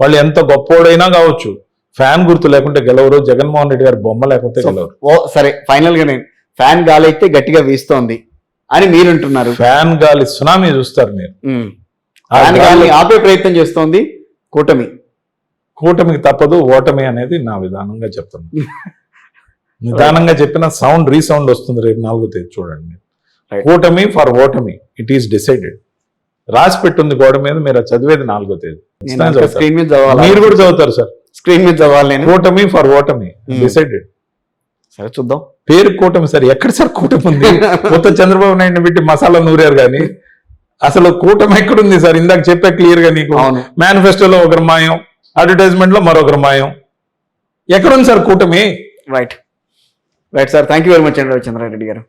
వాళ్ళు ఎంత గొప్పోడైనా కావచ్చు, ఫ్యాన్ గుర్తు లేకుంటే గెలవరు. జగన్మోహన్ రెడ్డి గారి బొమ్మ లేకుంటే గెలవరు. సరే, ఫైనల్ గా నేను ఫ్యాన్ గాలి అయితే గట్టిగా వీస్తోంది అని మీరు అంటున్నారు. ఫ్యాన్ గాలి సునామీ చూస్తారు మీరు. ఫ్యాన్ గాలిని ఆపే ప్రయత్నం చేస్తోంది కూటమి. కూటమికి తప్పదు ఓటమి అనేది నా విధానంగా చెప్తున్నాను. నిదానంగా చెప్పిన సౌండ్ రీసౌండ్ వస్తుంది రేపు 4వ తేదీ చూడండి. కూటమి ఫర్ ఓటమి, ఇట్ ఈస్ డిసైడెడ్. రాసి పెట్టుంది గోడ మీద, మీరు చదివేది 4వ తేదీ. స్క్రీన్ మీద చదవాలి, మీరు కూడా చదువుతారు సార్. స్క్రీన్ మీద చదవాలి. కూటమి ఫర్ ఓటమి డిసైడెడ్. సరే చూద్దాం. పేరు కూటమి సార్, ఎక్కడ సార్ కూటమి ఉంది? మొత్తం చంద్రబాబు నాయుడిని పెట్టి మసాలా నూరారు కానీ అసలు కూటమి ఎక్కడుంది సార్? ఇందాక చెప్పా క్లియర్ గా నీకు. మేనిఫెస్టోలో ఒకరు మాయం, అడ్వర్టైజ్మెంట్ లో మరొకరు మాయం. ఎక్కడుంది సార్ కూటమి? Right sir, thank you very much అండి రవిచంద్రారెడ్డి గారు.